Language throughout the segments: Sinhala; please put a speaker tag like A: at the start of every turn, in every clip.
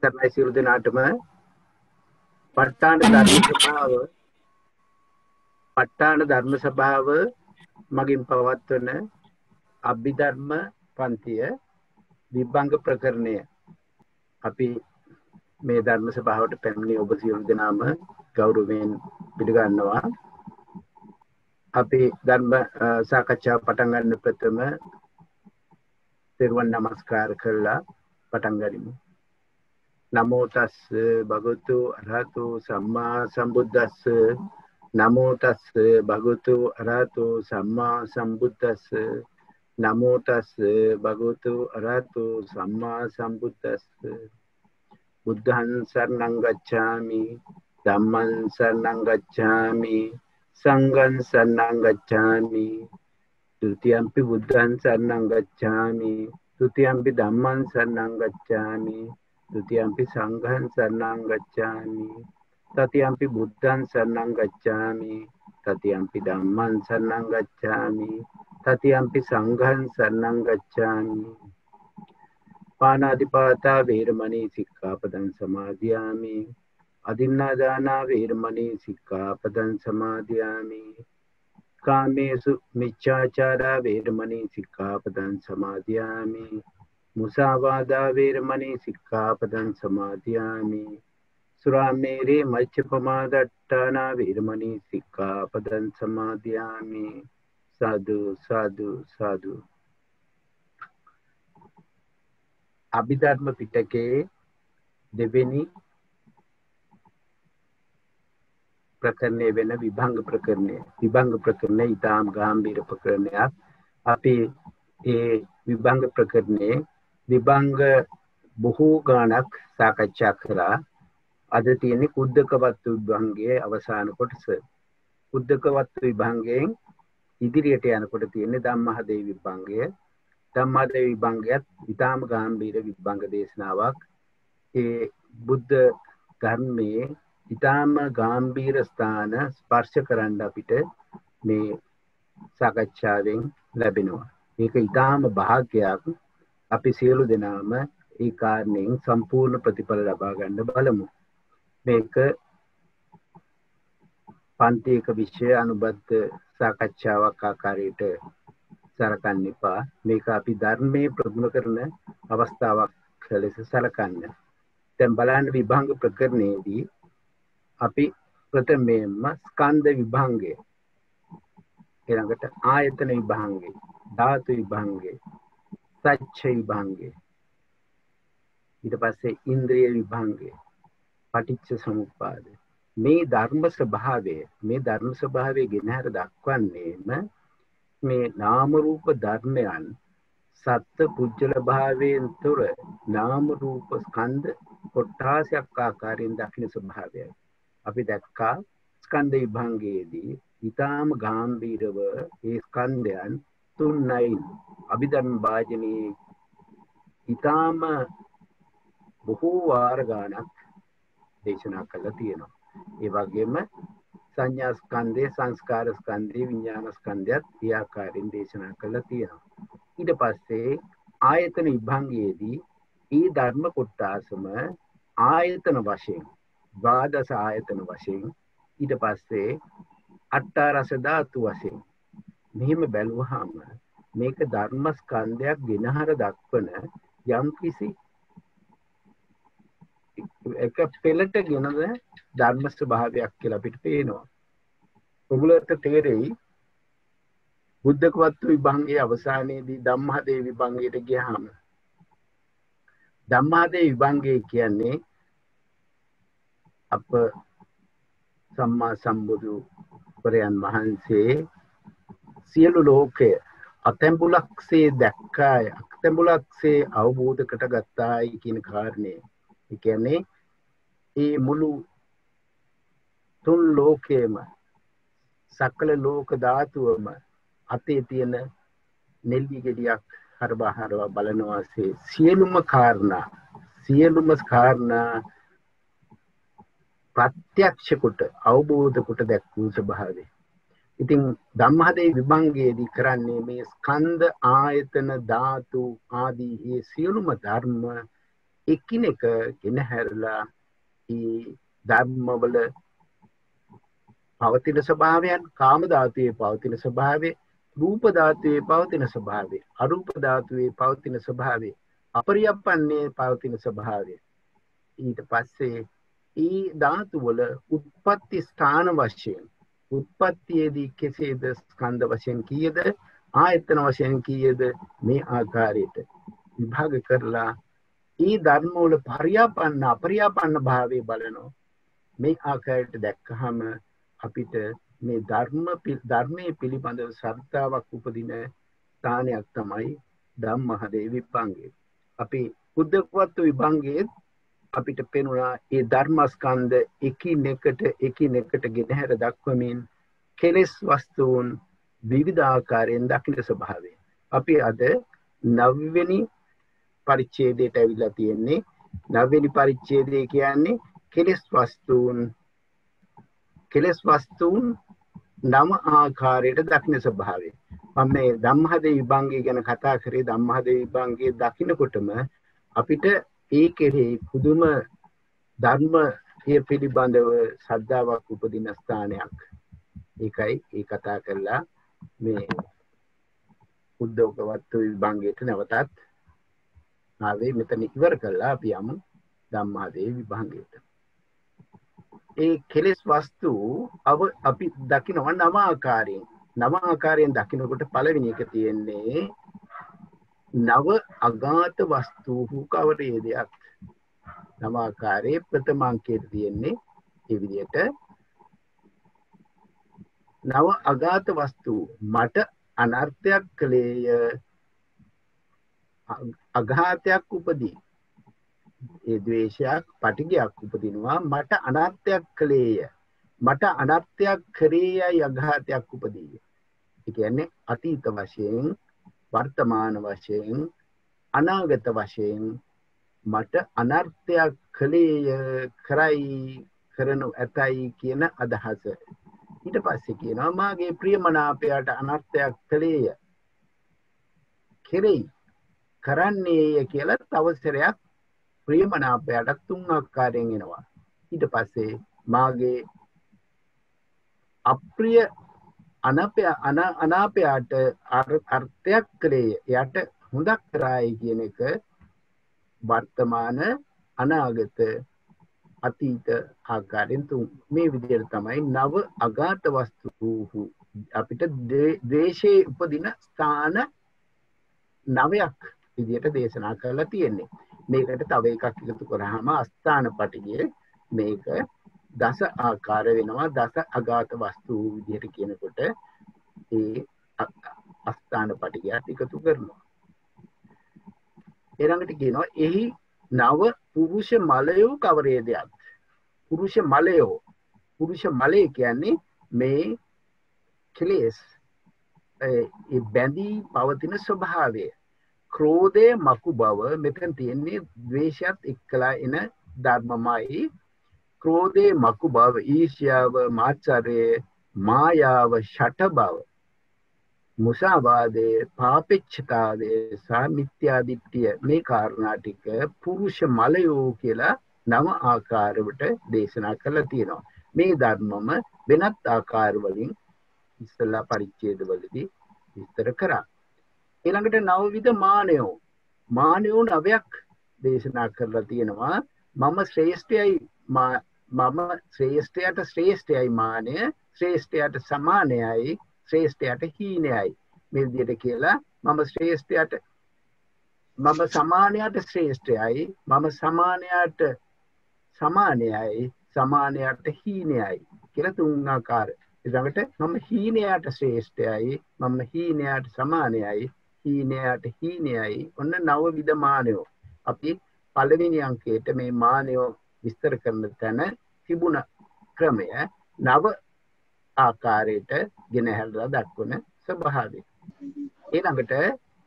A: සර්ණයි සියලු දෙනාටම ප ဋ ාණ ධර්ම සභාව මගින් පවත්වන අභිධර්ම පන්තිය විභංග ප්‍රකරණය අපි මේ ධර්ම සභාවට පැමිණි ඔබ සියලු දෙනාම ගෞරවයෙන් පිළිගන්නවා. අපි ධර්ම සාකච්ඡාව පටන් ගන්න ප්‍රථම තෙරුවන් නමස්කාර කරලා පටන් ගනිමු. නමෝ තස්ස භගවතු අරහතෝ සම්මා සම්බුද්දස්ස නමෝ තස්ස භගවතු අරහතෝ සම්මා සම්බුද්දස්ස නමෝ තස්ස භගවතු අරහතෝ සම්මා සම්බුද්දස්ස බුද්ධං සරණං ගච්ඡාමි ධම්මං සරණං ගච්ඡාමි සංඝං සරණං ගච්ඡාමි ဒုတိယံ පි බුද්ධං සරණං ගච්ඡාමි ဒုတိယံ පි ධම්මං සරණං ගච්ඡාමි ဒုတိယံ පි සංඝං සරණං ගච්ඡාමි တတိယံ පි බුද්ධං සරණං ගච්ඡාමි တတိယံ පි ධම්මං සරණං ගච්ඡාමි တတိယံ පි සංඝං සරණං ගච්ඡාමි පාණාතිපාතා වේරමණී සික්ඛාපදං සමාදියාමි අදින්නාදානා වේරමණී සික්ඛාපදං සමාදියාමි කාමේසු මිච්ඡාචාරා වේරමණී සික්ඛාපදං සමාදියාමි මුසාවාදා වේරමණී සික්ඛාපදං සමාදියාමි සුරාමේරේ මච්ඡපමාදට්ඨානා වේරමණී සික්ඛාපදං සමාදියාමි සාදු සාදු සාදු. අභිධර්ම පිටකයේ දෙවෙනි ප්‍රකරණය වෙන විභංග ප්‍රකරණය. විභංග ප්‍රකරණය ඊටාම් ගැඹීර ප්‍රකරණයක්. අපි ඒ විභංග ප්‍රකරණයේ විභංග බොහෝ ගණක් සාකච්ඡා කරා. අද තියෙන්නේ කුද්දකවත්තු විභංගයේ අවසාන කොටස. කුද්දකවත්තු විභංගයෙන් ඉදිරියට යනකොට තියෙන්නේ ධම්මහදේ විභංගය. ධම්මහදේ විභංගයත් ඊටාම ගැඹීර විභංග දේශනාවක්. ඒ බුද්ධ ධර්මයේ ඊටාම ගැඹීර ස්ථාන ස්පර්ශ කරන්න අපිට මේ සාකච්ඡාවෙන් ලැබෙනවා. මේක ඊටාම භාග්‍යයක්. අපි සියලු දෙනාම ඒ කාරණයෙන් සම්පූර්ණ ප්‍රතිඵල ලබා ගන්න බලමු. මේක පන්තියක විෂය අනුබද්ධ සාකච්ඡාවක් ආකාරයට සලකන්න එපා. මේක අපි ධර්මයේ ප්‍රගුණ කරන අවස්ථාවක් ලෙස සලකන්න. දැන් බලන්න විභංග ප්‍රකරණයේදී අපි ප්‍රථමයෙන්ම ස්කන්ධ විභංගය, ඊළඟට ආයතන විභංගය, ධාතු විභංගය, සච්ඡ විභංගය, ඊට පස්සේ ඉන්ද්‍රිය විභංගය, පටිච්ච සමුප්පාද, මේ ධර්ම ස්වභාවය ගෙනහැර දක්වන්නේම මේ නාම රූප ධර්මයන් සත්ත්ව පුජ්‍යල භාවයෙන් තොර නාම රූප ස්කන්ධ කොටාසයක් ආකාරයෙන් දක්න ස්වභාවයයි. අපි දැක්කා ස්කන්ධ විභංගයේදී ඊටාම ගැඹීරව ඒ ස්කන්ධයන් තුනයි අභිධර්ම වාජනී ඊටාම බොහෝ වාර ගණක් දේශනා කළා තියෙනවා. ඒ වගේම සංඥා ස්කන්ධය, සංස්කාර ස්කන්ධය, විඥාන ස්කන්ධයත් ඒ ආකාරයෙන් දේශනා කළා තියෙනවා. ඊට පස්සේ ආයතන විභංගයේදී ඒ ධර්ම කොටාසම ආයතන වශයෙන් ද්වාදස ආයතන වශයෙන්, ඊට පස්සේ අට්ඨාරස ධාතු වශයෙන් මෙහිම බැලුවාම මේක ධර්ම ස්කන්ධයක් ගෙනහර දක්වන යම් කිසි එක පෙළට ගෙනද ධර්ම ස්වභාවයක් කියලා අපිට පේනවා. ඔගලට තේරෙයි බුද්ධකවත්තු විභංගයේ අවසානයේදී ධම්මහදේ විභංගයට ගියාම ධම්මහදේ විභංගය කියන්නේ අප සම්මා සම්බුදු වරයන් වහන්සේ සියලු ලෝකය අතැඹුලක්සේ දැක්කාය, අතැඹුලක්සේ අවබෝධ කරගත්තායි කියන කාරණේ. ඒ කියන්නේ මේ මුළු තුන් ලෝකයේම සකල ලෝක ධාතුවම අතේ තියෙන නෙල්ලි ගෙඩියක් හරවා බලනවාසේ සියලුම කාරණා ප්‍රත්‍යක්ෂ කොට අවබෝධ කොට දැක්වූ ස්වභාවය. ඉතින් ධම්මහදේ විභංගයේදී කරන්නේ මේ ස්කන්ධ ආයතන ධාතු ආදී මේ සියලුම ධර්ම එකිනෙක ගෙනහැරලා ඒ ධර්මවල පවතින ස්වභාවයන්, කාම ධාතුවේ පවතින ස්වභාවය, රූප ධාතුවේ පවතින ස්වභාවය, අරූප ධාතුවේ පවතින ස්වභාවය, අපරියප්පන්නේ පවතින ස්වභාවය. ඊට පස්සේ ඒ ධාතු වල උත්පත්ති ස්ථාන වශයෙන් උත්පත්තියේදී කෙසේද ස්කන්ධ වශයෙන් කීයද, ආයතන වශයෙන් කීයද, මේ ආකාරයට විභාග කරලා ඒ ධර්ම වල පරියාපන්න අපරියාපන්න භාවය බලනවා. මේ ආකාරයට දැක්කහම අපිට මේ ධර්මයේ පිළිබඳව ශ්‍රද්ධාවක් උපදින ස්ථානයක් තමයි ධම්මහදේ විභංගය. අපි බුද්ධත්ව විභංගයේ අපිට පෙනුණා ඒ ධර්මස්කන්ධ එකිනෙකට ගෙනහැර දක්වමින් කෙලෙස් වස්තුන් විවිධ ආකාරයෙන් දකින ස්වභාවය. අපි අද 9 වෙනි පරිච්ඡේදයට ඇවිල්ලා තියෙන්නේ. 9 වෙනි පරිච්ඡේදය කියන්නේ කෙලෙස් වස්තුන් 9 ආකාරයට දකින ස්වභාවය. මම මේ ධම්මහදේ විභංගය ගැන කතා කරේ. ධම්මහදේ විභංගයේ දකින්නකොටම අපිට ඒ කෙරෙහි පුදුම ධර්මයේ පිළිබඳව ශ්‍රද්ධාවක් උපදින ස්ථානයක්. ඒකයි ඒ කතා කරලා මේ උද්දෝගවත් විභංගයට නැවතත් ආවේ. මෙතන ඉවර කළා අපි යමු ධම්මහදේ විභංගයට. ඒ කෙලෙස් වස්තු අපි දකිනවා 9 ආකාරයෙන්. 9 ආකාරයෙන් දකිනකොට පළවෙනි එක තියෙන්නේ නව අගාත වස්තු කවරේදයක්. 9 ආකාරයේ ප්‍රථම අංකයේ තියෙන්නේ ඒ විදිහට නව අගාත වස්තු මට අනර්ථයක් කලේය, අඝාතයක් උපදී. ඒ ද්වේෂයක් පටිගයක් උපදිනවා. මට අනර්ථයක් කලේය, මට අනර්ථයක් කරේයයි අඝාතයක් උපදී. ඒ කියන්නේ අතීත වශයෙන්, වර්තමාන වශයෙන්, අනාගත වශයෙන් මට අනර්ථයක් කලේය, කරයි, කරනු ඇතයි කියන අදහස. ඊට පස්සේ කියනවා මාගේ ප්‍රියමනාපයට අනර්ථයක් කලේය, කෙරෙයි, කරන්නේය කියලා තව සැරයක් ප්‍රියමනාපයට 3 ආකාරයෙන් එනවා. ඊට පස්සේ මාගේ අප්‍රිය අනාපයට අර්ථයක් කලේය, යට හොඳක් කරායි කියන එක වර්තමාන, අනාගත, අතීත ආකාරයෙන් මේ විදිහට තමයි නව අගාත වස්තු අපිට ද්වේෂයේ උපදින ස්ථාන 9ක් විදිහට දේශනා කරලා තියෙන්නේ. මේකට තව එකක් එකතු කරාම අස්ථාන පටිගය මේක දස ආකාර වෙනවා. දස අගාත වස්තු විදිහට කියනකොට ඒ අස්ථාන පටිගයත් එකතු කරනවා. ඊළඟට කියනවා එහි නව පුරුෂ මලයෝ කවරේදයක්. පුරුෂ මලය කියන්නේ මේ කෙලෙස් ඒ බැඳී පවතින ස්වභාවය. ක්‍රෝධය මකු බව මෙතන තියෙන්නේ ද්වේෂයත් එක්කලා එන ධර්මමයි. ක්‍රෝධය මකු බව, ඊර්ෂ්‍යාව, මාත්සරය, මායාව, ෂට බව, මුසාවාදය, පාපෙච්ඡතාවය සහ මිත්‍යා දිට්ඨිය, මේ කාරණා ටික පුරුෂ මලයෝ කියලා 9 ආකාරවලට දේශනා කරලා තියෙනවා. මේ ධර්මම වෙනත් ආකාර වලින් ඉස්සලා පරිච්ඡේදවලදී විස්තර කරා. ඊළඟට 9 විද මානයෝ 9ක් දේශනා කරලා තියෙනවා. මම ශ්‍රේෂ්ඨයයි, මම ශ්‍රේෂ්ඨයට ශ්‍රේෂ්ඨයයි මානය, ශ්‍රේෂ්ඨයට සමානයයි, ශ්‍රේෂ්ඨයට හීනයයි. මේ විදිහට කියලා මම සමානයට ශ්‍රේෂ්ඨයයි, මම සමානයට සමානයයි, සමානයට හීනයයි කියලා 3 ආකාර. ඊළඟට මම හීනයට ශ්‍රේෂ්ඨයයි, මම හීනයට සමානයයි, හීනයට හීනයයි. ඔන්න 9 විද මානයෝ. අපි පළවෙනි අංකයට මේ මානයෝ විස්තර කරන තැන තිබුණ ක්‍රමය 9 ආකාරයට ගෙනහැරලා දක්වන ස්වභාවය. ඊළඟට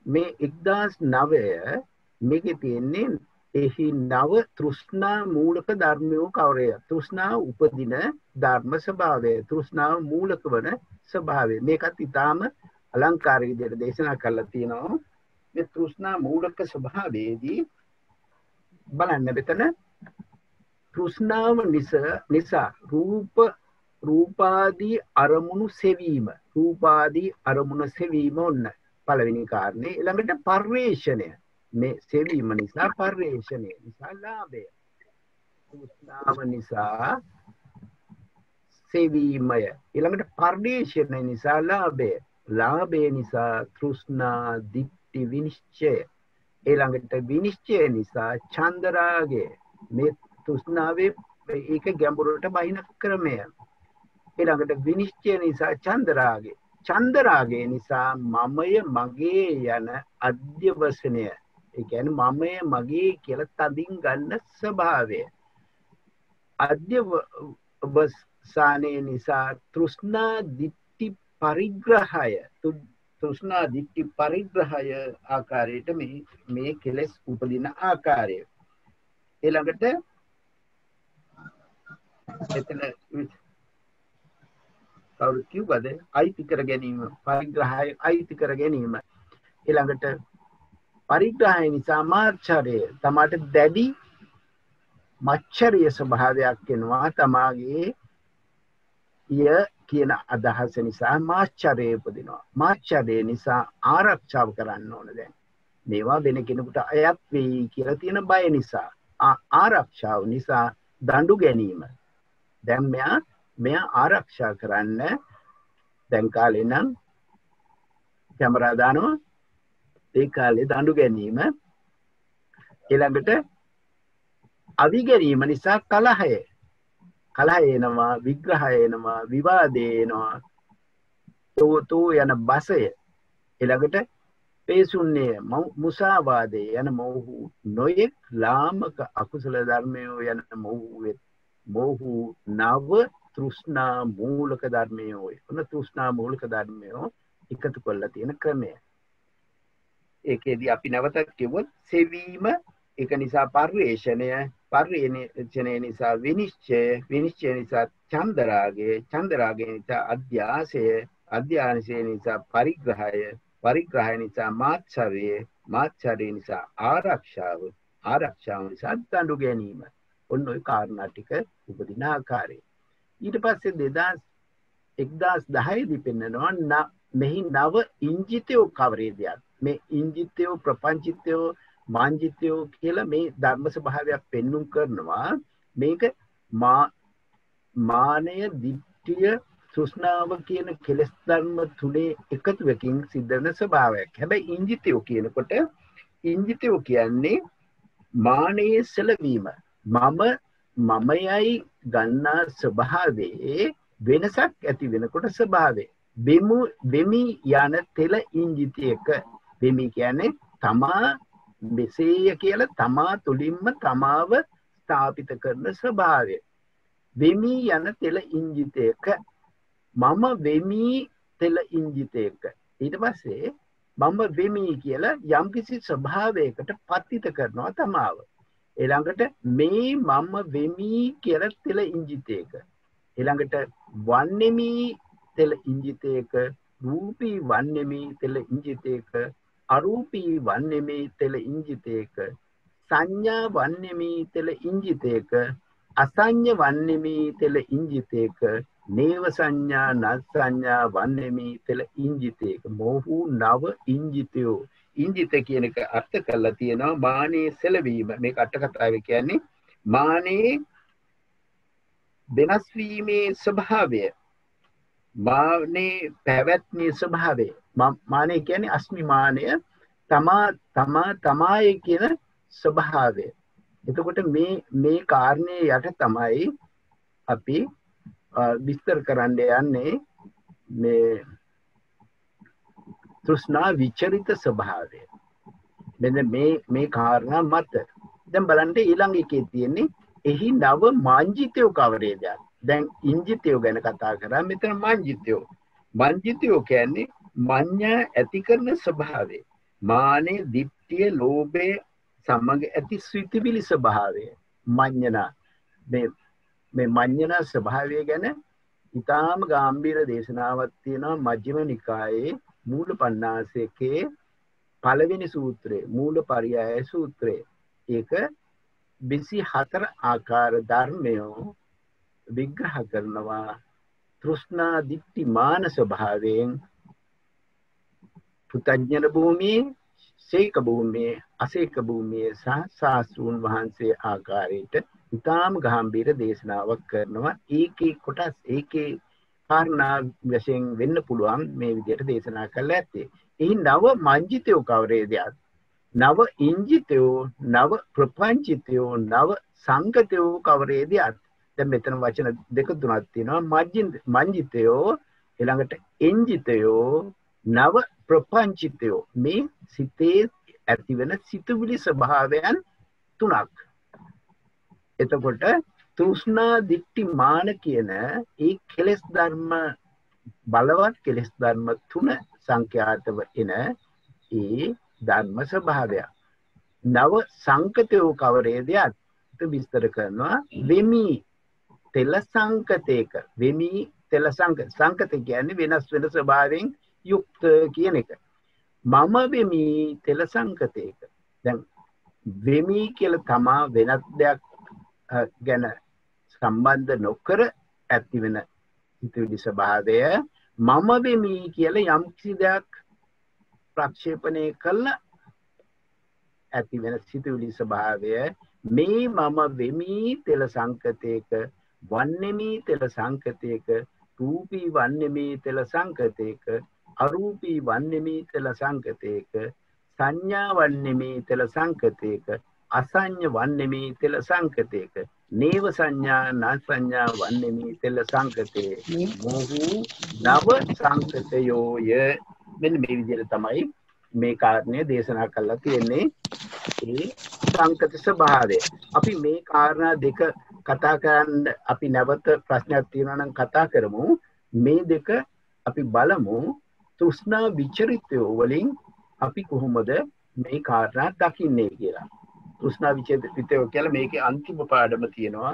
A: මේ 1009 මේකේ තියෙන්නේ එහි 9 තෘෂ්ණා මූලක ධර්මයෝ කවරේය. තෘෂ්ණා උපදින ධර්ම ස්වභාවය, තෘෂ්ණාව මූලක වන ස්වභාවය. මේකත් ඊටාම අලංකාර විදිහට දේශනා කරලා තියෙනවා. මේ තෘෂ්ණා මූලක ස්වභාවයේදී බලන්න මෙතන තෘෂ්ණාව නිසා රූපාදී අරමුණු සෙවීම ඔන්න පළවෙනි කාරණේ. ඊළඟට පරිේශණය. මේ සෙවීම නිසා පරිේශණය නිසා ලාභය. තෘෂ්ණාව නිසා සෙවීමය. ඊළඟට පරිේශණය නිසා ලාභය නිසා තෘෂ්ණා දිට්ඨි විනිශ්චය. ඊළඟට විනිශ්චය නිසා චන්දරාගය. මේ තෘෂ්ණාවේ ඒක ගැඹුරට බහින ක්‍රමය. ඊළඟට විනිශ්චය නිසා චන්දරාගය නිසා මමය මගේ යන අධ්‍යවසනය. ඒ කියන්නේ මමය මගේ කියලා තදින් ගන්න ස්වභාවය. අධ්‍යවසානයේ නිසා තෘෂ්ණා දිට්ඨි පරිග්‍රහය ආකාරයට මේ කෙලෙස් උපදින ආකාරය. ඊළඟට එතන කවුරු කිව්වද අයිති කර ගැනීම පරිග්‍රහය අයිති කර ගැනීම. ඊළඟට පරිග්‍රහය නිසා මාර්චරය තමාට දැඩි මච්චරිය ස්වභාවයක් වෙනවා. තමාගේ කියන අදහස නිසා මාච්චරය උපදිනවා. මාච්චරය නිසා ආරක්ෂාව කරන්න ඕන. දැන් මේවා වෙන කෙනෙකුට අයත් වෙයි කියලා තියෙන බය නිසා ආරක්ෂාව නිසා දඬු ගැනීම. දැන් මෙයා ආරක්ෂා කරන්න දැන් කාලේ නම් කැමරා දානවා. ඒ කාලේ දඬු ගැනීම. ඊළඟට අවිගැනීම නිසා කලහය එනවා, විග්‍රහය එනවා, විවාදය එනවා, තෝ යන බසය. ඊළඟට පේසුන්නේ මුසාවාදය යන මොහු නොයෙක් ලාමක අකුසල ධර්මයෝ යන මොහු නව තෘෂ්ණා මූලක ධර්මයෝ. ඔන්න තෘෂ්ණා මූලක ධර්මයෝ එකතු කරලා තියෙන ක්‍රමය. ඒකෙදී අපි නැවතත් කිව්වොත් සෙවීම, ඒක නිසා පරිේශණය නිසා විනිශ්චය නිසා චන්දරාගය නිසා අධ්‍යාසය නිසා පරිග්‍රහය නිසා මාත්සරය නිසා ආරක්ෂාව නිසා දඬු ගැනීම. ඔන්න ඔය කාරණා ටික උපදින ආකාරය. ඊට පස්සේ 2010 දී පෙන්නනවා මෙහි නව ඉංජිතයෝ කවරේදයක්. මේ ඉංජිතයෝ ප්‍රපංචිතයෝ මාංජිතයෝ කියලා මේ ධර්ම ස්වභාවයක් පෙන්눔 කරනවා. මේක මානය, දිට්ඨිය, තෘෂ්ණාව කියන කෙලෙස් ධර්ම තුනේ එකතුවකින් සිද්ධ වෙන ස්වභාවයක්. හැබැයි ඉංජිතයෝ කියනකොට ඉංජිතයෝ කියන්නේ මානයේ සැලවීම. මමයයි ගන්නා ස්වභාවයේ වෙනසක් ඇති වෙනකොට ස්වභාවය. වෙමි යන තෙල ඉංජිතයක. වෙමි කියන්නේ තමා මෙසේය කියලා තමා තුළින්ම තමාව ස්ථාපිත කරන ස්වභාවය. වෙමි යන තෙල ඉංජිතයක. මම වෙමි තෙල ඉංජිතයක. ඊට පස්සේ මම වෙමි කියලා යම්කිසි ස්වභාවයකට පත්තිත කරනවා තමාව. ඊළඟට මේ මම වෙමි කියලා තෙල ඉංජිතයක. ඊළඟට වන්නෙමි තෙල ඉංජිතයක. රූපී වන්නෙමි තෙල ඉංජිතයක. අරූපී වන්නෙමි තෙල ඉංජිතයක. සංඥා වන්නෙමි තෙල ඉංජිතයක. අසඤ්ඤ වන්නෙමි තෙල ඉංජිතයක. නේව සංඥා නස්සඤ්ඤා වන්නෙමි තෙල ඉංජිතයක. මොහු නව ඉංජිතයෝ. ඉංජිත කියන එක අර්ථ කරලා තියෙනවා මානේ සැලවීම. මේක අට කතාවේ කියන්නේ මානේ වෙනස් වීමේ ස්වභාවය. මානේ පැවැත්මේ ස්වභාවය. මානේ කියන්නේ අස්මිමානය, තමායි කියන ස්වභාවය. එතකොට මේ කාරණේ යට තමයි අපි විස්තර කරන්න යන්නේ මේ තෘෂ්ණා විචරිත ස්වභාවය. මෙන්න මේ කාරණා මත දැන් බලන්න ඊළඟ එකේ තියෙන්නේ එහි නව මාංජිතයෝ කවරේද? දැන් ඉංජිතයෝ ගැන කතා කරා. මෙතන මාංජිතයෝ කියන්නේ මඤ්ඤා ඇති කරන ස්වභාවය. මානේ, දිට්ඨිය, ලෝභය සමග ඇති සිතිවිලි ස්වභාවය. මඤ්ඤනා මේ මඤ්ඤනා ස්වභාවය ගැන ඊටාම ගැඹීර දේශනාවක් තියෙනවා මජ්ක්‍ධිම නිකායේ මූල පණ්ණාසකේ පළවෙනි සූත්‍රයේ මූල පරියාය සූත්‍රය. ඒක 24 ආකාර ධර්මයෝ විග්‍රහ කරනවා තෘෂ්ණා දිට්ඨි මාන ස්වභාවයෙන් පුතඥන භූමියේ සේක භූමියේ අසේක භූමියේ සහ සාස්ෘන් වහන්සේ ආකාරයට ඉතාම ගාම්භීර දේශනාවක් කරනවා ඒකේ කොටස් ඒකේ කාරණා වශයෙන් වෙන්න පුළුවන් මේ විදිහට දේශනා කරලා ඇත්තේ. එහි නව මංජිතයෝ කවරේදයක් නව ඉංජිතයෝ නව ප්‍රපංචිතයෝ නව සංගතයෝ කවරේදයක්. දැන් මෙතන වචන දෙක තුනක් තියෙනවා මංජිතයෝ ඊළඟට ඉංජිතයෝ නව ප්‍රපංචිතයෝ මේ සිතේ ඇතිවෙන සිතුවිලි ස්වභාවයන් තුනක්. එතකොට තෘෂ්ණා දිට්ඨි මාන කියන ඒ කෙලෙස් ධර්ම බලවත් කෙලෙස් ධර්ම තුන සංඛ්‍යාතව එන ඒ ධර්ම ස්වභාවය. නව සංකතයෝ කවරේදයක් විස්තර කරනවා වෙමි තෙල සංකතේක වෙමි තෙල සංකත කියන්නේ වෙනස් වෙන ස්වභාවයෙන් යුක්ත කියන එක. මම වෙමි තෙල සංකතේක. දැන් වෙමි කියලා තමා වෙනත් දෙයක් ගැන සම්බන්ධ නොකර ඇති වෙන සිතුවිලි ස්වභාවය මම වෙමි කියලා යම් කිසි දෙයක් ප්‍රක්ෂේපණය කළා ඇති වෙන සිතුවිලි ස්වභාවය මේ මම වෙමි තෙල සංකතේක වන්නෙමි තෙල සංකතේක රූපී වන්නෙමි තෙල සංකතේක අරූපී වන්නෙමි තෙල සංකතේක සංඥා වන්නෙමි තෙල සංකතේක අසඤ්ඤ වන්නෙමි තෙල සංකතේක නේව සංඥා න සංඥා වන්නෙමි තෙල සංකතේ මොහු නව සංකතයෝය. මෙන්න මේ විදිහට තමයි මේ කාරණය දේශනා කරලා තියෙන්නේ. ඒ සංකත ස්වභාවය අපි මේ කාරණා දෙක කතා කරන්න අපි නැවත ප්‍රශ්නයක් තියෙනවා නම් කතා කරමු. මේ දෙක අපි බලමු තෘෂ්ණා විචරිතය වලින් අපි කොහොමද මේ කාරණා දකින්නේ කියලා. තෘෂ්ණා විචරිතය කියලා මේකේ අන්තිම පාඩම තියෙනවා.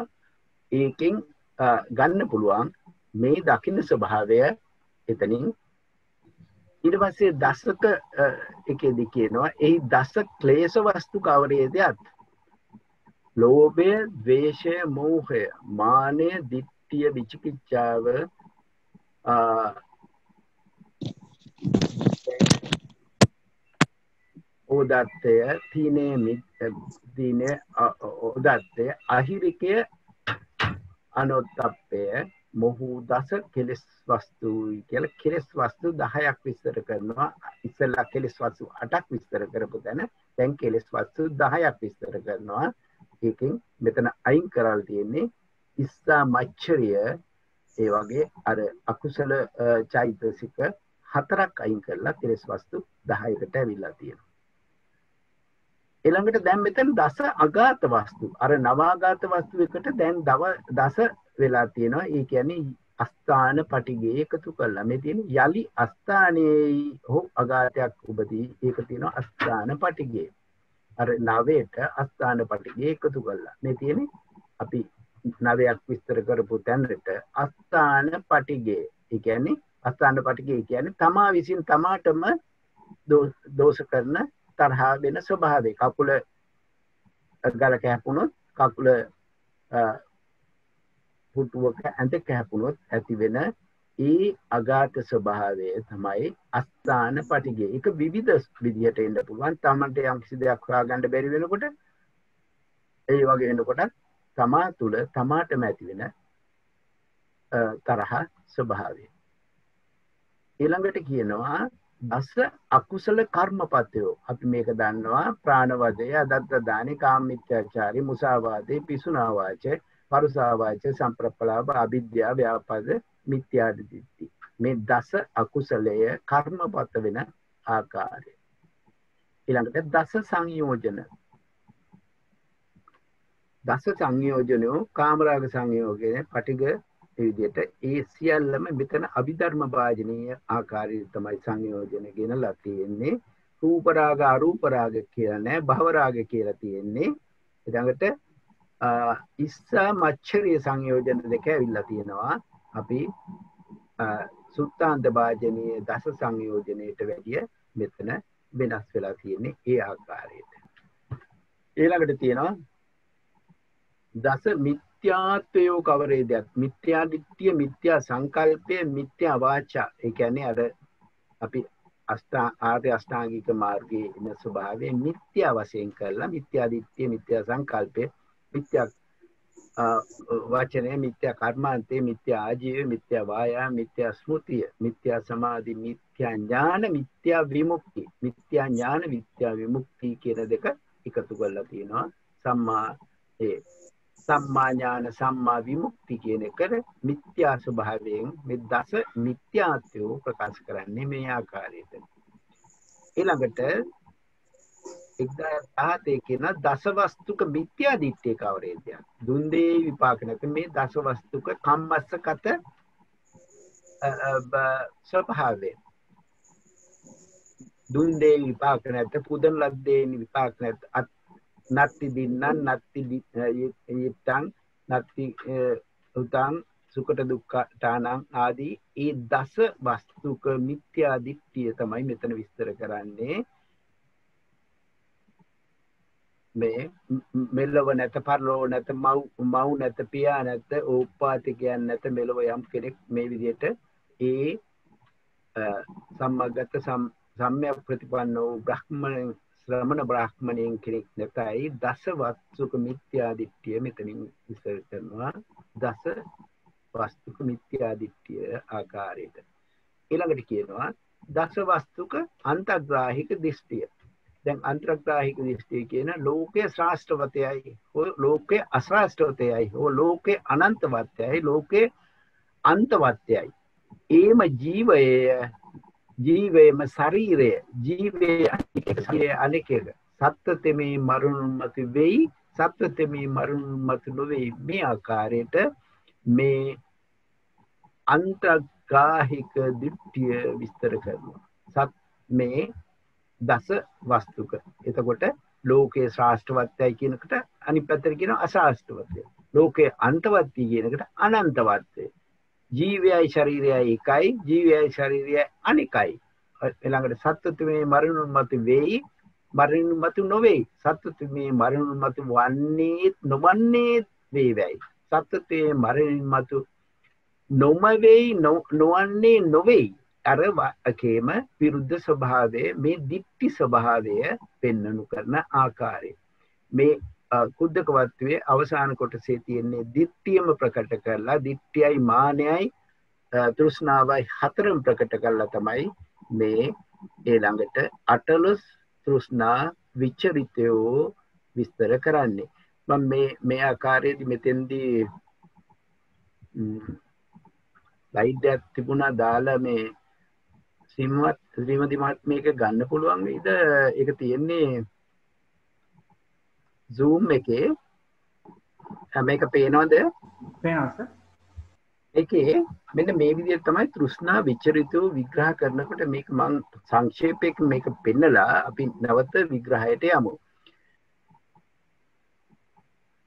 A: ඒකෙන් ගන්න පුළුවන් මේ දකින්න ස්වභාවය එතනින්. ඊට පස්සේ දසක එකේදී කියනවා එහි දස ක්ලේශ වස්තු කවරේදයක්? ලෝභය, ද්වේෂය, මෝහය, මානය, ditthිය, විචිකිච්ඡාව, ඕදත්තය, තීනේ ඕදත්තය, අහිරිකය, අනොත්තප්පය, මොහු දස කෙලෙස් වස්තුයි කියලා කෙලෙස් වස්තු 10ක් විස්තර කරනවා. ඉස්සෙල්ලා කෙලෙස් වස්තු 8ක් විස්තර කරපු තැන දැන් කෙලෙස් වස්තු 10ක් විස්තර කරනවා. ඒකෙන් මෙතන අයින් කරලා තියෙන්නේ ඉස්සා මච්චරිය ඒ වගේ අර අකුසල චෛතසික 4ක් අයින් කරලා කෙලෙස් වස්තු 10කට ඇවිල්ලා තියෙනවා. ඊළඟට දැන් මෙතන දස අගාත වස්තු අර නවාගාත වස්තු එකට දැන් දස වෙලා තියෙනවා. ඒ කියන්නේ අස්ථාන පටිගේ එකතු කළා. මේ තියෙන යලි අස්ථානයේ හෝ අගාතයක් උපදී ඒක තියෙනවා අස්ථාන පටිගේ. අර නවයට අස්ථාන පටිගේ එකතු කළා. මේ තියෙන්නේ අපි නවයක් විස්තර කරපු තැනට අස්ථාන පටිගේ. ඒ කියන්නේ අස්ථාන පටිගේ කියන්නේ තමා විසින් තමාටම දෝෂ කරන තරහා වෙන ස්වභාවය. කකුල ගල කැපුණොත් කකුල පුටුවක ඇඳ කැපුණොත් ඇති වෙන ඒ අගාත ස්වභාවය තමයි අස්ථාන පටිගේ. ඒක විවිධ විදිහට එන්න පුළුවන්. තමන්ට යම් කිසි දෙයක් හොයාගන්න බැරි වෙනකොට ඒ වගේ වෙනකොට තමා තුළ තමාටම ඇති වෙන තරහ ස්වභාවය. ඊළඟට කියනවා දස අකුසල කර්මපතයෝ. අපි මේක දන්නවා ප්‍රාණවදය, අදත්ත දානේ, කාමමිත්‍යාචාරය, මුසාවාදේ, පිසුනා වාචය, පරුසා වාචය, සම්ප්‍රප්පලාප, අවිද්‍යාව, ව්‍යාපාද, මිත්‍යාදිට්ඨි. මේ දස අකුසලය කර්මපත වෙන ආකාරය. ඊළඟට දස සංයෝජන. දස සංයෝජනෝ කාමරාග සංයෝගයේ පටිඝ ඒ විදිහට ඒ සියල්ලම මෙතන අභිධර්ම භාජනීය ආකාරයේ තමයි සංයෝජන ගෙනලා තියෙන්නේ. රූප රාග අරූප රාග කියලා නෑ, භව රාග කියලා තියෙන්නේ. ඊළඟට ඉස්සා මච්චරිය සංයෝජන දෙක ඇවිල්ලා තියෙනවා. අපි සුත්තාන්ත භාජනීය දස සංයෝජනයට වැඩිය මෙතන වෙනස් වෙලා තියෙන්නේ ඒ ආකාරයට. ඊළඟට තියෙනවා දස මිත්‍යාත්වයෝ කවරේදයක් මිත්‍යා දිට්ඨිය මිත්‍යා සංකල්පය මිත්‍යා වාචා ඒ කියන්නේ අර අපි ආර්ය අෂ්ටාංගික මාර්ගයේ ඉන ස්වභාවය මිත්‍යා වශයෙන් කරලා මිත්‍යා දිට්ඨිය මිත්‍යා සංකල්පය මිත්‍යා වචනය මිත්‍යා කර්මාන්තේ මිත්‍යා ආජීවය මිත්‍යා වායාම මිත්‍යා ස්මෘතිය මිත්‍යා සමාධි මිත්‍යා ඥාන මිත්‍යා විමුක්ති මිත්‍යා ඥාන මිත්‍යා විමුක්ති කියන දෙක එකතු කරලා තියෙනවා සම්මා සම්මා ඥාන සම්මා විමුක්ති කියන එකට මිත්‍යා ස්වභාවයෙන් මේ දස මිත්‍යාත්වය ප්‍රකාශ කරන්නේ මේ ආකාරයට. ඊළඟට 1017 කියන දස වස්තුක මිත්‍යා දිට්ඨිය කවරේද? දුන්දේ විපාක නැත මේ දස වස්තුක කම්මස්සගත ස්වභාවය. දුන්දේ විපාක නැත පුදන් ලද්දේ විපාක නැත නත්ති දින්නං නත්ති yittං නත්ති උතං සුකට දුක්ඛානං ආදී ඒ දස වස්තුක මිත්‍යා දිට්ඨිය තමයි මෙතන විස්තර කරන්නේ. මේ මෙලව නැත පරලෝ නැත මව් නැත පියා නැත ඕපාතිකයන් නැත මෙලව යම් කෙනෙක් මේ විදිහට ඒ සම්මගත සම්‍යක් ප්‍රතිපන්න වූ බ්‍රහ්මණ ශ්‍රමණ බ්‍රාහ්මණයන් කෙනෙක් නැතයි දස වස්තුක මිත්‍යා දිට්ඨිය මෙතනින් විස්තර කරනවා දස වස්තුක මිත්‍යා දිට්ඨිය ආකාරයට. ඊළඟට කියනවා දස වස්තුක අන්තග්‍රාහික දෘෂ්ටිය. දැන් අන්තර්ග්‍රාහික දෘෂ්ටිය කියන ලෝකයේ ශ්‍රාෂ්ඨවතයයි ලෝකයේ අශ්‍රාෂ්ඨවතයයි ලෝකයේ අනන්තවතයයි ලෝකයේ අන්තවතයයි. ඒම ජීවයේම ශරීරය ජීවයේ අනෙක සත්ත්වතමේ මරුණු මත වෙයි සත්ත්වතමේ මරුණු මත නොවේ මේ ආකාරයට මේ අන්තර්ග්‍රාහික දෘෂ්ටිය විස්තර කරනවා මේ දස වස්තුක. එතකොට ලෝකයේ ශ්‍රාෂ්ඨවත්යයි කියනකට අනිත් පැත්තට කියනවා අශ්‍රාෂ්ඨවත්ය. ලෝකයේ අන්තවත්ය කියනකට අනන්තවත්ය. ජීවයයි ශරීරයයි එකයි ජීවයයි ශරීරයයි අනිකයි. ඊළඟට සත්ත්වයේ මරණුන් මත වෙයි මරණුන් මත නොවේ. සත්ත්වයේ මරණුන් මත වන්නේ නොවන්නේ වේවයි. සත්ත්වයේ මරණුන් මත නොමවෙයි නොවන්නේ නොවේ. අර වාක්‍යයේම විරුද්ධ ස්වභාවය මේ දිට්ඨි ස්වභාවය පෙන්වනු කරන ආකාරය. මේ කුද්දක වත්වයේ අවසාන කොටසේ තියෙන්නේ දිට්ඨියම ප්‍රකට කරලා දිට්ඨියයි මානයයි තෘෂ්ණාවයි හතරම ප්‍රකට කරලා තමයි මේ ඊළඟට අටලොස් තෘෂ්ණා විචරිතයෝ විස්තර කරන්නේ. මම මේ ආකාරයේදී මෙතෙන්දී ස්ලයිඩ් එකක් තිබුණා දාලා මේ ශ්‍රීමති මහත්මියක ගන්න පුළුවන් වේද? ඒක තියෙන්නේ Zoom එකේ. මේක පේනවද?
B: පේනවා සර්.
A: ඒකේ මෙන්න මේ විදිහට තමයි තෘෂ්ණා විචරිතෝ විග්‍රහ කරනකොට මේක මම සංක්ෂේපයෙන් මේක පෙන්නලා අපි නැවත විග්‍රහයට යමු.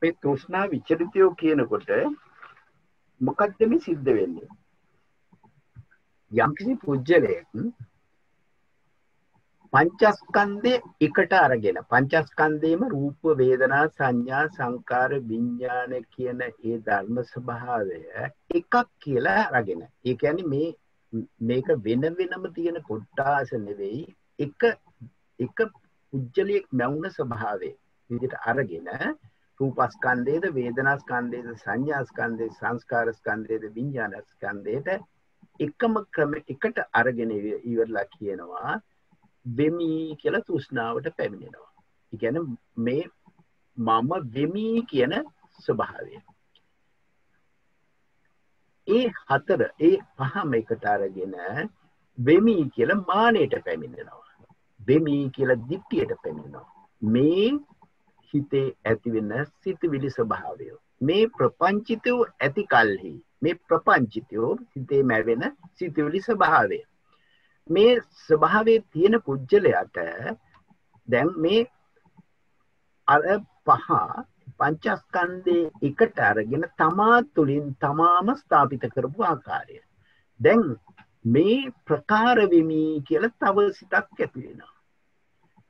A: මේ තෘෂ්ණා විචරිතෝ කියනකොට මොකක්ද මේ සිද්ධ වෙන්නේ? යම්කිසි පුජ්‍යලයක් පංචස්කන්ධේ එකට අරගෙන පංචස්කන්ධේම රූප වේදනා සංඥා සංකාර විඥාන කියන ඒ ධර්ම ස්වභාවය එකක් කියලා අරගෙන ඒ කියන්නේ මේක වෙන වෙනම තියෙන කොටාස නෙවෙයි එක පුජ්‍යලයක් මැවුන ස්වභාවය විදිහට අරගෙන රූපස්කන්ධේද වේදනාස්කන්ධේද සංඥාස්කන්ධේ සංස්කාරස්කන්ධේද විඥානස්කන්ධේද එකම ක්‍රම එකට අරගෙන ඉවරලා කියනවා වෙමි කියලා තෘෂ්ණාවට පැමිණෙනවා. ඒ කියන්නේ මේ මම වෙමි කියන ස්වභාවය. ඒ හතර ඒ පහම එකට අරගෙන වෙමි කියලා මානෙට පැමිණෙනවා. වෙමි කියලා දිට්ඨියට පැමිණෙනවා. මේ හිතේ ඇති වෙන සිතවිලි ස්වභාවය. මේ ප්‍රපංචිතව ඇති කල්හි මේ ප්‍රපංචිතව හිතේ මැවෙන සිතවිලි ස්වභාවය. මේ ස්වභාවයේ තියෙන පුජ්‍යලයට දැන් මේ අර පහ පංචස්කන්ධේ එකට අරගෙන තමා තුළින් තමාම ස්ථාපිත කරපු ආකාරය. දැන් මේ ප්‍රකාර වෙමි කියලා තව සිතක් ඇති වෙනවා.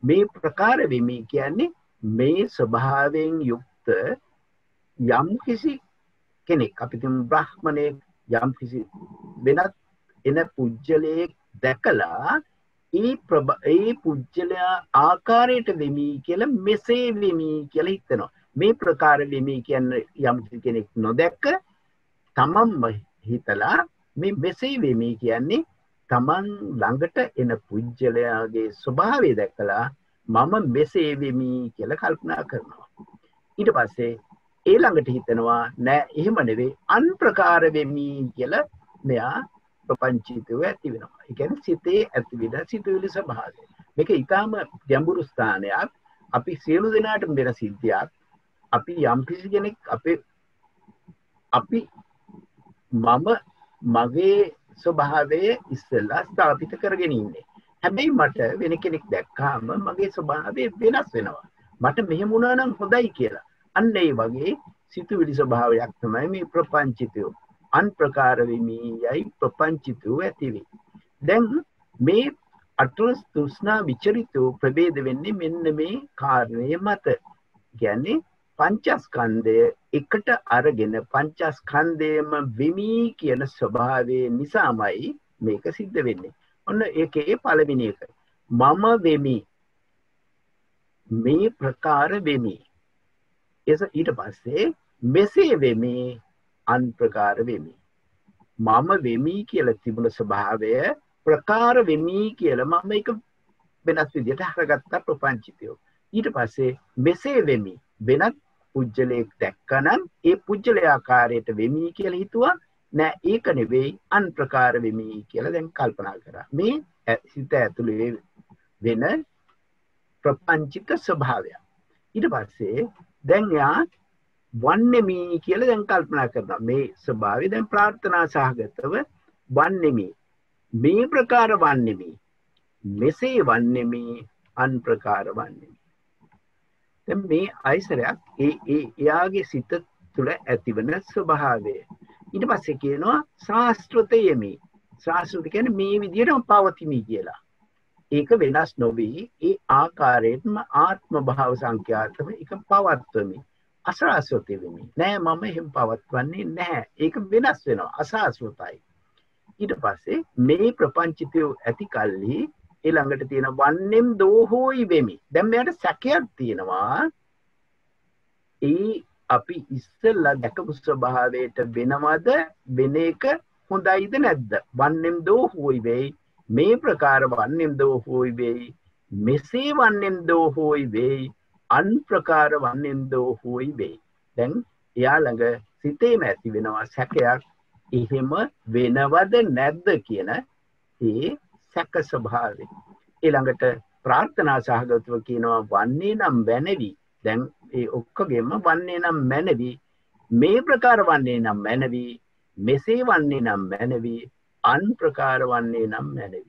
A: මේ ප්‍රකාර වෙමි කියන්නේ මේ ස්වභාවයෙන් යුක්ත යම් කිසි කෙනෙක් අපි තුන් බ්‍රාහ්මණයෙක් යම් කිසි වෙනත් එන පුජ්‍යලයක් දැකලා ඒ පුජ්‍යලයා ආකාරයට වෙමි කියලා මෙසේ වෙමි කියලා හිතනවා. මේ ප්‍රකාර වෙමි කියන්නේ යම් කෙනෙක් නොදැක්ක තමන්ම හිතලා මේ මෙසේ වෙමි කියන්නේ තමන් ළඟට එන පුජ්‍යලයාගේ ස්වභාවය දැකලා මම මෙසේ වෙමි කියලා කල්පනා කරනවා. ඊට පස්සේ ඒ ළඟට හිතනවා නෑ එහෙම නෙවෙයි අන් ප්‍රකාර වෙමි කියලා මෙයා ප්‍රපංචිතව ඇති වෙනවා. ඒ කියන්නේ සිතේ ඇති වෙන සිතුවිලි ස්වභාවය. මේක ඊටාම ගැඹුරු ස්ථානයක්. අපි සියලු දෙනාටම වෙන සිද්ධියක්. අපි යම් කිසි කෙනෙක් අපි මම මගේ ස්වභාවය ඉස්සෙල්ලා ස්ථාපිත කරගෙන ඉන්නේ. හැබැයි මට වෙන කෙනෙක් දැක්කාම මගේ ස්වභාවය වෙනස් වෙනවා. මට මෙහෙම වුණා නම් හොඳයි කියලා. අන්න ඒ වගේ සිතුවිලි ස්වභාවයක් තමයි මේ ප්‍රපංචිතය. අන් ප්‍රකාර වෙමි යයි ප්‍රපංචිතව ඇති වේ. දැන් මේ අටලොස් තෘෂ්ණා විචරිතෝ ප්‍රභේද වෙන්නේ මෙන්න මේ කාරණය මත. කියන්නේ පංචස්කන්ධය එකට අරගෙන පංචස්කන්ධයම වෙමි කියන ස්වභාවය නිසාමයි මේක සිද්ධ වෙන්නේ. ඔන්න ඒකේ පළවෙනි එක. මම වෙමි. මේ ප්‍රකාර වෙමි. ඊට පස්සේ මෙසේ වෙමි අන් ප්‍රකාර වෙමි. මම වෙමි කියලා තිබුණ ස්වභාවය ප්‍රකාර වෙමි කියලා මම එක වෙනස් විදිහට හරගත්ත ප්‍රපංචිතය. ඊට පස්සේ මෙසේ වෙමි වෙනත් පුජ්‍යලයක් දැක්කනම් ඒ පුජ්‍යලයා ආකාරයට වෙමි කියලා හිතුවා. නෑ ඒක නෙවෙයි අන් ප්‍රකාර වෙමි කියලා දැන් කල්පනා කරා. මේ සිත ඇතුලේ වෙන ප්‍රපංචික ස්වභාවය. ඊට පස්සේ දැන් යා වන්නේමි කියලා දැන් කල්පනා කරනවා. මේ ස්වභාවය දැන් ප්‍රාර්ථනා සහගතව වන්නේමි. මේ ප්‍රකාර වන්නේමි. මෙසේ වන්නේමි අන් ප්‍රකාර වන්නේමි. දැන් මේ අයිසරයක් එයාගේ සිත තුළ ඇතිවන ස්වභාවය. ඊට පස්සේ කියනවා ශාස්ත්‍රතයමි. ශාස්ත්‍රත කියන්නේ මේ විදිහටම පවතිමි කියලා. ඒක වෙනස් නොවි ඒ ආකාරයෙන්ම ආත්ම භාව සංඛ්‍යාතම එක පවත්වමි. අශාස්ත්‍රත වෙමි. නෑ මම එහෙම පවත්වන්නේ නැහැ. ඒක වෙනස් වෙනවා. අශාස්ත්‍රතයි. ඊට පස්සේ මේ ප්‍රපංචිතය ඇති කල්හි ඊළඟට තියෙන වන්නෙම් දෝහෝයි වෙමි. දැන් මෙයාට සැකයක් තියෙනවා. අපි ඉස්සෙල්ලා දැකපු ස්වභාවයට වෙනවද වෙන එක හොඳයිද නැද්ද? වන්නෙම් දෝහෝයි වෙයි. මේ ප්‍රකාර වන්නෙම් දෝහෝයි වෙයි. මෙසේ වන්නෙම් දෝහෝයි වෙයි. අන් ප්‍රකාර වන්නෙම් දෝහෝයි වෙයි. දැන් එයා ළඟ සිතේම ඇති වෙනවා සැකයක්. එහෙම වෙනවද නැද්ද කියන ඒ සැක ස්වභාවය. ඊළඟට ප්‍රාර්ථනා සහගතව කියනවා වන්නේ නම් වැනවි. දැන් ඒ ඔක්කොගෙම වන්නේ නම් මැනවි. මේ ප්‍රකාර වන්නේ නම් මැනවි. මෙසේ වන්නේ නම් මැනවි. අන් ප්‍රකාර වන්නේ නම් මැනවි.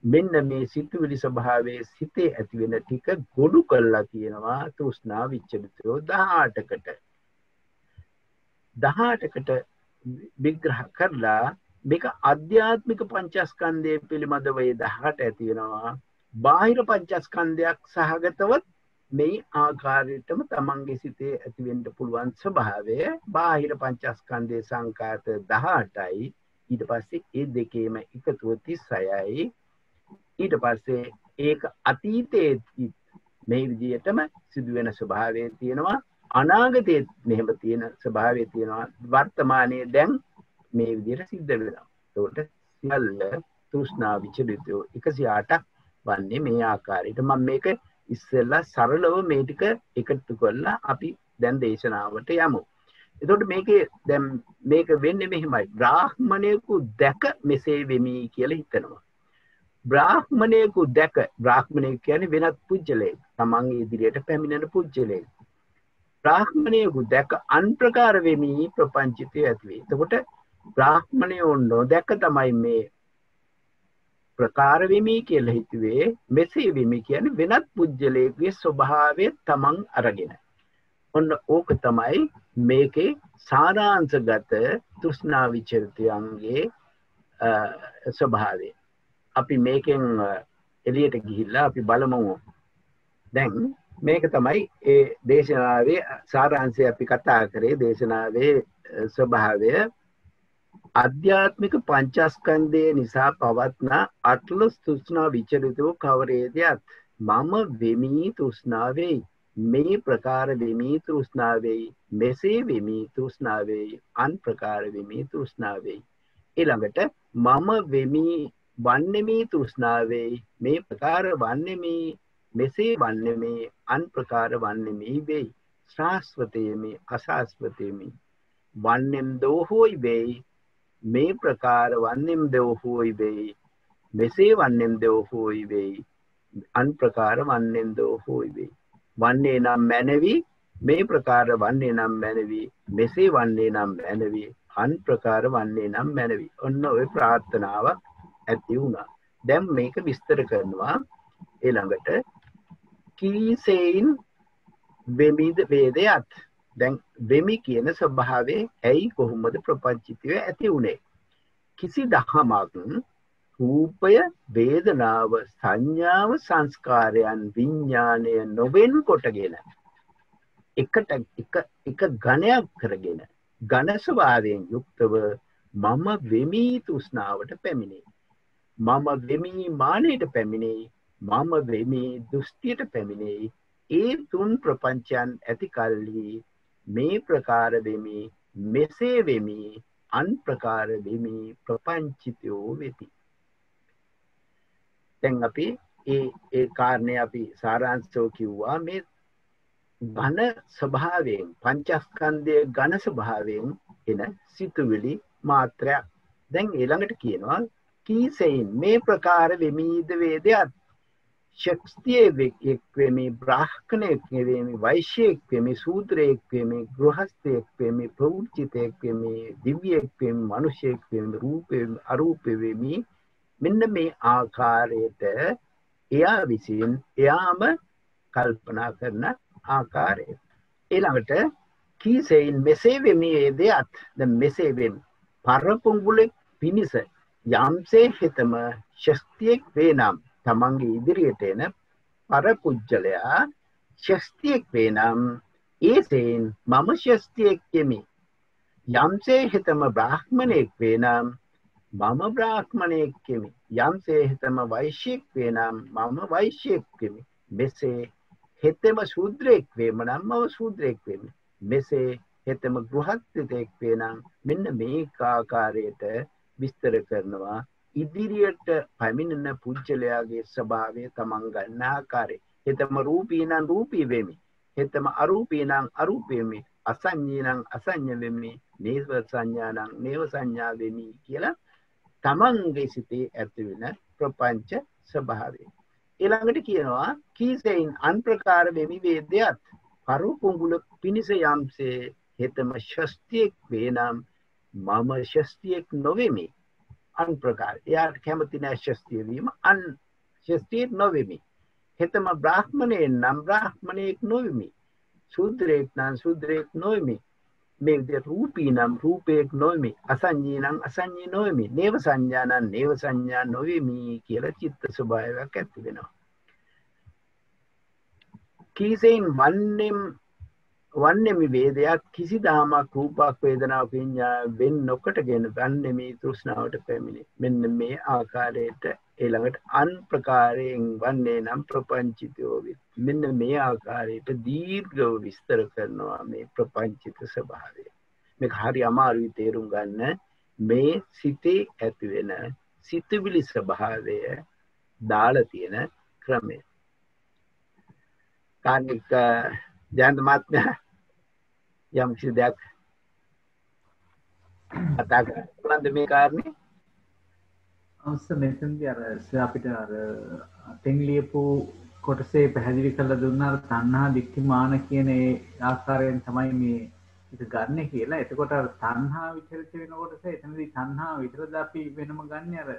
A: මෙන්න මේ සිතුවිලි ස්වභාවයේ සිතේ ඇති වෙන ටික ගොනු කරලා කියනවා තෘෂ්ණා විචලිතෝ 18කට. 18කට විග්‍රහ කරලා මේක ආධ්‍යාත්මික පංචස්කන්ධය පිළිබඳව ඒ 18 ඇති වෙනවා. බාහිර පංචස්කන්ධයක් සහගතවත් මේ ආකාරයටම තමන්ගේ සිතේ ඇති වෙන්න පුළුවන් ස්වභාවය බාහිර පංචස්කන්ධයේ සංකාත 18යි. ඊට පස්සේ ඒ දෙකේම එකතුව 36යි. ඊට පස්සේ ඒක අතීතයේ මේ විදිහටම සිදුවෙන ස්වභාවය තියෙනවා. අනාගතයේ මෙහෙම තියෙන ස්වභාවය තියෙනවා. වර්තමානයේ දැන් මේ විදිහට සිද්ධ වෙනවා. ඒකට සියල්ල තෘෂ්ණා විචලිතෝ 108ක් වන්නේ මේ ආකාරයට. මම මේක ඉස්සෙල්ලා සරලව මේ ටික එකතු කරලා අපි දැන් දේශනාවට යමු. එතකොට මේකේ දැන් මේක වෙන්නේ මෙහෙමයි. බ්‍රාහ්මණයෙකු දැක මෙසේ වෙමි කියලා හිතනවා. බ්‍රාහ්මණයෙකු දැක, බ්‍රාහ්මණයෙක් කියන්නේ වෙනත් පුජ්‍යලයෙක්. තමන්ගේ ඉදිරියට පැමිණෙන පුජ්‍යලයෙක්. බ්‍රාහ්මණයෙකු දැක අන් ප්‍රකාර වෙමි ප්‍රපංචිතය ඇති වේ. එතකොට බ්‍රාහ්මණයෝ නොදැක තමයි මේ ප්‍රකාර වෙමි කියලා හිතුවේ. මෙසේ වෙමි කියන්නේ වෙනත් පුජ්‍යලයෙකුගේ ස්වභාවය තමන් අරගෙන. ඔන්න ඕක තමයි මේකේ සාරාංශගත තෘෂ්ණා විචරිතයන්ගේ ස්වභාවය. අපි මේකෙන් එළියට ගිහිල්ලා අපි බලමු. දැන් මේක තමයි ඒ දේශනාවේ සාරාංශය අපි කතා කරේ දේශනාවේ ස්වභාවය ආධ්‍යාත්මික පංචස්කන්ධය නිසා පවත්නා අටලොස් තෘෂ්ණා විචරිතෝ කවරේදයත් මම වෙමි තෘෂ්ණාවෙයි මේ ප්‍රකාර වෙමි තෘෂ්ණාවෙයි මෙසේ වෙමි තෘෂ්ණාවෙයි අන් ප්‍රකාර වෙමි තෘෂ්ණාවෙයි ඊළඟට මම වෙමි වන්නෙමි තෘෂ්ණාවෙයි මේ ප්‍රකාර වන්නෙමි මෙසේ වන්නෙමි අන් ප්‍රකාර වන්නෙමි වෙයි ශාස්වතේමි අශාස්වතේමි වන්නෙම් දෝ හොයි වෙයි මේ ප්‍රකාර වන්නෙම් දෝ හොයි වෙයි මෙසේ වන්නෙම් දෝ හොයි වෙයි අන් ප්‍රකාර වන්නෙම් දෝ හොයි වෙයි වන්නේ නම් මැනවි මේ ප්‍රකාර වන්නේ නම් මැනවි මෙසේ වන්නේ නම් මැනවි අන් ප්‍රකාර වන්නේ නම් මැනවි ඔන්න ඔය ප්‍රාර්ථනාවක් ඇති වුණා දැන් මේක විස්තර කරනවා ඊළඟට කීසෙයින් වෙමිද වේදයත් දැන් වෙමි කියන ස්වභාවයේ ඇයි කොහොමද ප්‍රපංචිතව ඇති උනේ කිසි දහමක් රූපය වේදනාව සංඥාව සංස්කාරයන් විඥාණය නොවෙන් කොටගෙන එකට එක ඝණයක් කරගෙන ඝන ස්වභාවයෙන් යුක්තව මම වෙමි තෘෂ්ණාවට පැමිණේ මම වෙමි මානෙට පැමිණේ මම වෙමි දෘෂ්ටියට පැමිණේ ඒ තුන් ප්‍රපංචයන් ඇති කල්හි මේ ප්‍රකාර වෙමි මෙසේ වෙමි අන් ප්‍රකාර වෙමි ප්‍රපංචිතෝ වෙති දැන් අපි ඒ කාරණේ අපි සාරාංශව කිව්වා මේ ඝන ස්වභාවයෙන් පංචස්කන්ධයේ ඝන ස්වභාවයෙන් එන සිතුවිලි මාත්‍රයක් දැන් ඊළඟට කියනවා කීසෙයින් මේ ප්‍රකාර වෙමීද වේදයත් ශක්තියෙක් වෙමි බ්‍රාහ්මණයෙක් වෙමි වෛශ්‍යයෙක් වෙමි සූත්‍රයෙක් වෙමි ගෘහස්ථයෙක් වෙමි ප්‍රවෘජිතයෙක් වෙමි දිව්‍යයෙක් වෙමි මනුෂ්‍යයෙක් වෙමි රූපේ අරූපේ වෙමි මෙන්න මේ ආකාරයට එයා විසින් එයාම කල්පනා කරන ආකාරය ඊළඟට කීසෙයින් මෙසේ වෙමි වේදයත් දැන් මෙසේ වෙමි පරපුඟුලෙක් පිනිස යම්සේ හිතම ශක්තියෙක් වේනම් තමන්ගේ ඉදිරියට එන පරපුජ්‍යලයා ශක්තියෙක් වේනම් ඒසෙන් මම ශක්තියෙක් කෙමි යම්සේ හිතම බ්‍රාහ්මණයෙක් වේනම් මම බ්‍රාහ්මණයෙක් කෙමි යම්සේ හිතම වෛශ්‍යෙක් වේනම් මම වෛශ්‍යෙක් කෙමි මෙසේ හිතම ශූද්‍රයෙක් වේනම් මම ශූද්‍රයෙක් වෙමි මෙසේ හිතම ගෘහස්ථයෙක් වේනම් මෙන්න මේ ආකාරයට විස්තර කරනවා ඉදිරියට පැමිණෙන පුජ්‍යලයාගේ ස්වභාවය තමන් ගන්න ආකාරය. හිතම රූපී නම් රූපී වෙමි. හිතම අරූපී නම් අරූපී වෙමි. අසඤ්ඤී නම් අසඤ්ඤ වෙමි. නේව සංඥා නම් නේව සංඥා වෙමි කියලා තමන්ගේ සිතේ ඇති වෙන ප්‍රපංච ස්වභාවය. ඊළඟට කියනවා කීසෙයින් අන් ප්‍රකාර වෙමි වේදයත් පරපුඟුල පිනිස යම්සේ හිතම ශස්තියෙක් වේනම් මම ශස්තියෙක් නොවෙමි අන් ප්‍රකාර එයාට කැමති නැහැ ශස්තිය වීම අන් ශස්තියෙක් නොවෙමි හිතම බ්‍රාහ්මණයෙක් නම් බ්‍රාහ්මණයෙක් නොවෙමි ශූද්‍රයෙක් නම් ශූද්‍රයෙක් නොවෙමි මේ විදිහට රූපී නම් රූපයෙක් නොවෙමි අසඤ්ඤී නම් අසඤ්ඤී නොවෙමි නේව සංඥා නම් නේව සංඥා නොවෙමි කියලා චිත්ත ස්වභාවයක් ඇති වෙනවා කීසෙයින් වන්නෙමි වේදයක් කිසි දාමක් රූපක් වේදනාවක් විඤ්ඤාණ වෙන් නොකටගෙන වන්නෙමි තෘෂ්ණාවට පැමිණේ මෙන්න මේ ආකාරයට ඊළඟට අන් ප්‍රකාරයෙන් වන්නේ නම් ප්‍රපංචිතෝ වේ මෙන්න මේ ආකාරයට දීර්ඝව විස්තර කරනවා මේ ප්‍රපංචිත ස්වභාවය මේක හරි අමාරුයි තේරුම් ගන්න මේ සිතේ ඇති වෙන සිතුවිලි ස්වභාවය දාලා තියෙන ක්‍රමය කානික ජයන්ත මහත්මයා යම් කිසි දෙයක් කතා කරන්නද මේ කාරණේ
B: අවශ්‍ය මෙතනදී අර අපිට අර අතින් ලියපු කොටසේ පැහැදිලි කරලා දුන්නා තණ්හා දික්ඛමාන කියන ඒ ආකාරයෙන් තමයි මේ ඒක ගන්න කියලා. එතකොට අර තණ්හා විචරිත වෙනකොට එතනදී තණ්හා විතරද අපි වෙනම ගන්න අර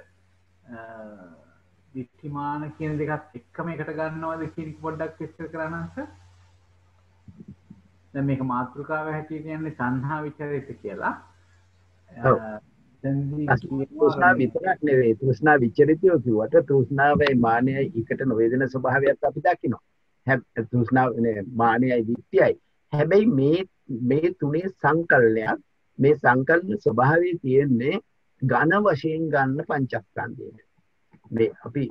B: දික්ඛමාන කියන දෙකත් එක්කම එකට ගන්නවද කියන එක පොඩ්ඩක් විස්තර කරන්නත්. දැන් මේක මාතෘකාව හැටියට කියන්නේ තණ්හා විචරිත කියලා.
A: තෘෂ්ණා විතරක් නෙවෙයි තෘෂ්ණා විචරිතය කිව්වට තෘෂ්ණාවයි මානයයි එකට නොවේදෙන ස්වභාවයක් අපි දකිනවා. තෘෂ්ණාව මානයයි දිට්ඨියයි. හැබැයි මේ තුනේ සංකල්පයක්, මේ සංකල්ප ස්වභාවය තියෙන්නේ ඝන වශයෙන් ගන්න පංචස්කන්ධයේ. මේ අපි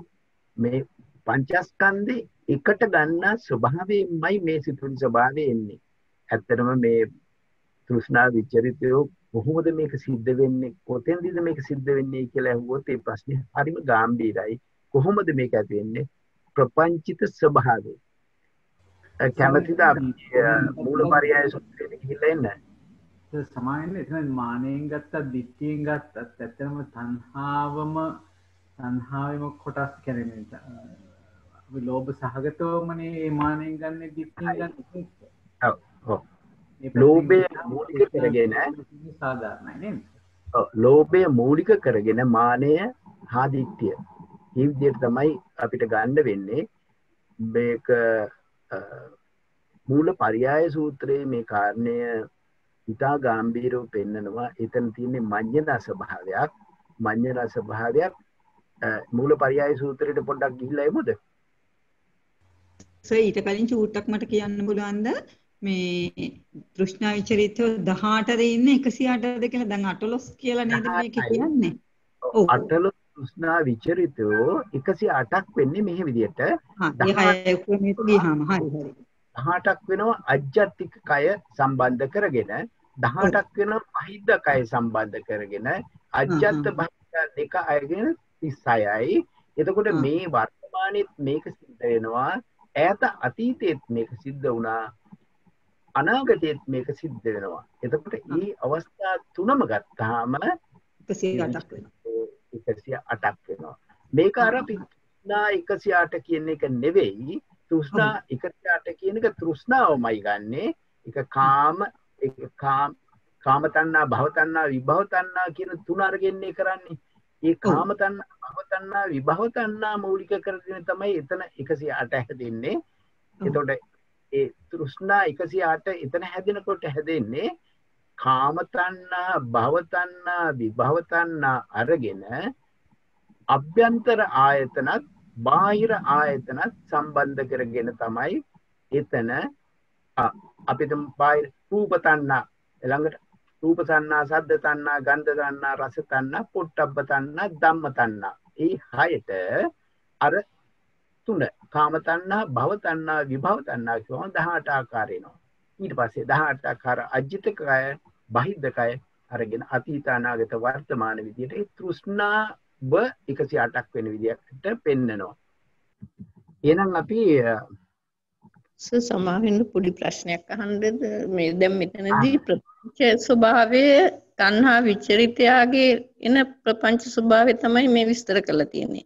A: මේ පංචස්කන්ධේ එකට ගන්න ස්වභාවයෙන්මයි මේ සිතුවිලි ස්වභාවය එන්නේ. ඇත්තටම මේ තෘෂ්ණා විචරිතය කොහොමද මේක සිද්ධ වෙන්නේ, කොතෙන්දද මේක සිද්ධ වෙන්නේ කියලා අහුවොත් ඒ ප්‍රශ්නේ හරිම ගැඹීරයි. කොහොමද මේක ඇති වෙන්නේ? ප්‍රපංචිත ස්වභාවය. කැමතිද අපි මූලපරයය සූත්‍රයේ ගිහිල්ලා එන්න?
B: සමාවෙන්න එතන මානෙන් ගත්තත් දිට්ඨියෙන් ගත්තත් ඇත්තටම තණ්හාවෙම කොටස් කරන්නේ. අපි ලෝභ සහගතවමනේ මේ මානෙන් ගන්න දිට්ඨියෙන් ගන්න.
A: ඔව්. ලෝභය මූලික කරගෙන
B: සාධාරණයි නේද?
A: ඔව්. ලෝභය මූලික කරගෙන මානය හා දිට්ඨිය. මේ විදිහට තමයි අපිට ගන්න වෙන්නේ. මේක මූලපරයය සූත්‍රයේ මේ කාරණය ඉතා ගැඹීරව පෙන්නනවා. එතන තියෙන්නේ මඤ්ඤණා ස්වභාවයක්. මඤ්ඤණා ස්වභාවයක් මූලපරයය සූත්‍රයට පොඩ්ඩක් ගිහිල්ලා එමුද?
C: ඊට කලින් චූට්ටක් මට කියන්න පුළුවන්ද? මේ තෘෂ්ණා විචරිතය 18ද ඉන්නේ 108ද කියලා දැන් 18 කියලා නේද මේක කියන්නේ?
A: ඔව් 18 තෘෂ්ණා විචරිතය 108ක් වෙන්නේ මෙහෙ විදියට.
C: 16 ක්‍රමයට ගියාම හරි.
A: 18ක් වෙනවා අජ්ජත්තික කය සම්බන්ධ කරගෙන, 18ක් වෙනවා බහිද්ධ කය සම්බන්ධ කරගෙන, අජ්ජත් බහිද්ධ දෙක අයගෙන 36යි. එතකොට මේ වර්තමානයේත් මේක සිද්ධ වෙනවා, ඈත අතීතයේත් මේක සිද්ධ වුණා, අනාගතයේත් මේක සිද්ධ වෙනවා. එතකොට මේ අවස්ථා තුනම ගත්තාම
C: 108ක් වෙනවා.
A: 108ක් වෙනවා. මේක අර අපි තෘෂ්ණා 108 කියන එක නෙවෙයි. තෘෂ්ණා 108 කියන එක තෘෂ්ණාවමයි ගන්නෙ. ඒක කාම තණ්හා, භව තණ්හා, විභව තණ්හා කියන තුන අරගෙන්නේ කරන්නේ. ඒ කාම තණ්හා, භව තණ්හා, විභව තණ්හා මූලික කරගෙන තමයි එතන 108 හැදෙන්නේ. එතකොට ඒ තෘෂ්ණා 108 එතන හැදෙනකොට හැදෙන්නේ කාම තණ්හා, භව තණ්හා, විභව තණ්හා අරගෙන අභ්‍යන්තර ආයතනත් බාහිර ආයතනත් සම්බන්ධ කරගෙන තමයි එතන අපිට බාහිර රූප තණ්හා, ළඟට රූප තණ්හා, ශබ්ද තණ්හා, ගන්ධ තණ්හා, රස තණ්හා, පොට්ටබ්බ තණ්හා, ධම්ම තණ්හා. ඒ හයට අර තුන කාම තණ්හා, භව තණ්හා, විභව තණ්හා කියවම 18 ආකාර එනවා. ඊට පස්සේ 18 ආකාර අජිත කය, බහිද්ධ කය අරගෙන අතීත අනාගත වර්තමාන විදියට ඒ තෘෂ්ණාව 108ක් වෙන විදිහට පෙන්නනවා. එහෙනම් අපි
D: සමාවෙන්න පොඩි ප්‍රශ්නයක් අහන්නද? මේ දැන් මෙතනදී ප්‍රපංච ස්වභාවය තණ්හා විචරිතයාගේ එන ප්‍රපංච ස්වභාවය තමයි මේ විස්තර කරලා තියෙන්නේ.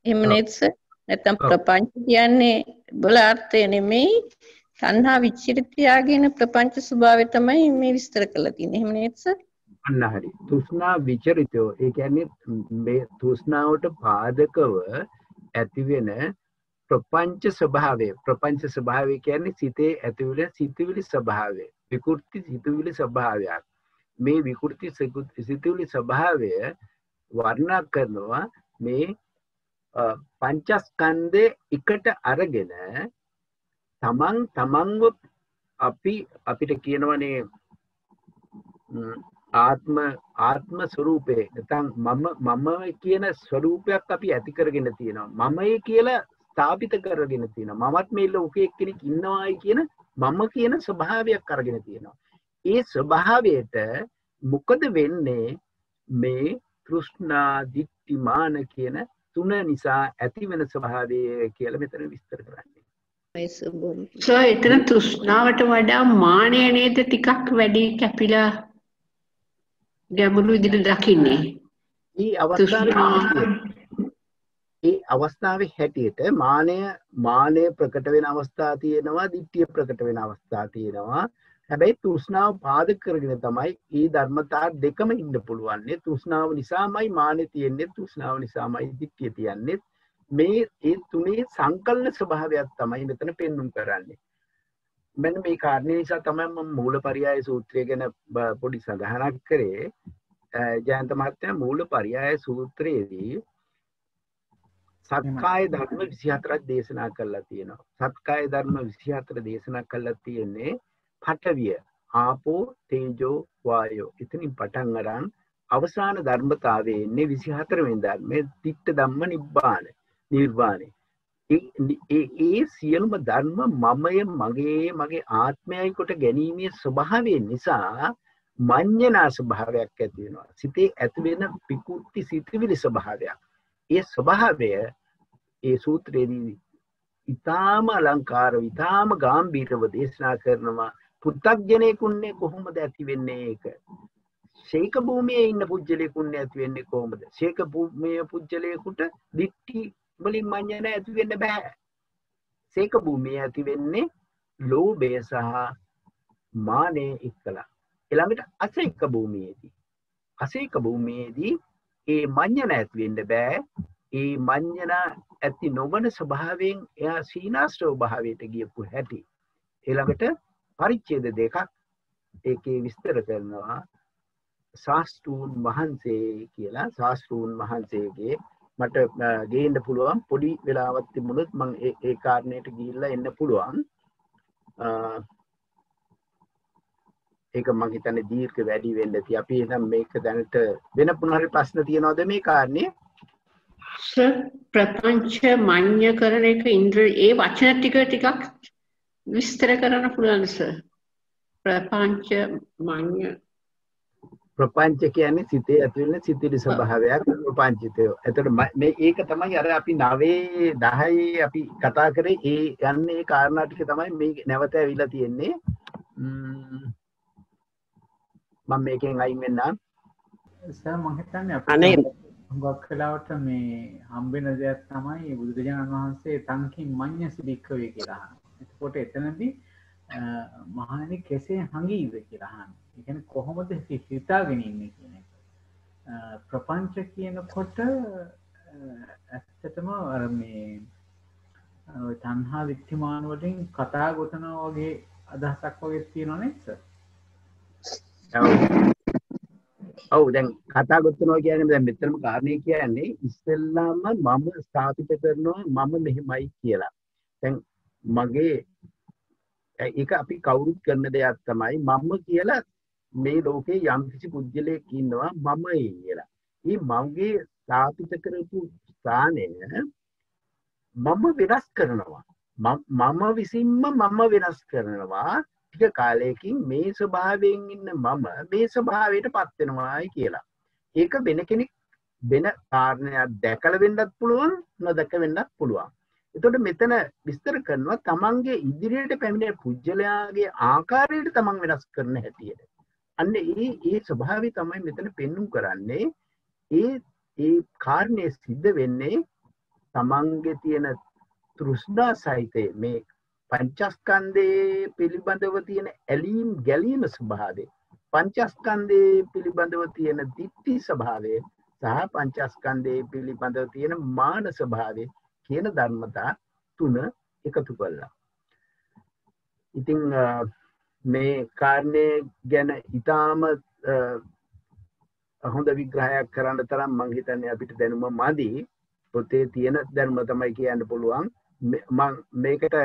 D: එහෙම නේද සර්? නැත්නම් ප්‍රපංච කියන්නේ බලාර්ථය නෙමෙයි, තණ්හා විචරිතයාගේ එන ප්‍රපංච ස්වභාවය තමයි මේ විස්තර කරලා තියෙන්නේ. එහෙම නේද සර්?
A: අන්න හරි. තෘෂ්ණා විචරිතය ඒ කියන්නේ මේ තෘෂ්ණාවට පාදකව ඇතිවෙන ප්‍රපංච ස්වභාවය. ප්‍රපංච ස්වභාවය කියන්නේ සිතේ ඇතිවෙන සිතුවිලි ස්වභාවය. විකෘති සිතුවිලි ස්වභාවයක්. මේ විකෘති සිතුවිලි ස්වභාවය වර්ණනා කරනවා මේ පංචස්කන්ධේ එකට අරගෙන තමන්ව අපිට කියනවනේ ආත්ම ස්වરૂපේ නැත්නම් මම කියන ස්වરૂපයක් අපි ඇති කරගෙන තියෙනවා. මමයි කියලා ස්ථාපිත කරගෙන තියෙනවා. මමත් මේ ලෝකයේ කෙනෙක් ඉන්නවායි කියන මම කියන ස්වභාවයක් අරගෙන තියෙනවා. ඒ ස්වභාවයට මොකද වෙන්නේ? මේ තෘෂ්ණා, දිට්ඨි, මාන කියන තුන නිසා ඇති වෙන ස්වභාවය කියලා මෙතන විස්තර කරන්නේ.
E: එතන තෘෂ්ණාවට වඩා මානය නේද ටිකක් වැඩි කැපිලා ගැඹුරු විදිහට දකින්නේ.
A: ඒ අවස්ථාවේ හැටියට මානය ප්‍රකට වෙන අවස්ථා තියෙනවා, දිට්ඨිය ප්‍රකට වෙන අවස්ථා තියෙනවා. හැබැයි තෘෂ්ණාව පාදක කරගෙන තමයි මේ ධර්මතා දෙකම ඉන්න පුළුවන්. තෘෂ්ණාව නිසාමයි මානෙ තියෙන්නේ, තෘෂ්ණාව නිසාමයි දිට්ඨිය තියෙන්නේ. මේ ඒ තුනේ සංකල්ප ස්වභාවයක් තමයි මෙතන පෙන්වුම් කරන්නේ. මෙන්න මේ කාරණේ නිසා තමයි මම මූලපරයය සූත්‍රය ගැන පොඩි සඳහනක් කරේ. ජයන්ත මහත්තයා මූලපරයය සූත්‍රයේදී සත්කාය ධර්ම 24ක් දේශනා කරලා තියෙනවා. සත්කාය ධර්ම 24 දේශනා කරලා තියෙන්නේ පඨවිය, ආපෝ, තේජෝ, වායෝ. ඉතින් පටන් අරන් අවසාන ධර්මතාවයේ ඉන්නේ 24 වෙනි ධර්මයේ තිට්ඨ ධම්ම නිබ්බාන නිර්වාණය. ඒ සියලුම ධර්ම මමය, මගේ ආත්මයයි කොට ගැනීමේ ස්වභාවය නිසා මඤ්ඤණා ස්වභාවයක් ඇති වෙනවා. සිතේ ඇති වෙන පිකුත්ති සිතවිලි ස්වභාවයක්. ඒ ස්වභාවය ඒ සූත්‍රයේදී ඊටාම අලංකාරව, ඊටාම ගැඹීරව දේශනා කරනවා. පුත්තග්ජනෙකුන්නේ කොහොමද ඇති වෙන්නේ ඒක? ශේක භූමියේ ඉන්න පුජ්‍යලෙකුන්නේ ඇති වෙන්නේ කොහොමද? ශේක භූමියේ පුජ්‍යලෙකුට දික්ටි වලින් මඤ්ඤණ ඇති වෙන්න බෑ. ශේක භූමියේ ඇති වෙන්නේ ලෝභය සහ මානෙ එක්කලා. ඊළඟට අශේක භූමියේදී. අශේක භූමියේදී ඒ මඤ්ඤණ ඇති වෙන්න බෑ. ඒ මඤ්ඤණ ඇති නොවන ස්වභාවයෙන් එයා සීනාස්ත්‍රව භාවයට ගියපු හැටි. ඊළඟට පරිච්ඡේද දෙකක් ඒකේ විස්තර කරනවා. ශාස්ත්‍රූන් වහන්සේ කියලා. ශාස්ත්‍රූන් වහන්සේගේ මට ගේන්න පුළුවන් පොඩි වෙලාවක් තිබුණොත් මම ඒ කාරණේට ගිහිල්ලා එන්න පුළුවන්. ඒක මම හිතන්නේ දීර්ඝ වැඩි වෙන්න ඇති. අපි එහෙනම් මේක දැනට වෙන පුනරි ප්‍රශ්න තියනවද මේ කාරණේ?
E: ප්‍රපංච මඤ්ඤ කරන එක ඉන්ද්‍රිය ඒ වචන ටිකක් විස්තර කරන්න පුළුවන් සර්? ප්‍රපංච මඤ්ඤ
A: ප්‍රපංච කියන්නේ සිතේ ඇති වෙන සිතිලි ස්වභාවයක් ප්‍රපංචිතය. එතකොට මේ ඒක තමයි අර අපි 9 10 අපි කතා කරේ ඒ යන්නේ කාරණා ටික තමයි මේ නැවත ඇවිල්ලා තියෙන්නේ. මම මේකෙන් අයින් වෙන්නම්.
B: සර් මම හිතන්නේ අපි හුඟක් වෙලාවට මේ හම්බෙන දෙයක් තමයි බුදුරජාණන් වහන්සේ තංකින් මඤ්ඤ සිදික්කවේ කියලා අහනවා. එතකොට එතනදී මහණෙනි කෙසේ හංගීද කියලා අහනවා. ඒ කියන්නේ කොහොමද හිතාගෙන ඉන්නේ කියන එක. ප්‍රපංච කියනකොට ඇත්තටම අර මේ තණ්හා විත්තිමාන වලින් කතා ගොතනවා වගේ අදහසක් වගේ තියෙනව නේද සර්?
A: ඔව් දැන් කතා ගොතනවා කියන්නේ දැන් මෙතනම කාරණේ කියන්නේ ඉස්සෙල්ලාම මම ස්ථාපිත කරනවා මම මෙහෙමයි කියලා. දැන් මගේ ඒක අපි කවුරුත් කරන දෙයක් තමයි මම කියලා මේ ලෝකේ යම් කිසි පුද්ගලයෙක් ඉන්නවා මමයි කියලා. මේ මගේ ස්ථාපිත කරපු ස්ථානය මම වෙනස් කරනවා. මම විසින්ම මම වෙනස් කරනවා. ටික කාලයකින් මේ ස්වභාවයෙන් ඉන්න මම මේ ස්වභාවයට පත් වෙනවායි කියලා. ඒක වෙන කෙනෙක් වෙන කාරණයක් දැකලා වෙන්නත් පුළුවන්, නොදැක වෙන්නත් පුළුවන්. එතකොට මෙතන විස්තර කරනවා තමන්ගේ ඉදිරියට පැමිණෙන පුජ්‍යලයාගේ ආකාරයට තමන් වෙනස් කරන හැටියට. අන්න ඒ ස්වභාවය තමයි මෙතන පෙන්눔 කරන්නේ. ඒ කාරණේ සිද්ධ වෙන්නේ තමන්ගේ තියෙන තෘෂ්ණා සහිතේ මේ පංචස්කන්ධයේ පිළිබඳව තියෙන ඇලීම් ගැලීම ස්වභාවය, පංචස්කන්ධයේ පිළිබඳව තියෙන දිට්ඨි ස්වභාවය සහ පංචස්කන්ධයේ පිළිබඳව තියෙන මාන ස්වභාවය කියන ධර්මතා තුන එකතු කළා. ඉතින් මේ කාරණේ ගැන ඊටාම හොඳ විග්‍රහයක් කරන්න තරම් මම හිතන්නේ අපිට දැනුම මදි. පොතේ තියෙන ධර්ම තමයි කියන්න පුළුවන්. මම මේකට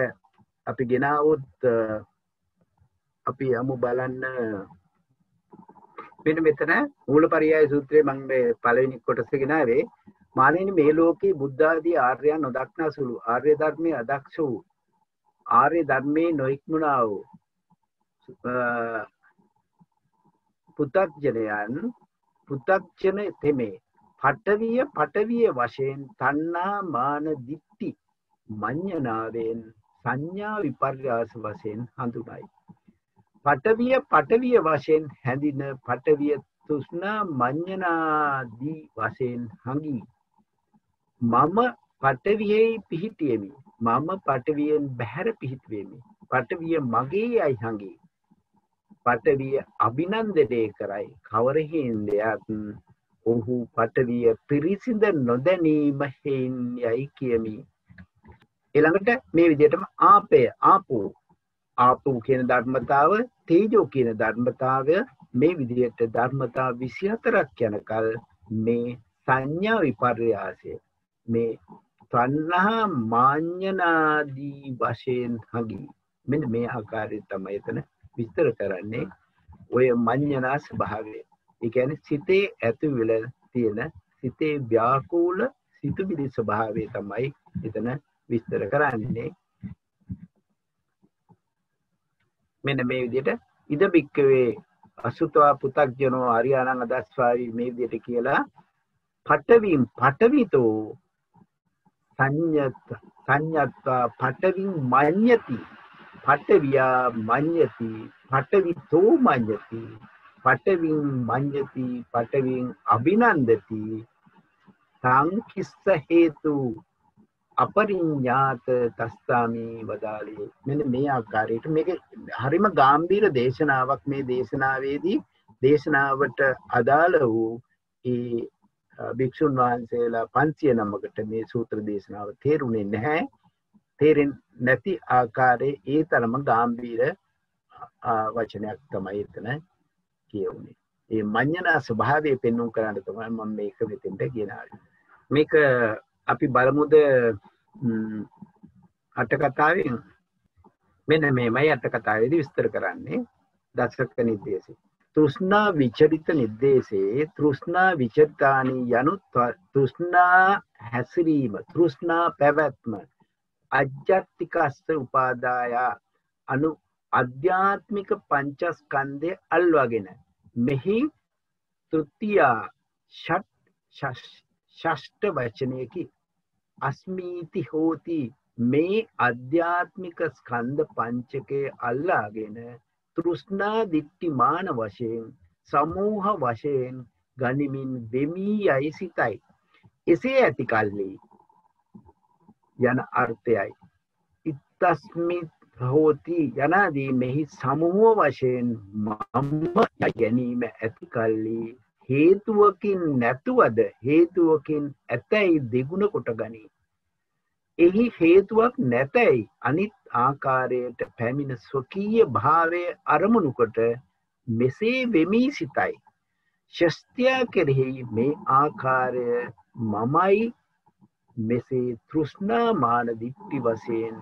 A: අපි ගෙනාවොත් අපි යමු බලන්න මෙන්න මෙතන මූලපරියාය සූත්‍රයේ මම මේ පළවෙනි කොටස ගෙනාවේ. මානෙනි මේ ලෝකේ බුද්ධ ආදී ආර්යයන් නොදක්නා සුළු ආර්ය ධර්මයේ අදක්ෂ වූ ආර්ය ධර්මයේ නොඉක්මුණා වූ පුතග්ජන තෙමේ පටවිය වශයෙන් තණ්හා මාන දිට්ඨි මඤ්ඤණාවෙන් සංඥා විපර්යාස වශයෙන් හඳුනයි. පටවිය වශයෙන් හැඳින පටවිය තෘෂ්ණා මඤ්ඤණාදී වශයෙන් හඟි. මම පටවියෙහි පිහිටියෙමි. මම පටවියෙන් බැහැර පිහිටුවෙමි. පටවිය මගේ යයි හඟි. පටවිය අභිනන්දනය කරයි. කවර හේන්දයක් ඔහු පටවිය පිරිසිඳ නොදැනීම හේන් යයි කියමි. ඊළඟට මේ විදිහටම ආපෝ කියන ධර්මතාව, තේජෝ කියන ධර්මතාවය මේ විදිහට ධර්මතා 24ක් යනකල් මේ සංඥා විපර්යාසය, මේ තණ්හා මාඤ්ඤනාදී වශයෙන් හඟි. මෙන්න මේ ආකාරයෙන් තමයි එතන විස්තර කරන්නේ ඔය මඤ්ඤනා ස්වභාවය. ඒ කියන්නේ සිතේ ඇතුළත තියෙන සිතේ ව්‍යාකූල සිතුවිලි ස්වභාවය තමයි එතන විස්තර කරන්නේ. මෙන්න මේ විදිහට ඉද බික්කවේ අසුතවා පුතග්ජනෝ ආර්යයන්ං අදස්වාවි මේ විදිහට කියලා පඨවිතෝ සංඤත්වා පඨවින් මඤ්ඤති පඨවියා මඤ්ඤති පඨවිතෝ මඤ්ඤති පඨවින් මඤ්ඤති පඨවින් අභිනන්දති සංකිස්ස හේතු අපරිඤ්ඤාත තස්සාමි වදාළේ. මෙන්න මේ ආකාරයට මේක හරිම ගැඹීර දේශනාවක්. මේ දේශනාවේදී දේශනාවට අදාළ වූ ඒ භික්ෂුන් වහන්සේලා 509කට මේ සූත්‍ර දේශනාව තේරුනේ නැහැ. තේරෙන්නේ නැති ආකාරයේ ඒ තරම ගැඹීර වචනයක් තමයි එතන කියුනේ. මේ මඤ්ඤණා ස්වභාවය පෙන්වන්න කරන්න තමයි මම මේක මෙතෙන්ට ගෙනාවේ. මේක අපි බලමුද අට කතාවෙන්. මෙන්න මේමයි අට කතාවේදී විස්තර කරන්නේ දසක නිर्देशේ. තෘෂ්ණා විචරිත නිर्देशේ තෘෂ්ණා විචරිතානි යනු තෘෂ්ණා හැසිරීම තෘෂ්ණා පැවැත්ම අජ්ජත්තිකස්ස උපාදාය අනු අධ්‍යාත්මික පංචස්කන්ධය අල්වාගෙන මෙහි තෘතිය ෂෂ්ඨ වචනයකි අස්මීති හෝති මේ අධ්‍යාත්මික ස්කන්ධ පංචකයේ අල්ලාගෙන තෘෂ්ණා දිට්ඨිමාන වශයෙන් සමූහ වශයෙන් ගනිමින් වෙමි යයි සිතයි. එසේ ඇති කල්ලි යන අර්ථයයි. ඉත්තස්මි හෝති යනාදී මෙහි සමූහ වශයෙන් මම ගැනීම ඇති කල්ලි හේතුවකින් නැතුවද හේතුවකින් ඇතැයි දෙගුණ කොට ගනී. එහි හේතුවක් නැතැයි අනිත් ආකාරයට පැමිණ ස්වකීය භාවය අරමුණු කොට මෙසේ වෙමි සිතයි. ශස්ත්‍ය කෙරෙහි මේ ආකාරය මමයි මෙසේ තෘෂ්ණා මාන දිට්ඨි වශයෙන්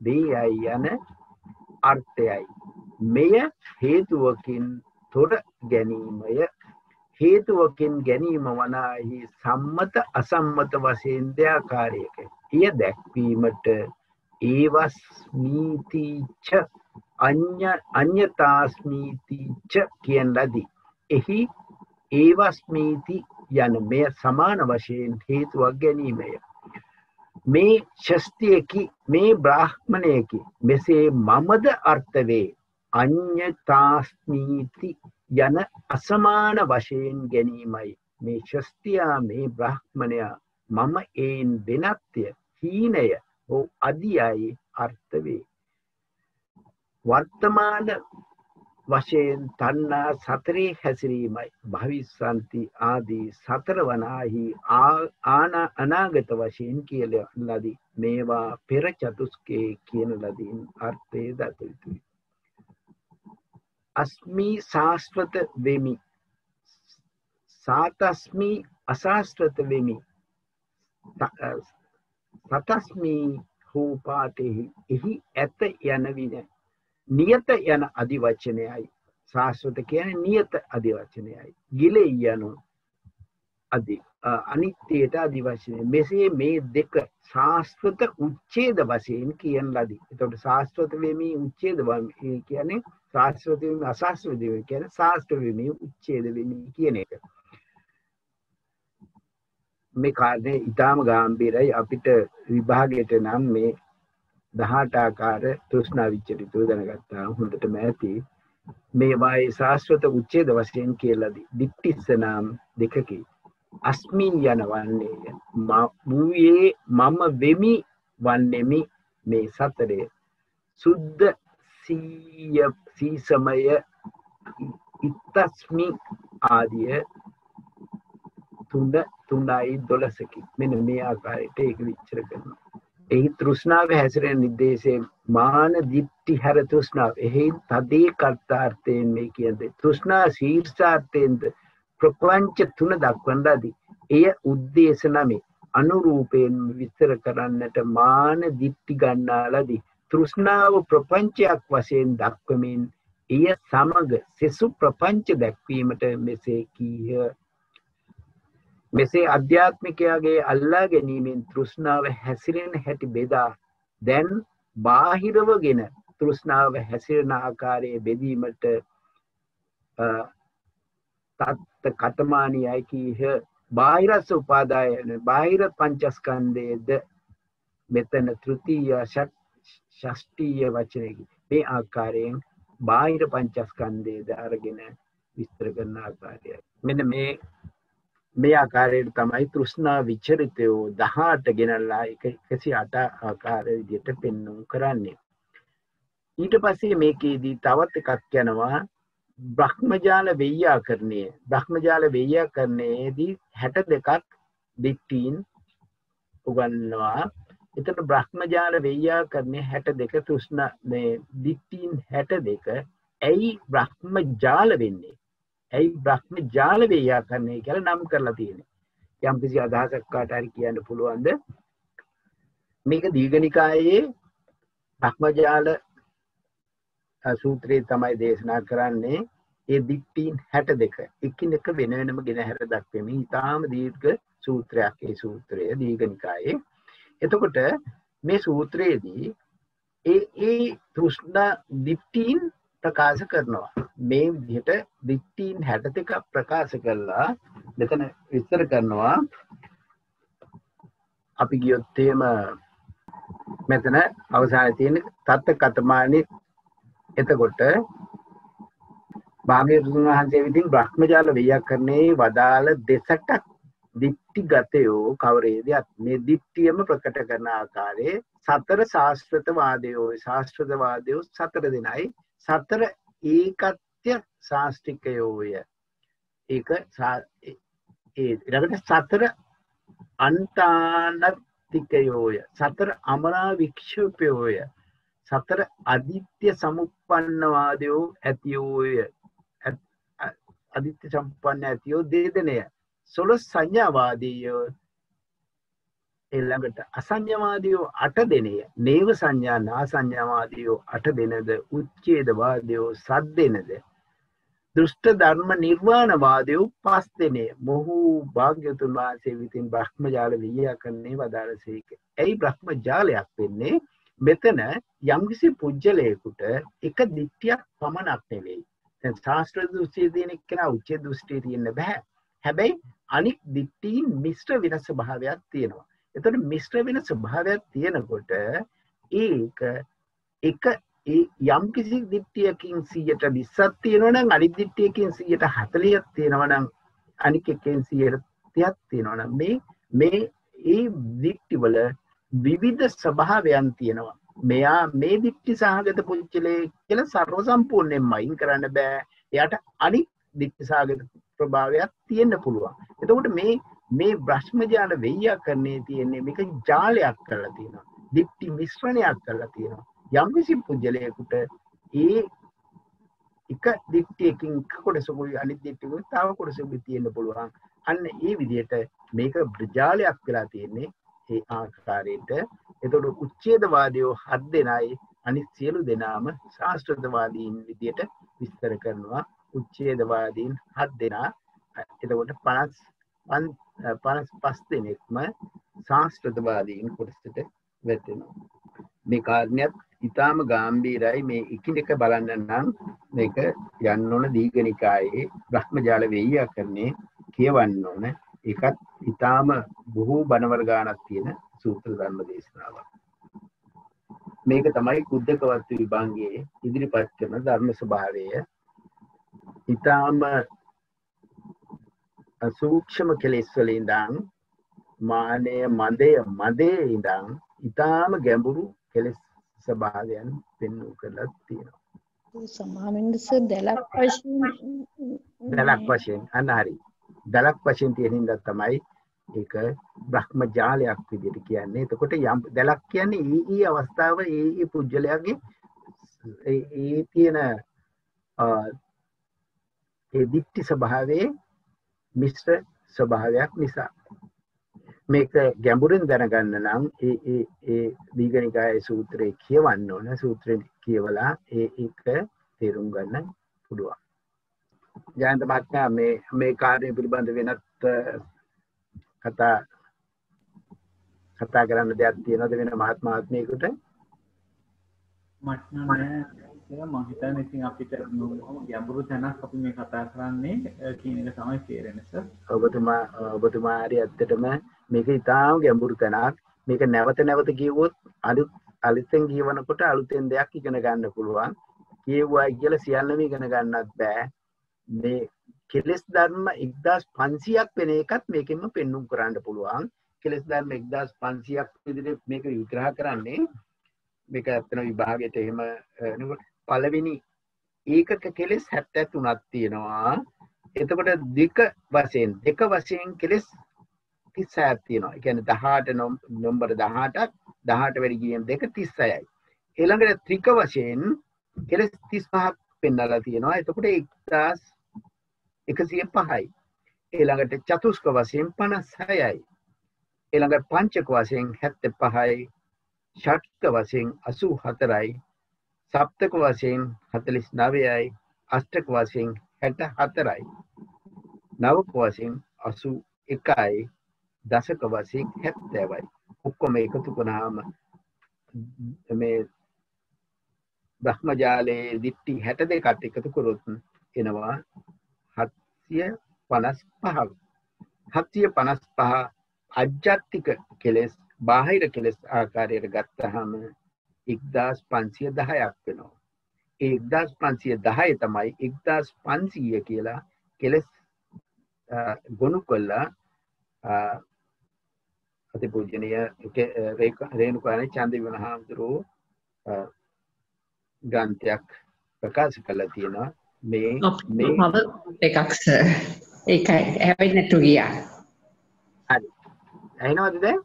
A: දේයයි යන අර්ථයයි. මෙය හේතුවකින් තොර ගැනීමය. හේතුවකින් ගැනීම වනාහි සම්මත අසම්මත වශයෙන් දෙආකාරයක. එය දැක්වීමට ඒවස්මීතිච අඤ්ඤතාස්මීතිච කියන ලදී. එහි ඒවස්මීති යන මෙය සමාන වශයෙන් හේතුවක් ගැනීමය. මේ ශස්තියකි මේ බ්‍රාහ්මණයකි මෙසේ මමද අර්ථ වේ. අඤ්ඤතාස්මීති යන අසමාන වශයෙන් ගැනීමයි. මේ ශස්තියා මේ බ්‍රාහ්මණයා මම ඒන් වෙනත්ය හීනය හෝ අදියයි අර්ථ වේ. වර්තමාන වශයෙන් තණ්හා සතරේ හැසිරීමයි භවිස්සන්ති ආදී සතර වනාහි අනාගත වශයෙන් කියලා ලදී. මේවා පෙර චතුස්කේ කියන ලදීන් අර්ථය දත යුතුයි. අස්මි සාස්වත වෙමි සාතස්මි අසාස්වත වෙමි සතස්මි හෝ පාඨෙහි එහි ඇත යන වින නියත යන අදිවචනයයි. සාස්වත කියන්නේ නියත අදිවචනයයි. ගිලෙයි යනු අනිත්‍යයට අදිවචනය. මෙසේ මේ දෙක සාස්වත උච්ඡේද වශයෙන් කියන ලදී. එතකොට සාස්වත වෙමි උච්ඡේද කියන්නේ සාස්වත වෙමි අසාස්වත වෙමි කියන්නේ සාස්ත්‍ර වෙමි උච්ඡේද වෙමි කියන එක. මේ කාරණේ ඊටාම ගැඹීරයි. අපිට විභාගයට නම් මේ 18 ආකාර තෘෂ්ණා විචරිතව දැනගත්තාම හොඳටම ඇති. මේ වායේ සාස්වත උච්ඡේද වශයෙන් කියලාදී දිට්ඨිස්ස නම් දෙකකි. අස්මින් යන වන්නේය මූයේ මම වෙමි වන්නේමි මේ සතරේ සුද්ධ සීසමය ඉත්තස්මි ආදිය 3:12 මෙන්න මේ ආකාරයට ඒක විචාර කරනවා. එහි තෘෂ්ණාව හැසිරෙන නිर्देशේ මාන දිට්ඨි හැර තෘෂ්ණාව. එහි තදේ කර්තාර්ථයෙන් මේ කියන්නේ තෘෂ්ණා ශීර්ෂාර්ථයෙන්ද ප්‍රපංච 3 දක්වන ලදී. එය උද්දේශ නමේ අනුරූපයෙන් විස්තර කරන්නට මාන දිට්ටි ගන්නාලදී තෘෂ්ණාව ප්‍රපංචයක් වශයෙන් දක්වමින් එය සමග සෙසු ප්‍රපංච දැක්වීමට මෙසේ කීය. මෙසේ අධ්‍යාත්මිකයාගේ අල්ලා ගැනීමෙන් තෘෂ්ණාව හැසිරෙන හැටි බෙදා දැන් බාහිරවගෙන තෘෂ්ණාව හැසිරෙන ආකාරයේ බෙදීමට තත්ත කතමානියයි කීහ. බාහිරස්ස උපාදායන බාහිර පංචස්කන්ධයේද මෙතන තෘතීය ෂෂ්ටීය වචනයකි. මේ ආකාරයෙන් බාහිර පංචස්කන්ධයේද අරගෙන විස්තර කරන ආකාරයයි. මෙන්න මේ ආකාරයට තමයි තෘෂ්ණා විචරිතයෝ 18 ගෙනල්ලා 108 ආකාර විදිහට පෙන්වුම් කරන්නේ. ඊට පස්සේ මේකේදී තවත් එකක් යනවා බ්‍රහ්මජාල වෙය්‍යාකරණය. බ්‍රහ්මජාල වෙය්‍යාකරණයේදී 62ක් දිට්ඨීන් උගන්වනවා. එතන බ්‍රහ්මජාල වෙය්‍යාකරණය 62 තෘෂ්ණා මේ දිට්ඨීන් 62 ඇයි බ්‍රහ්මජාල වෙන්නේ? ඇයි බ්‍රහ්මජාල වෙය්‍යාකරණය කියලා නම් කරලා තියෙන්නේ? යම් කිසි අදහසක් කාට හරි කියන්න පුළුවන්ද? මේක දීඝනිකායේ බ්‍රහ්මජාල සූත්‍රයේ තමයි දේශනා කරන්නේ. ඒ දිට්ඨීන් 62 එකිනෙක වෙන වෙනම ගෙන හැර දක්වමින් ඊටාම දීර්ඝ සූත්‍රයක්. ඒ සූත්‍රය දීඝනිකායේ. එතකොට මේ සූත්‍රයේදී ඒ තෘෂ්ණා දිට්ඨීන් ප්‍රකාශ කරනවා. මේ විදිහට දිට්ඨීන් 62ක් ප්‍රකාශ කළා. මෙතන විස්තර කරනවා. අපි ගියොත් එහෙම මෙතන අවසානයේ තියෙන තත්ත කතමානි. එතකොට භාග්‍යවතුන් වහන්සේ විසින් බ්‍රහ්මජාල වෙය්‍යාකරණයේ වදාළ දෙසටක් දිට්ඨිගතයෝ කවරේද? මේ දිට්ඨියම ප්‍රකට කරන ආකාරයේ සතර ශාස්ත්‍රවාදයෝ සතර දෙනයි. සතර ඒකත්‍ය ශාස්ත්‍රිකයෝය. ඒක ඊළඟට සතර අන්තානතිකයෝය. සතර අමරා වික්ෂුපයෝය. සතර අදිත්‍ය සමුප්පන්නවාදයෝ ඇතියෝය. අදිත්‍ය සම්පන්න ඇතියෝ දෙදෙනය. 16 සංඥාවාදීයෝ ඊළඟට අසංඥාවාදීයෝ 8 දෙනය. නේව සංඥා නාසංඥාවාදීයෝ 8 දෙනද. උච්ඡේදවාදීයෝ 7 දෙනද. දෘෂ්ට ධර්ම නිර්වාණවාදීයෝ 5 දෙනය. මොහු භාග්‍යවතුන් වහන්සේ විසින් බ්‍රහ්මජාල වෙය්‍යාකරණේ වදාළසේක. ඇයි බ්‍රහ්මජාලයක් වෙන්නේ? මෙතන යම්කිසි පුජ්‍යලයකට එක දිට්ඨියක් පමණක් නෙවෙයි. දැන් ශාස්ත්‍ර දෘෂ්ටියේ තියෙන එක්කෙනා උච්චේ දෘෂ්ටියේ තියෙන්න බෑ. හැබැයි අනික් දිට්ඨීන් මිශ්‍ර වෙන ස්වභාවයක් තියෙනවා. එතකොට මිශ්‍ර වෙන ස්වභාවයක් තියෙනකොට ඒක යම්කිසි දිට්ඨියකින් 120ක් තියෙනවා නම් අනිත් දිට්ඨියකින් 140ක් තියෙනවා නම් අනික් එකෙන් 130ක් තියෙනවා නම් මේ දිට්ඨිවල විවිධ ස්වභාවයන් තියෙනවා. මෙයා මේ දිට්ඨි සහගත පුච්චලේ කියලා සර්ව සම්පූර්ණයෙන්ම අයින් කරන්න බෑ. එයාට අනිත් දිට්ඨි සහගත ප්‍රභාවයක් තියෙන්න පුළුවන්. එතකොට මේ බ්‍රහ්මජාල වෙය්‍යාකරණයේ තියෙන්නේ මේක ජාලයක් කරලා තියෙනවා. දිට්ඨි මිශ්‍රණයක් කරලා තියෙනවා. යම්කිසි පුජ්‍යලයකට ඒ එක දිට්ඨියකින් කොටසකුයි අනිත් දිට්ඨියකුයි තව කොටසකුයි තියෙන්න පුළුවන්. අන්න ඒ විදිහට මේක ජාලයක් වෙලා තියෙන්නේ. ඒ ආකාරයට. එතකොට උච්ඡේදවාදීෝ 7 දෙනයි අනිත් සියලු දෙනාම ශාස්ත්‍රවාදීන් විදියට විස්තර කරනවා. උච්ඡේදවාදීන් 7 දෙනා. එතකොට 55 දෙනෙක්ම ශාස්ත්‍රවාදීන් කොටසට වැටෙනවා. මේ කාරණයක් ඊටාම ගැඹීරයි. මේ එකිනෙක බලන්න නම් මේක යන්න ඕන දීඝනිකායේ බ්‍රහ්මජාල වෙය්‍යාකරණේ කියවන්න ඕන. ඒකත් ඊටාම බොහෝ බණවර ගානක් තියෙන සූත්‍ර ධර්ම දේශනාවක්. මේක තමයි කුද්දකවත් විභංගයේ ඉදිරිපත් කරන ධර්ම ස්වභාවය. ඊටාම සූක්ෂම කෙලෙස් වල ඉඳන් මානය මදේ ඉඳන් ඊටාම ගැඹුරු කෙලෙස් ස්වභාවයන් පෙන්වු කරලා තියෙනවා.
D: සමාවෙන්දස දලක්
A: වශයෙන් අනාරි දලක් වශයෙන් තියෙන හින්දා තමයි ඒක බ්‍රහ්මජාලයක් විදිහට කියන්නේ. එතකොට යම් දලක් කියන්නේ ඊ අවස්ථාව ඊ පුජ්‍යලයාගේ ඒ තියෙන ඒ දිට්ඨි ස්වභාවයේ මිශ්‍ර ස්වභාවයක් නිසා. මේක ගැඹුරින් දැනගන්න නම් ඒ දීඝනිකායේ සූත්‍රය කියවන්න ඕන. සූත්‍රය කියවලා ඒක තේරුම් ගන්න පුළුවන්. ජයන්ත මහත්මයා මේ කාර්යය පිළිබඳ වෙනත් කතා කරන්න දෙයක් තියෙනවද වෙන මහත්මයෙකුට?
B: මට නෑ කියලා මම හිතන්නේ. ඉතින් අපිට ගැඹුරු තැනක් අපි මේ කතා කරන්නේ කියන එක තමයි තේරෙන්නේ සර්.
A: ඔබතුමා හරි ඇත්තටම මේක ඉතාම ගැඹුරු තැනක්. මේක නැවත නැවත කියවුවොත් අලුතෙන් කියවනකොට අලුතෙන් දෙයක් ඉගෙන ගන්න පුළුවන්. කියවුවා කියලා සියල්ලම ඉගෙන ගන්නත් බෑ. මේ කෙලෙස් ධර්ම 1500ක් වෙන එකත් මේකෙන්ම පෙන්눔 කරන්න පුළුවන්. කෙලෙස් ධර්ම 1500ක් විදිහට මේක විග්‍රහ කරන්නේ. මේක ඇත්තන විභාගයට එහෙම පළවෙනි ඒකක කෙලෙස් 73ක් තියෙනවා. එතකොට දෙක වශයෙන් කෙලෙස් 36ක් තියෙනවා. ඒ කියන්නේ 18 නම්බර 18ක් 18 වැඩි ගියන් දෙක 36යි. ඊළඟට ත්‍රික වශයෙන් කෙලෙස් 35ක් පෙන්නලා තියෙනවා. එතකොට 1105යි. ඊළඟට චතුස්ක වශයෙන් 56යි. ඊළඟට පංචක වශයෙන් 75යි. ෂට්ක වශයෙන් 84යි. සප්තක වශයෙන් 49යි. අෂ්ටක වශයෙන් 64යි. නවක වශයෙන් 81යි. දශක වශයෙන් 70යි. ඔක්කොම එකතු කරාම මේ බ්‍රහ්මජාලයේ දිට්ටි 62කට එකතු කරොත් එනවා 755. 755 අජ්ජත්තික කෙලෙස් බාහිර කෙලෙස් ආකාරයට ගත්තහම 1510ක් වෙනවා. ඒ 1510 තමයි 1500 කියලා කෙලෙස් ගොනු කළා අතිපූජනීය රේණුකාණී චන්දිවිමල හාමුදුරුවෝ ග්‍රන්ථයක් ප්‍රකාශ කළා තියෙනවා. මේ
E: එකක් සර් ඒකයි හැබැයි නැතු ගියා.
A: හරි. ඇහෙනවද දැන්?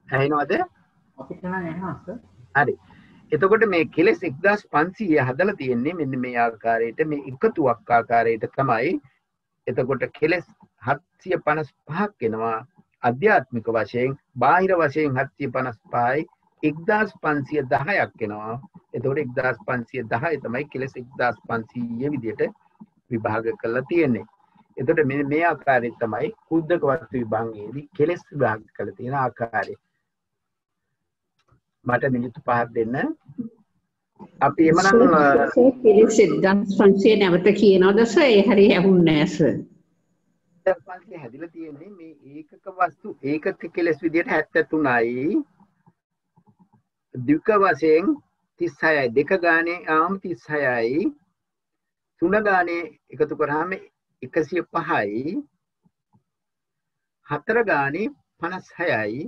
A: ඇහෙනවද?
B: අපිට නම් ඇහෙනවා සර්.
A: හරි. එතකොට මේ කෙලෙස් 1500 හදලා තියෙන්නේ මෙන්න මේ ආකාරයට මේ එකතුවක් ආකාරයට තමයි. එතකොට කෙලෙස් 755ක් වෙනවා අධ්‍යාත්මික වශයෙන්. බාහිර වශයෙන් 755යි 1510ක් වෙනවා. එතකොට 1510 තමයි කෙලෙස් 1500 විදියට විභාග කරලා තියෙන්නේ. එතකොට මේ ආකාරයට තමයි කුද්දක වස්තු විභාගයේදී කෙලෙස් විභාග කරලා තියෙන ආකාරය. මට මිනිත්තු 5ක් දෙන්න. අපි එමනම්
E: කෙලෙස් 1500 නැවත කියනවද සර්? ඒ හරිය ඇහුන්නේ නැහැ සර්.
A: 1500 හැදිලා තියෙන්නේ මේ ඒකක වස්තු ඒකක කෙලෙස් විදියට 73යි. ද්වික වශයෙන් 36යි. දෙක ගානේ ආම් 36යි. තුන ගානේ එකතු කරාම 105යි. හතර ගානේ 56යි.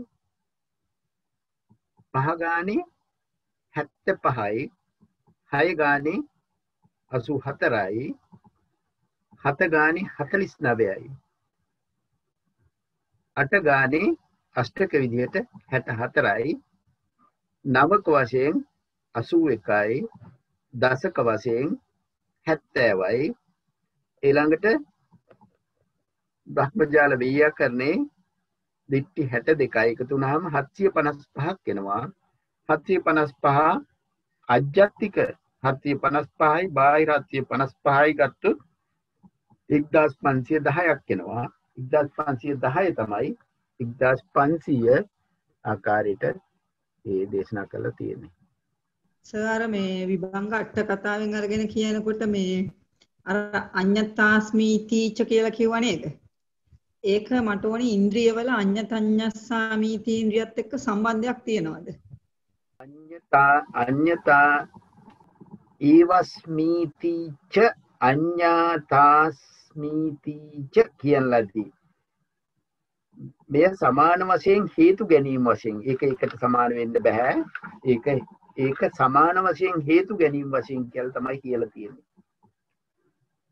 A: පහ ගානේ 75යි. හය ගානේ 84යි. හත ගානේ 49යි. අට ගානේ අෂ්ටක විදිහට 64යි. නවක වශයෙන් 81යි. දශක වශයෙන් 70යි. ඊළඟට බ්‍රහ්මජාල ව්‍යාකරණේ දිට්ටි 62යි එකතු වුණාම 755ක් වෙනවා. 755 අජ්ජත්තික 755යි බාහිර 755යි ගත්තොත් 1510ක් වෙනවා. 1510 තමයි 1500 ආකාරයට මේ දේශනා කරලා තියෙන්නේ.
C: සර් මේ විභංග අට කතාවෙන් අරගෙන කියනකොට මේ අර අඤ්ඤතාස්මීතිච කියලා කිව්ව නේද? ඒක මට ඕනේ ඉන්ද්‍රියවල අඤ්ඤතඤ්ඤස්සාමීති ඉන්ද්‍රියත් එක්ක සම්බන්ධයක් තියනවද?
A: අඤ්ඤතා ඊවස්මීතිච අඤ්ඤාතාස්මීතිච කියලාදී මෙය සමාන වශයෙන් හේතු ගැනීම වශයෙන් ඒක එකට සමාන වෙන්න බෑ. ඒක සමාන වශයෙන් හේතු ගැනීම වශයෙන් කියලා තමයි කියලා තියෙන්නේ.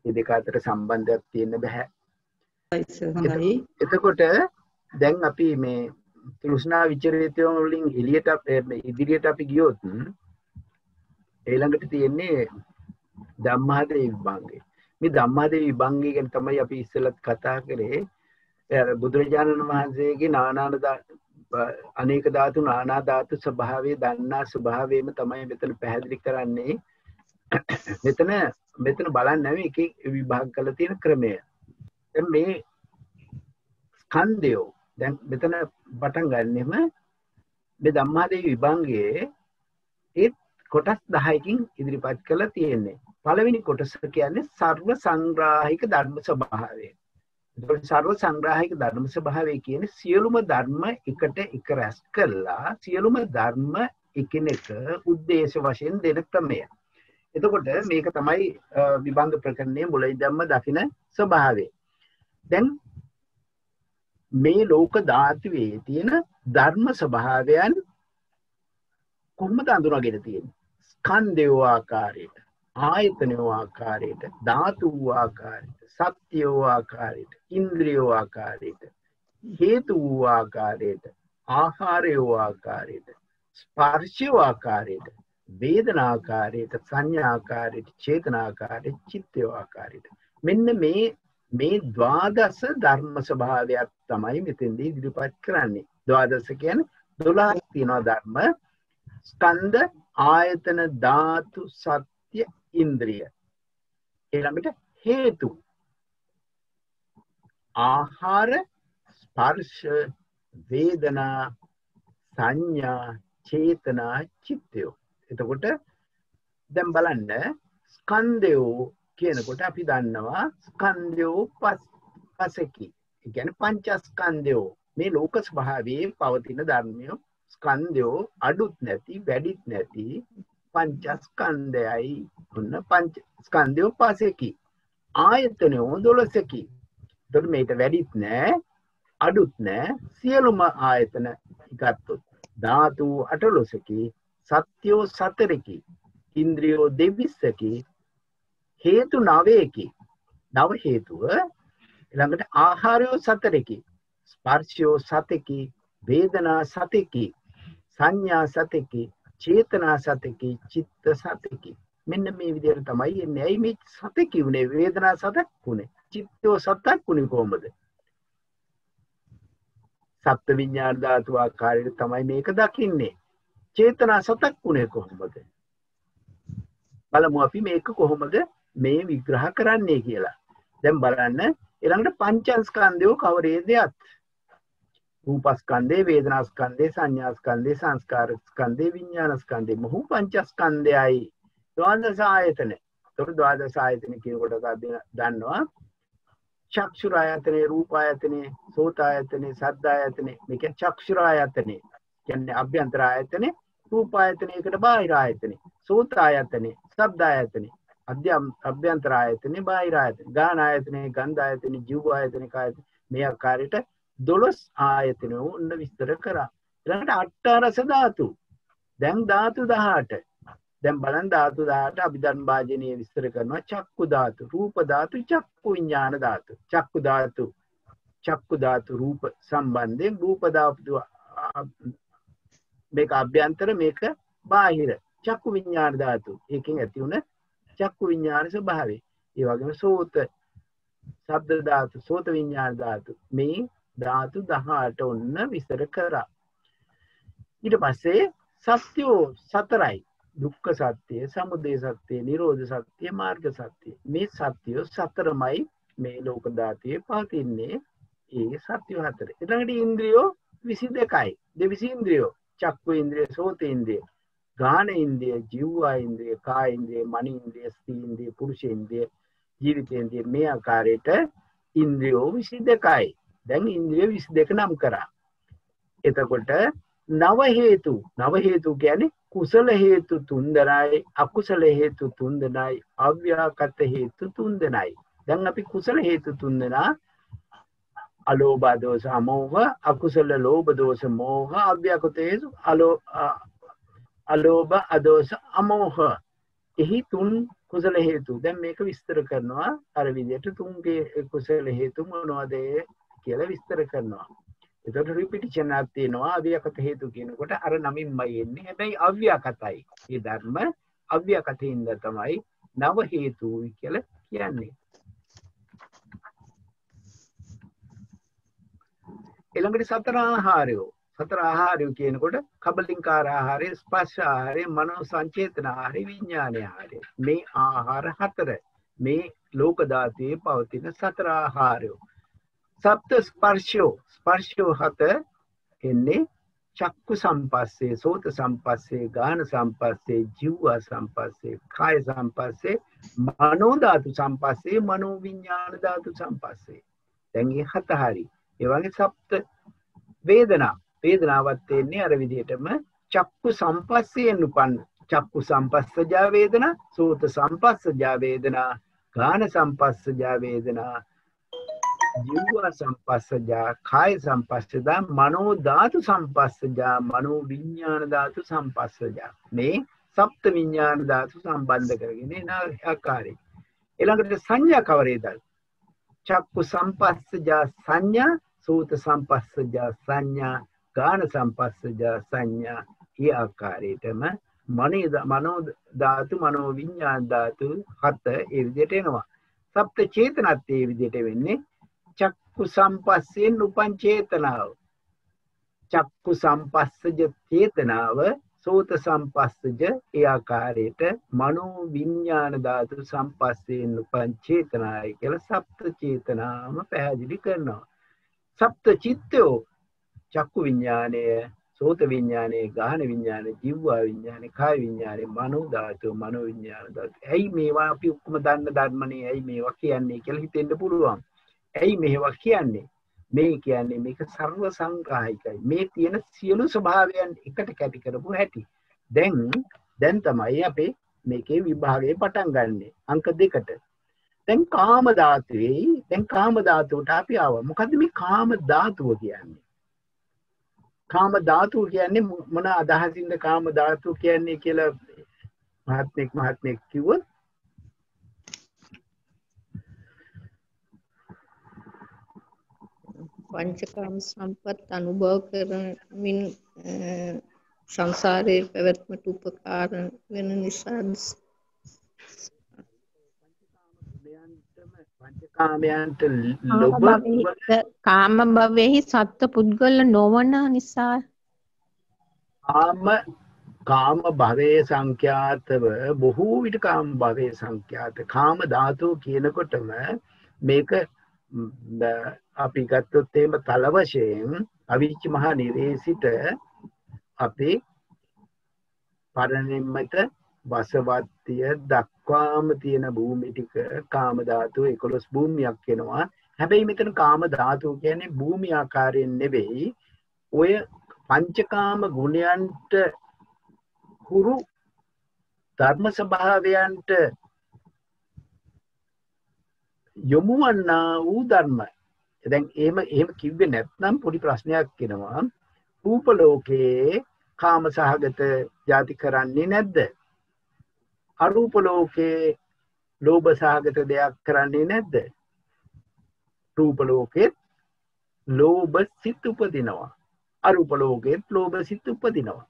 A: මේ දෙක අතර සම්බන්ධයක් තියෙන්න බෑ. එතකොට දැන් අපි මේ තෘෂ්ණා විචරිතයන් වලින් ඉදිරියට අපි ගියොත් ඊළඟට තියෙන්නේ ධම්මාදේ විභංගය. මේ ධම්මාදේ විභංගය ගැන තමයි අපි ඉස්සෙල්ලත් කතා කරේ. බුදුරජාණන් වහන්සේගේ අනේක ධාතු නානා ධාතු ස්වභාවය දන්නා ස්වභාවයම තමයි මෙතන පැහැදිලි කරන්නේ. මෙතන බලන්න එකේ විභාග කරලා තියෙන ක්‍රමය. දැන් මේ ස්කන්ධය දැන් මෙතන පටන් ගන්නෙම මේ ධම්මාදේ විභංගයේ ඒ කොටස් 10කින් ඉදිරිපත් කරලා තියෙන්නේ. පළවෙනි කොටස කියන්නේ සර්ව සංග්‍රාහික ධර්ම ස්වභාවය. ඒකට සර්ව සංග්‍රාහික ධර්ම ස්වභාවය කියන්නේ සියලුම ධර්ම එකට එක රැස් කරලා සියලුම ධර්ම එකිනෙක උද්දේශ වශයෙන් දෙන ක්‍රමය. එතකොට මේක තමයි විභංග ප්‍රකරණයේ මුලින්දම දකින ස්වභාවය. දැන් මේ ලෝක ධාතුවේ තියෙන ධර්ම ස්වභාවයන් කොහොමද අඳුනගෙන තියෙන්නේ? ස්කන්ධයෝ ආකාරයට, ආයතනයෝ ආකාරයට, ධාතුෝ ආකාරයට, සත්‍යෝ ආකාරයට, ඉන්ද්‍රියෝ ආකාරයට, හේතුෝ ආකාරයට, ආහාරයෝ ආකාරයට, ස්පර්ශයෝ ආකාරයට, වේදනා ආකාරයට, සංඥා ආකාරයට, චේතනා ආකාරයට, චිත්තයෝ ආකාරයට. මෙන්න මේ ද්වාදස ධර්ම ස්වභාවයක් තමයි මෙතෙන්දී ඉදිරිපත් කරන්නේ. ද්වාදස කියන්නේ 12ක් තියෙනවා ධර්ම. ස්කන්ධ, ආයතන, ධාතු, සත්‍ය, ඉන්ද්‍රිය. ඊළඟට හේතු. ආහාර, ස්පර්ශ, වේදනා, සංඥා, චේතනා, චිත්තය. එතකොට දැන් බලන්න ස්කන්ධයෝ කියනකොට අපි දන්නවා ස්කන්ධයෝ පසකි. ඒ කියන්නේ පංචස්කන්ධයෝ මේ ලෝක ස්වභාවයේ පවතින ධර්මයෝ ස්කන්ධයෝ අඩුත් නැති වැඩිත් නැති පංචස්කන්ධයයි. ඔන්න පංච ස්කන්ධයෝ පසකි. ආයතනයෝ 12කි. එතකොට මේක වැඩිත් නෑ අඩුත් නෑ සියලුම ආයතන ගත්තොත් ධාතු 18කි, සත්‍යෝ 4කි, ඉන්ද්‍රියෝ 22කි, හේතු 9කි. නව හේතුව ඊළඟට ආහාරයෝ 4කි, ස්පර්ශයෝ 7කි, වේදනා 7කි, සංඥා 7කි, චේතනා 7කි, චිත්ත 7කි. මෙන්න මේ විදිහට තමයි එන්නේ. ඇයි මේ 7කි උනේ? වේදනා 7ක් උනේ. චිත්තෝ 7ක් උනේ කොහොමද? සප්ත විඥාන ධාතු ආකාරයට තමයි මේක දකින්නේ. චේතනා 7ක් උනේ කොහොමද? බලමු අපි මේක කොහොමද මේ විග්‍රහ කරන්නේ කියලා. දැන් බලන්න ඊළඟට පංචස්කන්ධය කවරේදයක්? රූපස්කන්ධේ, වේදනාස්කන්ධේ, සංඥාස්කන්ධේ, සංස්කාරස්කන්ධේ, විඥානස්කන්ධේ. මොහු පංචස්කන්ධයයි. ද්වාදස ආයතන. ඒතකොට ද්වාදස ආයතන කියනකොට අපි දන්නවා චක්ෂුරායතනේ, රූපායතනේ, සෝතායතනේ, සද්දායතනේ. මේක චක්ෂුරායතනේ කියන්නේ අභ්‍යන්තර ආයතනේ, රූපායතනයකට බාහිර ආයතනේ, සෝතායතනේ, ශබ්දායතනේ, අභ්‍යන්තර ආයතනේ, බාහිර ආයතනේ, ගාන ආයතනේ, ගන්ධ ආයතනේ, ජීව ආයතනේ, කායතනේ. මේ ආකාරයට 12 ආයතනෝ උන්න විස්තර කරා. ඊළඟට අට්ඨාරස ධාතු. දැන් ධාතු 18. දැන් බලන්න ධාතු 18 අභිධර්ම භාජනීය විස්තර කරනවා. චක්කු ධාතු, රූප ධාතු, චක්කු විඥාන ධාතු. චක්කු ධාතු රූප සම්බන්ධයෙන් රූප ධාතු මේක අභ්‍යන්තර මේක බාහිර. චක්කු විඥාන ධාතු. ඒකෙන් ඇති වුණ චක්කු විඥාන ස්වභාවය. ඒ වගේම සෝත ශබ්ද ධාතු, සෝත විඥාන ධාතු. මේ ධාතු 18 ඔන්න විස්තර කරා. ඊට පස්සේ සත්‍යෝ 4යි. දුක්ඛ සත්‍ය, සමුදය සත්‍ය, නිරෝධ සත්‍ය, මාර්ග සත්‍ය. මේ සත්‍යෝ 4මයි මේ ලෝක ධාතුවේ පවතින්නේ. ඒ සත්‍ය 4. ඊළඟට ඉන්ද්‍රියෝ 22යි. දෙවිසි ඉන්ද්‍රියෝ චක්කු ඉන්ද්‍රිය, සෝත ඉන්ද්‍රිය, ගාන ඉන්ද්‍රිය, ජීවා ඉන්ද්‍රිය, කාය ඉන්ද්‍රිය, මන ඉන්ද්‍රිය, ස්ත්‍රී ඉන්ද්‍රිය, පුරුෂ ඉන්ද්‍රිය, ජීවිත ඉන්ද්‍රිය. මේ ආකාරයට ඉන්ද්‍රියෝ 22යි. දැන් ඉන්ද්‍රිය 22 නම් කරා. එතකොට නව හේතු කියන්නේ කුසල හේතු 3 දෙනයි, අකුසල හේතු 3 දෙනයි, අව්‍යාකත හේතු 3 දෙනයි. දැන් අපි කුසල හේතු 3 දෙනා අලෝභ දෝෂ අමෝහ, අකුසල ලෝභ දෝෂ මෝහ, අව්‍යාකත හේතු අලෝභ අදෝෂ අමෝහ. එහි 3 කුසල හේතු. දැන් මේක විස්තර කරනවා අර විදිහට තුන්ගේ කුසල හේතු මොනවද කියලා විස්තර කරනවා. එතකොට රිපිටිෂන් එකක් තියෙනවා. අව්‍යාකත හේතු කියනකොට අර නමින්මයි එන්නේ. හැබැයි අව්‍යාකතයි. මේ ධර්ම අව්‍යාකතින්ද තමයි නව හේතු කියලා කියන්නේ. ඊළඟට සතර ආහාරයෝ. සතර ආහාරයෝ කියනකොට කබලින්කාර ආහාරය, ස්පර්ශ ආහාරය, මනෝ සංචේතන ආහාරය, විඥාන ආහාරය. මේ ආහාර හතර මේ ලෝක ධාතුවේ පවතින සතර ආහාරයෝ. සප්ත ස්පර්ශයෝ හත එන්නේ චක්කු සම්පස්සේ, සෝත සම්පස්සේ, ගාන සම්පස්සේ, ජීව සම්පස්සේ, කාය සම්පස්සේ, මනෝ ධාතු සම්පස්සේ, මනෝ විඥාන ධාතු සම්පස්සේ. දැන් මේ හත හරි. ඒ වගේ සප්ත වේදනාවත් එන්නේ අර විදිහටම චක්කු සම්පස්සයෙන් උපන්න. චක්කු සම්පස්සජා වේදනා, සෝත සම්පස්සජා වේදනා, ගාන සම්පස්සජා වේදනා, ජීව සම්පස්සජා, කාය සම්පස්සජා, මනෝ ධාතු සම්පස්සජා, මනෝ විඥාන ධාතු සම්පස්සජා. මේ සප්ත විඥාන ධාතු සම්බන්ධ කරගෙන එන ආකාරය. ඊළඟට සංඥා කවරේද? චක්කු සම්පස්සජා සංඥා, සෝත සම්පස්සජා සංඥා, ගාන සම්පස්සජා සංඥා. මේ ආකාරයටම මනෝ ධාතු, මනෝ විඥාන ධාතු හත ඒ විදිහට එනවා. සප්ත චේතනත් ඒ විදිහට වෙන්නේ චක්කු සම්පස්සයෙන් උපන් චේතනාව, චක්කු සම්පස්සජ චේතනාව, සෝත සම්පස්සජ ඒ ආකාරයට මනෝ විඥාන ධාතු සම්පස්සයෙන් උපන් චේතනායි කියලා සප්ත චේතනාම පැහැදිලි කරනවා. සප්ත චිත්තෝ චක්කු විඥානය, සෝත විඥානය, ගාහන විඥානය, ජීව විඥානය, කාය විඥානය, මනෝ ධාතු, මනෝ විඥාන ධාතු. ඇයි මේවා අපි ඔක්කොම දන්න ධර්මනේ, ඇයි මේවා කියන්නේ කියලා හිතෙන්න පුළුවන්. ඇයි මේවා කියන්නේ? මේ කියන්නේ මේක සර්ව සංග්‍රාහිකයි. මේ තියෙන සියලු ස්වභාවයන් එකට කැටි කරපු හැටි. දැන් තමයි අපි මේකේ විභාගය පටන් ගන්නෙ අංක 2ට. දැන් කාම ධාතුවට අපි ආවා. මොකද්ද මේ කාම ධාතුව කියන්නේ? කාම ධාතුව කියන්නේ මොන අදහසින්ද කාම ධාතුව කියන්නේ කියලා මහත්මයෙක් කිව්වොත්
D: පංචකාම සම්පත් අනුභව කරමින් සංසාරයේ පැවැත්මට උපකාර වෙන නිසා
A: පංචකාමයන්ට
F: කාම භවෙහි සත්ත්ව පුද්ගල නොවන නිසා
A: කාම භවයේ සංඛ්‍යාතව බොහෝ විට කාම භවයේ සංඛ්‍යාත කාම ධාතුව කියනකොටම මේක අපි ගත්තොත් එහෙම තල වශයෙන් අවිච්ච මහා නිරේසිත අපේ පරණිම්මත වසවත්තිය දක්වාම තියෙන භූමි ටික කාම ධාතුව 11 භූමියක් වෙනවා. හැබැයි මෙතන කාම ධාතුව කියන්නේ භූමි ආකාරයෙන් නෙවෙයි, ඔය පංචකාම ගුණයන්ට හුරු ධර්ම ස්වභාවයන්ට යොමු වන්නා වූ ධර්ම. දැන් එහෙම කිව්වේ නැත්නම් පොඩි ප්‍රශ්නයක් එනවා. රූප ලෝකයේ කාම සහගත ಜಾති කරන්නේ නැද්ද? අරූප ලෝකයේ ලෝභ සහගත දෙයක් කරන්නේ නැද්ද? රූප ලෝකෙත් ලෝභ සිත් උපදිනවා. අරූප ලෝකෙත් ලෝභ සිත් උපදිනවා.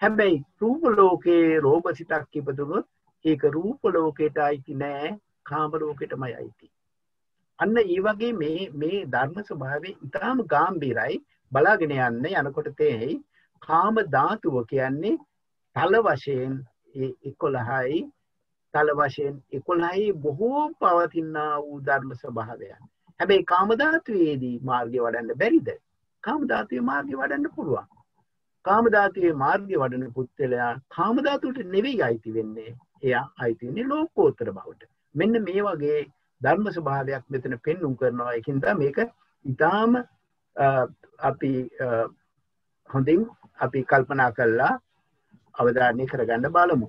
A: හැබැයි රූප ලෝකයේ ලෝභ සිතක් ඉපදුනොත් ඒක රූප ලෝකයට අයිති නෑ, කාම ලෝකෙටමයි අයිති. අන්න ඒ වගේ මේ ධර්ම ස්වභාවය ඉතාම ගැඹිරයි. බලාගෙන යනකොට තේයි කාම ධාතුව කියන්නේ තල වශයෙන් 11යි, තල වශයෙන් 11යි බොහෝ පවතිනා වූ ධර්ම ස්වභාවයන්. හැබැයි කාම ධාතුවේදී මාර්ගය වඩන්න බැරිද? කාම ධාතුවේ මාර්ගය වඩන්න පුළුවන්. කාම ධාතුවේ මාර්ගය වඩන පුත්‍රයා කාම ධාතුවට නෙවෙයි අයිති වෙන්නේ. එයා අයිති වෙන්නේ ලෝකෝත්තර බවට. මෙන්න මේ වගේ ධර්ම ස්වභාවයක් මෙතන පෙන්වුම් කරනවා. ඒකින්ද මේක ඊටාම අපි හොඳින් අපි කල්පනා කරලා අවධානය කරගන්න බලමු.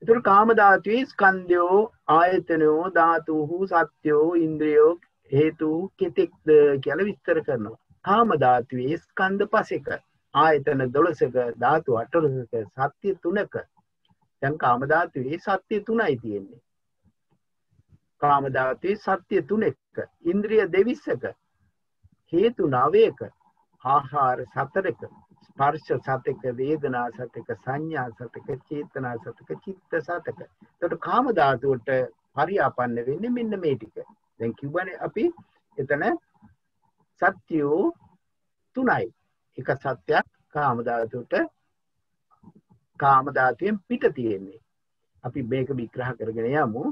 A: ඒතර කාම ධාතුවේ ස්කන්ධයෝ, ආයතනයෝ, ධාතුහු, සත්‍යෝ, ඉන්ද්‍රියෝ, හේතු කෙතෙක්ද කියලා විස්තර කරනවා. කාම ධාතුවේ ස්කන්ධ 5ක, ආයතන 12ක, ධාතු 18ක, සත්‍ය 3ක. දැන් කාම ධාතුවේ සත්‍ය 3යි තියෙන්නේ. කාම ධාතුවේ සත්‍ය 3ක, ඉන්ද්‍රිය 22ක, හේතු 9ක, ආහාර 4ක, ස්පර්ශ 7ක, වේදනා 7ක, සංඥා 7ක, චේතනා 7ක, චිත්ත 7ක. එතකොට කාම ධාතුවට පරියාපන්න වෙන්නේ මෙන්න මේ ටික. දැන් කිව්වනේ අපි එතන සත්‍යෝ තුනයි. එක සත්‍යයක් කාම ධාතුවට කාම ධාතුවෙන් පිට තියෙන්නේ. අපි මේක විග්‍රහ කරගෙන යමු.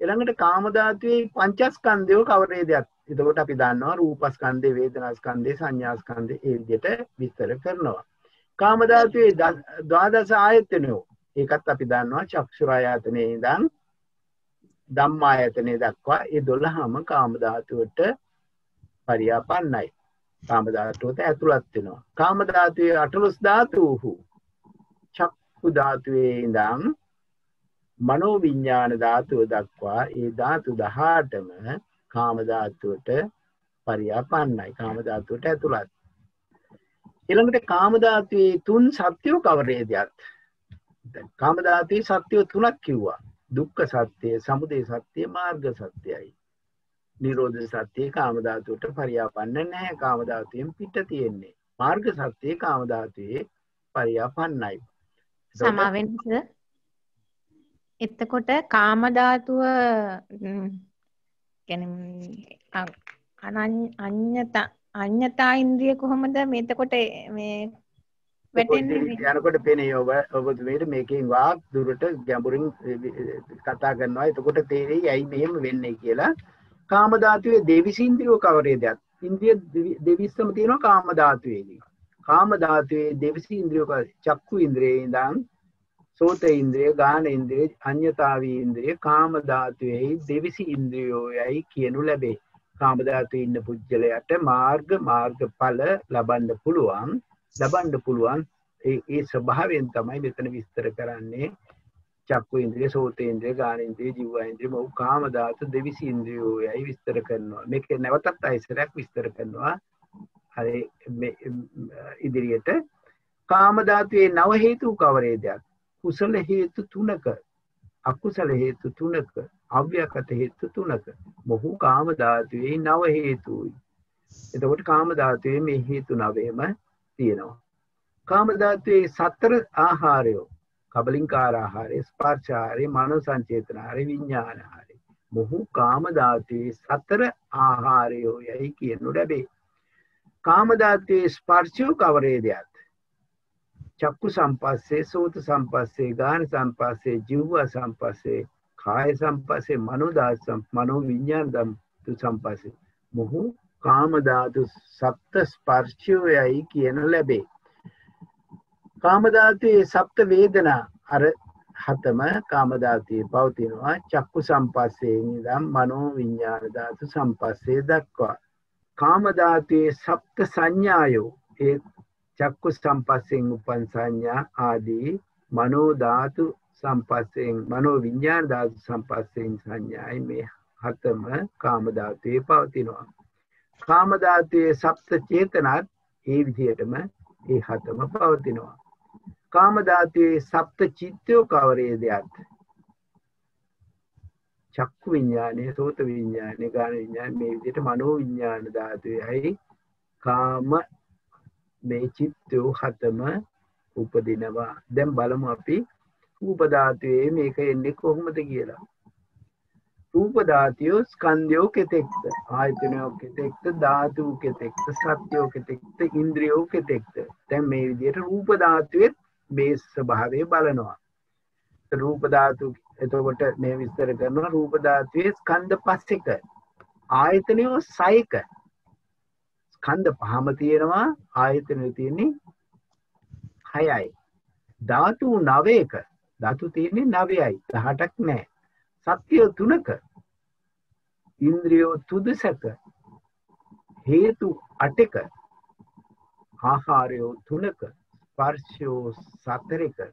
A: ඊළඟට කාම ධාතුවේ පංචස්කන්ධය කවරේදයක්. එතකොට අපි දන්නවා රූපස්කන්ධය, වේදනාස්කන්ධය, සංඥාස්කන්ධය ඒ විදිහට විස්තර කරනවා. කාම ධාතුවේ ද්වාදස ආයතනෝ ඒකත් අපි දන්නවා චක්ෂුරායතනේ ඉඳන් ධම්මායතනේ දක්වා ඒ 12ම කාම ධාතුවට පරියාපන්නයි. කාම ධාතුවට ඇතුළත් වෙනවා. කාම ධාතුවේ 18 ධාතුහු චක්කු ධාතුවේ ඉඳන් මනෝ විඥාන ධාතුව දක්වා ඒ ධාතු 18ම කාම ධාතුවට පරියාපන්නයි. කාම ධාතුවට ඇතුළත්. ඊළඟට කාම ධාතුවේ තුන් සත්‍යෝ කවරේදයක්? කාම ධාතුවේ සත්‍යෝ තුනක් කිව්වා. දුක්ඛ සත්‍ය, සමුදය සත්‍ය, මාර්ග සත්‍යයි. නිරෝධ සත්‍ය කාම ධාතුවට පරියාපන්න නැහැ. කාම ධාතුවෙන් පිට තියෙන්නේ. මාර්ග සත්‍ය කාම ධාතුවේ පරියාපන්නයි.
F: සමාවෙන්න එතකොට කාම ධාතුව කියන්නේ අඤ්ඤතා ඉන්ද්‍රිය කොහොමද මේකට මේ වැටෙන්නේ?
A: යනකොට පේනේ ඔබතුමීට මේකෙන් වාක් දුරට ගැඹුරින් කතා කරනවා. එතකොට තේරෙයි ඇයි මෙහෙම වෙන්නේ කියලා. කාම ධාතුවේ දෙවිසින්ද්‍රිය කවරේදයක්? ඉන්ද්‍රිය දෙවිස්සම තියෙනවා කාම ධාතුවේදී. කාම ධාතුවේ දෙවිසින්ද්‍රිය චක්කු ඉන්ද්‍රියේ ඉඳන් සෝත ඉන්ද්‍රිය, ගාන ඉන්ද්‍රිය, අඤ්ඤතාවී ඉන්ද්‍රිය කාම ධාතුවේ දෙවිසි ඉන්ද්‍රියෝයයි කියනු ලැබේ. කාම ධාතුවේ ඉන්න පුජ්‍යලයට මාර්ගඵල ලබන්න පුළුවන්. ඒ ස්වභාවයෙන් තමයි මෙතන විස්තර කරන්නේ. චක්කු ඉන්ද්‍රිය, සෝත ඉන්ද්‍රිය, ගාන ඉන්ද්‍රිය, ජීව ඉන්ද්‍රිය මොහු කාම ධාතු දෙවිසි ඉන්ද්‍රියෝයයි විස්තර කරනවා. මේක නැවතත් ආයසරයක් විස්තර කරනවා. හරි ඉදිරියට කාම ධාතුවේ නව හේතු කවරේදයක්? කුසල හේතු 3ක, අකුසල හේතු 3ක, අව්‍යකත හේතු 3ක. මොහු කාම ධාතුවේ නව හේතුයි. එතකොට කාම ධාතුවේ මේ හේතු 9ම තියෙනවා. කාම ධාතුවේ 4 ආහාරය, කබලින්කාර ආහාරය, ස්පර්ශ ආහාරය, මනෝ සංචේතන ආහාරය, විඥාන ආහාරය. මොහු කාම ධාතුවේ 4 ආහාරයයි කියනු ලැබේ. කාම ධාතුවේ ස්පර්ශය කවරේදයක්? චක්කු සම්පස්සේ, සෝත සම්පස්සේ, ගාන සම්පස්සේ, ජීව සම්පස්සේ, කාය සම්පස්සේ, මනෝ විඥාන ධාතු සම්පස්සේ. මොහු කාම ධාතු සප්ත ස්පර්ශයයි කියන ලැබේ. කාම ධාතුවේ සප්ත වේදනා අර හතම කාම ධාතුවේ පවතිනවා. චක්කු සම්පස්සේ ඉඳන් මනෝ විඥාන ධාතු සම්පස්සේ දක්වා. කාම ධාතුවේ සප්ත සංඥායෝ ඒ චක්කු සම්පස්සෙන් උපන් සංඥා ආදී මනෝ ධාතු සම්පස්සෙන් මනෝ විඥාන ධාතු සම්පස්සෙන් සංඥායි මේ හතම කාම ධාතුවේ පවතිනවා. කාම ධාතුවේ සප්ත චේතනත් ඒ විදිහටම ඒ හතම පවතිනවා. කාම ධාතුවේ සප්ත චිත්තෝ කවරේදයක්? චක්කු විඥානය, සෝත විඥානය, ගාන විඥානය මේ විදිහට මනෝ විඥාන ධාතුවේයි කාම මේ චිත්තෝ හතම උපදිනවා. දැන් බලමු අපි රූප ධාතුවේ මේක එන්නේ කොහොමද කියලා. රූප ධාතුවේ ස්කන්ධයෝ කෙතෙක්ද? ආයතනයෝ කෙතෙක්ද? ධාතු කෙතෙක්ද? සත්‍යෝ කෙතෙක්ද? ඉන්ද්‍රියෝ කෙතෙක්ද? දැන් මේ විදිහට රූප ධාතුවේ මේ ස්වභාවය බලනවා. රූප ධාතු එතකොට මේ විස්තර කරනවා. රූප ධාතුවේ ස්කන්ධ 5ක, ආයතනයෝ 6ක. ස්කන්ධ 5ම තියෙනවා, ආයතනෙ තියෙන්නේ 6යි. ධාතු 9ක, ධාතු තියෙන්නේ 9යි, 18ක් නැහැ. සත්‍ය 3ක, ඉන්ද්‍රියෝ 3ක, හේතු 8ක, ආහාරයෝ 3ක, ස්පර්ශයෝ 4ක,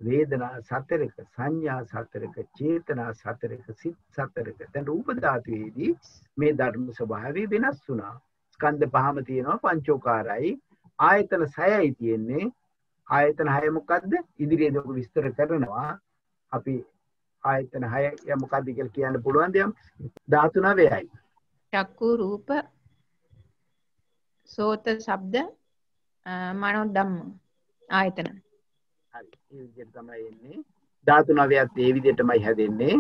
A: වේදනා 4ක, සංඥා 4ක, චේතනා 4ක, සිත් 4ක. දැන් රූප ධාතුවේදී මේ ධර්ම ස්වභාවය වෙනස් වුණා. ස්කන්ධ 5ම තියෙනවා, පංචෝකාරයි. ආයතන 6යි තියෙන්නේ. ආයතන 6 මොකද්ද? ඉදිරියේදී ඔක විස්තර කරනවා. අපි ආයතන 6 මොකද්ද කියලා කියන්න පුළුවන් දෙයක්. ධාතු 9යි.
F: චක්කු රූප සෝත ශබ්ද මනෝ ධම්ම ආයතන.
A: හරි. ඒ විදිහට තමයි එන්නේ. ධාතු 9ත් ඒ විදිහටමයි හැදෙන්නේ.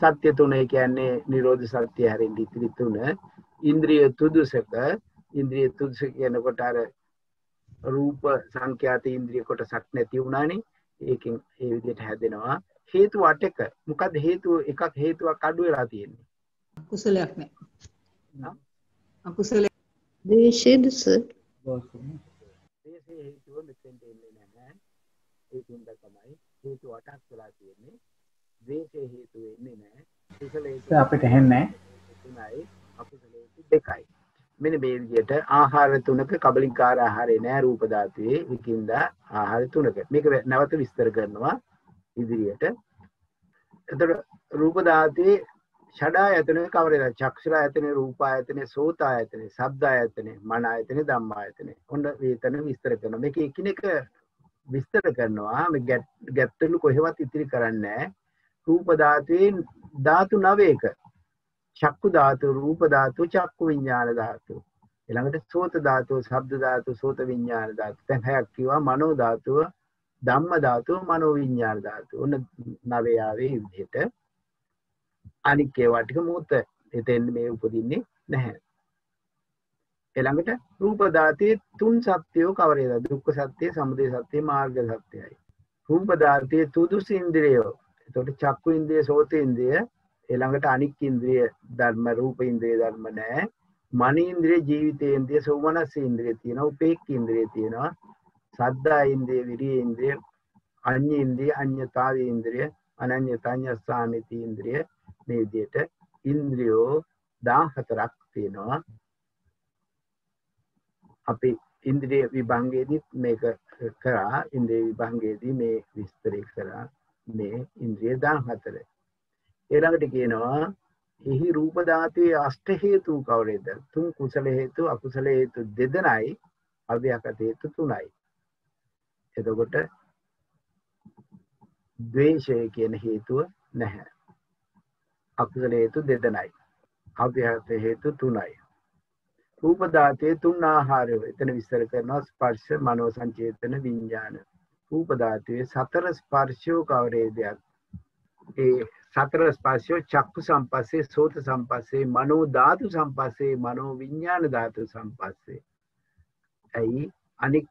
A: සත්‍ය 3 කියන්නේ නිරෝධ සත්‍ය හැරෙන්න ඉතිරි 3. ඉන්ද්‍රිය 3ක, ඉන්ද්‍රිය තුන්ස කියනකොට අර රූප සංඛ්‍යාත ඉන්ද්‍රිය කොටසක් නැති වුණානේ. ඒකෙන් ඒ විදිහට හැදෙනවා. හේතු අටක මොකද හේතුව එකක් හේතුවක් අඩු වෙලා තියෙන්නේ.
C: කුසලයක් නෑ. අකුසල
D: ද්වේෂයද සර්?
A: දේශේ හේතුව මෙතෙන්ට එන්නේ නැහැ. ඒකින්ද තමයි හේතු අටක් වෙලා තියෙන්නේ. දේශේ හේතුව එන්නේ නැහැ. කුසල හේතුව
B: අපිට හෙන්නේ
A: තුනයි අකුසල හේතු දෙකයි. මෙන්න මේ විදිහට ආහාර තුනක කබලින්කාර ආහාරේ නෑ රූප ධාතුවේ. ඒකින්ද ආහාර තුනක. මේක නැවත විස්තර කරනවා ඉදිරියට. එතකොට රූප ධාතුවේ ෂඩායතනෙ කවරේද? චක්ෂුරායතනෙ, රූපායතනෙ, සෝතායතනෙ, ශබ්දායතනෙ, මනායතනෙ, ධම්මායතනෙ. ඔන්න වේතන විස්තර කරනවා. මේක එකිනෙක විස්තර කරනවා. මේ ගැටලු කොහෙවත් ඉතිරි කරන්නේ නැහැ. රූප ධාතුවේ ධාතු 9ක. චක්කු ධාතු, රූප ධාතු, චක්කු විඥාන ධාතු. ඊළඟට සෝත ධාතු, ශබ්ද ධාතු, සෝත විඥාන ධාතු. දැන් හයක් කිව්වා මනෝ ධාතුව, ධම්ම ධාතුව, මනෝ විඥාන ධාතුව. ඔන්න 9 ආවේ විදිහට. අනික් ඒවා ටික මොකද එතෙන් මේ උපදින්නේ නැහැ. ඊළඟට රූප ධාතුවේ තුන් සත්‍යෝ කවරේද? දුක්ඛ සත්‍ය, සමුදය සත්‍ය, මාර්ග සත්‍යයි. රූප ධාතුවේ තුදුස් ඉන්ද්‍රියෝ. එතකොට චක්කු ඉන්ද්‍රිය, සෝත ඉන්ද්‍රිය, ඊළඟට අනික් ඉන්ද්‍රිය ධර්ම, රූප ඉන්ද්‍රිය ධර්ම නැහැ. මන ඉන්ද්‍රිය, ජීවිතේන්ද්‍රිය, සෝමනස් ඉන්ද්‍රිය තියෙනවා, උපේක්ඛ ඉන්ද්‍රිය තියෙනවා, සද්දා ඉන්ද්‍රිය, විරිය ඉන්ද්‍රිය, අඤ්ඤ ඉන්ද්‍රිය, අඤ්ඤතාවී ඉන්ද්‍රිය, අනඤ්ඤතඤ්ඤස්සාමිති ඉන්ද්‍රිය. මේ විදිහට ඉන්ද්‍රියෝ 14ක් තියෙනවා. අපි ඉන්ද්‍රිය විභංගයේදී මේක කරා. ඉන්ද්‍රිය විභංගයේදී මේ විස්තරය කරා මේ ඉන්ද්‍රිය 14. ඊළඟට කියනවා එහි රූප ධාතුවේ අෂ්ට හේතු කවරේද? තුන් කුසල හේතු, අකුසල හේතු දෙදෙනයි, අව්‍යාකත හේතු තුනයි. එතකොට ද්වේෂය කියන හේතුව නැහැ. අකුසල හේතු දෙදෙනයි, අව්‍යාකත හේතු තුනයි. රූප ධාතුවේ තුන් ආහාරය එතන විස්තර කරනවා. ස්පර්ශ, මනෝ සංචේතන, විඥාන. රූප ධාතුවේ සතර ස්පර්ශෝ කවරේද? ඒ සතර ස්පර්ශෝ චක්කු සම්පස්සේ, සෝත සම්පස්සේ, මනෝ ධාතු සම්පස්සේ, මනෝ විඥාන ධාතු සම්පස්සේ. ඇයි අනික්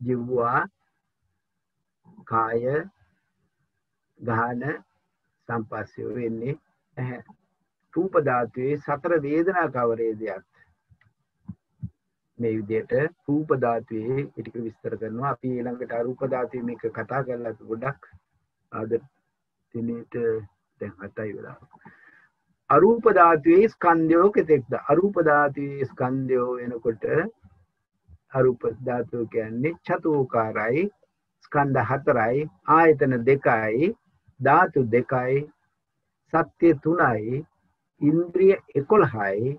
A: ජීවවා කාය ගාන සම්පස්සේ වෙන්නේ නැහැ. රූප ධාතුවේ සතර වේදනා කවරේද? මේ විදිහට රූප ධාතුවේ ටික විස්තර කරනවා. අපි ඊළඟට අරූප ධාතුවේ මේක කතා කරලා පොඩ්ඩක් ආද දිනෙට දැන් 7යි වෙලා. අරූප ධාතුවේ ස්කන්ධයෝ කෙතෙක්ද? අරූප ධාතුවේ ස්කන්ධයෝ වෙනකොට අරූප ධාතුව කියන්නේ චතුෝකාරයි, ස්කන්ධ 4යි, ආයතන 2යි, ධාතු 2යි, සත්‍ය 3යි, ඉන්ද්‍රිය 11යි.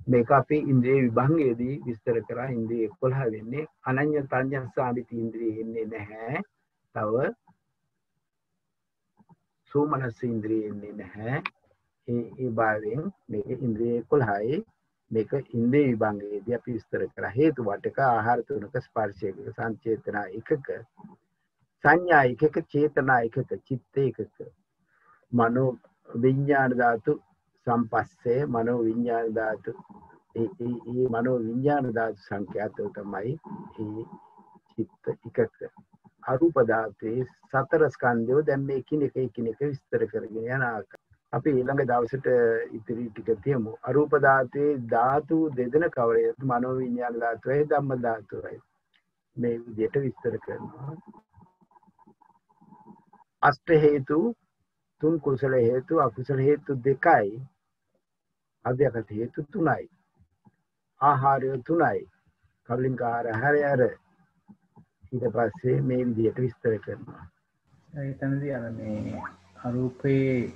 A: මේක අපි ඉන්ද්‍රිය විභංගයේදී විස්තර කරා. ඉන්ද්‍රිය 11 වෙන්නේ අනඤ්ඤතඤ්ඤස්සාමිති ඉන්ද්‍රිය එන්නේ නැහැ. තව සෝමනස් ඉන්ද්‍රිය එන්නේ නැහැ. ඒ භාවයෙන් මේක ඉන්ද්‍රිය 11යි. මේක ඉන්ද්‍රිය විභංගයේදී අපි විස්තර කරා. හේතු වටක ආහාර තුනක, ස්පර්ශයක, සංචේතනා එකක, සංඥා එකක, චේතනා එකක, චිත්ත එකක, මනෝ විඥාන ධාතු සම්පස්සේ, මනෝ විඥාන ධාතු. ඒ මනෝ විඥාන ධාතු සංඛ්‍යාතව තමයි ඒ චිත්ත එකක. අරූප ධාතුවේ සතර ස්කන්ධයෝ දැන් මේ එකිනෙක විස්තර කරගෙන යන ආකාරය අපි ඊළඟ දවසට ඉතිරි ටික තියමු. අරූප ධාතුවේ ධාතු දෙදෙන කවරේද? මනෝ විඥාන ධාතුවයි, ධම්ම ධාතුවයි. මේ විදිහට විස්තර කරනවා. අෂ්ට හේතු, තුන් කුසල හේතු, අකුසල හේතු 2යි, අව්‍යාකත හේතු 3යි, ආහාරය 3යි, කබලින්කාර ආහාරය අර. ඊට පස්සේ මේ විදිහට විස්තර කරනවා.
B: එතනදී අර මේ අරූපේ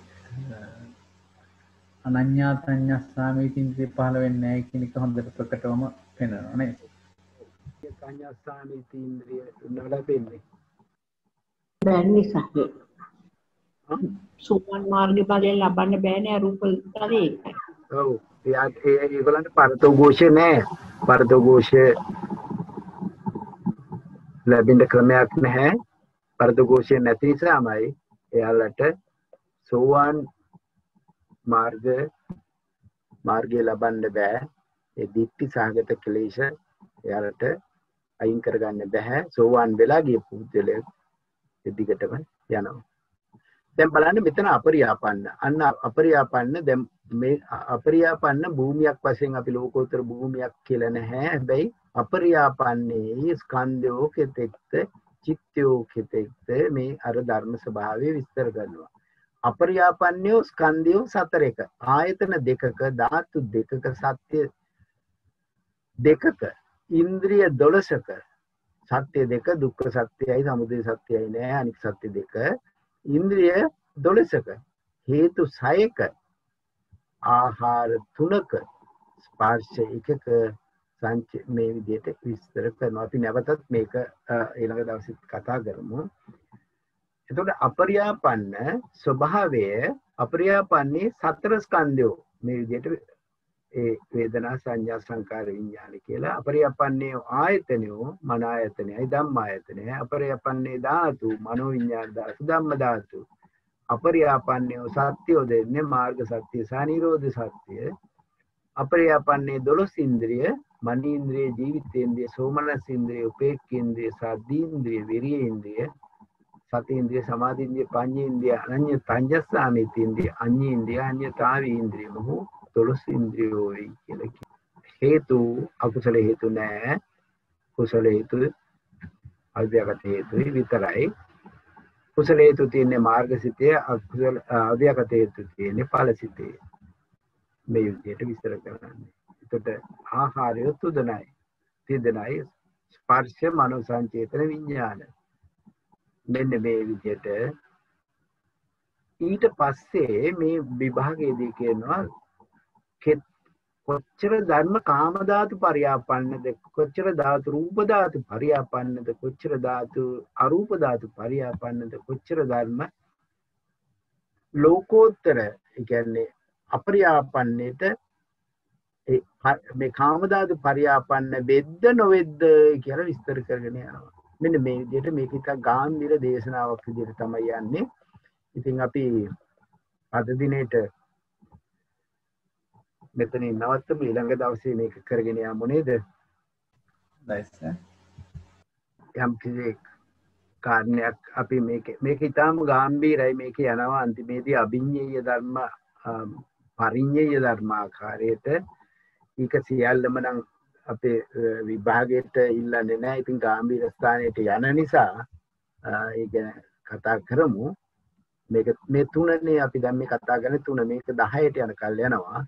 B: අනඤ්ඤාතඤ්ඤස්සාමිති ඉන්ද්‍රිය පහළ වෙන්නේ නැහැ කියන එක හොඳට ප්‍රකටවම පෙනෙනවා නේද?
A: අනඤ්ඤාතඤ්ඤස්සාමිති ඉන්ද්‍රිය නොලැබෙන්නේ
E: බැන්නේ සහේ. සෝමන් මාර්ගය බලයෙන් ලබන්න බෑනේ අරූප ධාතුවේ.
A: ඔව්. ඒගොල්ලන්ට පරතෝഘോഷය නැහැ. පරතෝഘോഷය ලැබෙන්න ක්‍රමයක් නැහැ. පරතෝഘോഷය නැති නිසාමයි එයාලට සෝවාන් මාර්ගය ලබන්න බෑ. ඒ දිට්ඨි සහගත ක්ලේශ එයාලට අයින් කරගන්න බෑ. සෝවාන් වෙලා ගිය පුද්ගලයෙක් දිගටම යනවා. දැන් බලන්න මෙතන අපරියාපන්න. අන්න අපරියාපන්න දැන් මේ අපරියාපන්න භූමියක් වශයෙන් අපි ලෝකෝත්තර භූමියක් කියලා නැහැ. හැබැයි අපරියාපන්නේ ස්කන්ධයෝ කෙතෙක්ද චිත්තයෝ කෙතෙක්ද මේ අර ධර්ම ස්වභාවය විස්තර කරනවා. අපරියාපන්නයෝ ස්කන්ධයෝ සතරක ආයතන දෙකක ධාතු දෙකක සත්‍ය දෙකක ඉන්ද්‍රිය 12ක සත්‍ය දෙක දුක්ඛ සත්‍යයි සමුදය සත්‍යයි නෑ අනිත් සත්‍ය දෙක ඉන්ද්‍රිය 12ක හේතු 6ක ආහාර 3ක ස්පර්ශ එකක මේ විදිහට විස්තර කරනවා. අපි නැවතත් මේක ඊළඟ දවසෙත් කතා කරමු. එතකොට අපරියාපන්න ස්වභාවය අපරියාපන්නේ සතර ස්කන්ධයෝ මේ විදිහට ඒ වේදනා සංඥා සංකාර විඥාන කියලා අපරියාපන්නේ ආයතනයෝ මන ආයතනයයි ධම්ම ආයතනයයි අපරියාපන්නේ ධාතු මනෝ විඥාන ධාතු ධම්ම ධාතු අපරියාපන්නේ සත්‍යෝ දෙන්නේ මාර්ග සත්‍ය සානිරෝධ සත්‍ය අපරියාපන්නේ 12 ඉන්ද්‍රිය මනීන්ද්‍රිය ජීවිතේන්ද්‍රිය සෝමනස් ඉන්ද්‍රිය උපේක්ඛේන්ද්‍රිය සාදීන්ද්‍රිය විරියේන්ද්‍රිය සතේන්ද්‍රිය සමාධීන්ද්‍රිය පඤ්ඤේන්ද්‍රිය අනඤ්‍ය පඤ්ඤස්සාමිතේන්ද්‍රිය අඤ්ඤේන්ද්‍රිය අඤ්ඤතාවීන්ද්‍රිය මොහු 12 ඉන්ද්‍රියෝ වේ කියලා කියනවා. හේතු අකුසල හේතු නෑ. කුසල හේතු අව්‍යාගත හේතු විතරයි. කුසල හේතු තියෙන්නේ මාර්ගසිතේ අකුසල අව්‍යාගත හේතු තියෙන්නේ ඵලසිතේ. මේ විදිහට විස්තර කරන්නේ. එතකොට ආහාරය තුදනයි. තිදනයි ස්පර්ශ මනෝ සංචේතන විඥාන. මෙන්න මේ විදිහට ඊට පස්සේ මේ විභාගයේදී කියනවා කොච්චර ධර්ම කාම ධාතු පරියාපන්නද කොච්චර ධාතු රූප ධාතු පරියාපන්නද කොච්චර ධාතු අරූප ධාතු පරියාපන්නද කොච්චර ධර්ම ලෝකෝත්තර කියන්නේ අපරියාපන්නේට මේ කාම ධාතු පරියාපන්න වෙද්ද නොවෙද්ද කියලා විස්තර කරගෙන යනවා. මෙන්න මේ විදිහට මේක එක ගාම්භීර දේශනාවක් විදිහට තමයි යන්නේ. ඉතින් අපි අද දිනේට මෙතනින් නවත්තමු. ඊළඟ දවසේ මේක කරගෙන යමු නේද? යම් කිසි කාරණයක් අපි මේක ඊටාම ගාම්භීරයි. මේක යනවා අන්තිමේදී අභිඤ්ඤේය ධර්ම පරිඤ්ඤේය ධර්ම ආකාරයට. ඒක සියල්ලම නම් අපේ විභාගයට ඉල්ලන්නේ නැහැ. ඉතින් ගාම්භීර ස්ථානයට යන නිසා ඒ ගැන කතා කරමු. මේක මේ තුනනේ අපි දැන් මේ කතා කරන්නේ තුන. මේක 10ට යනකල් යනවා.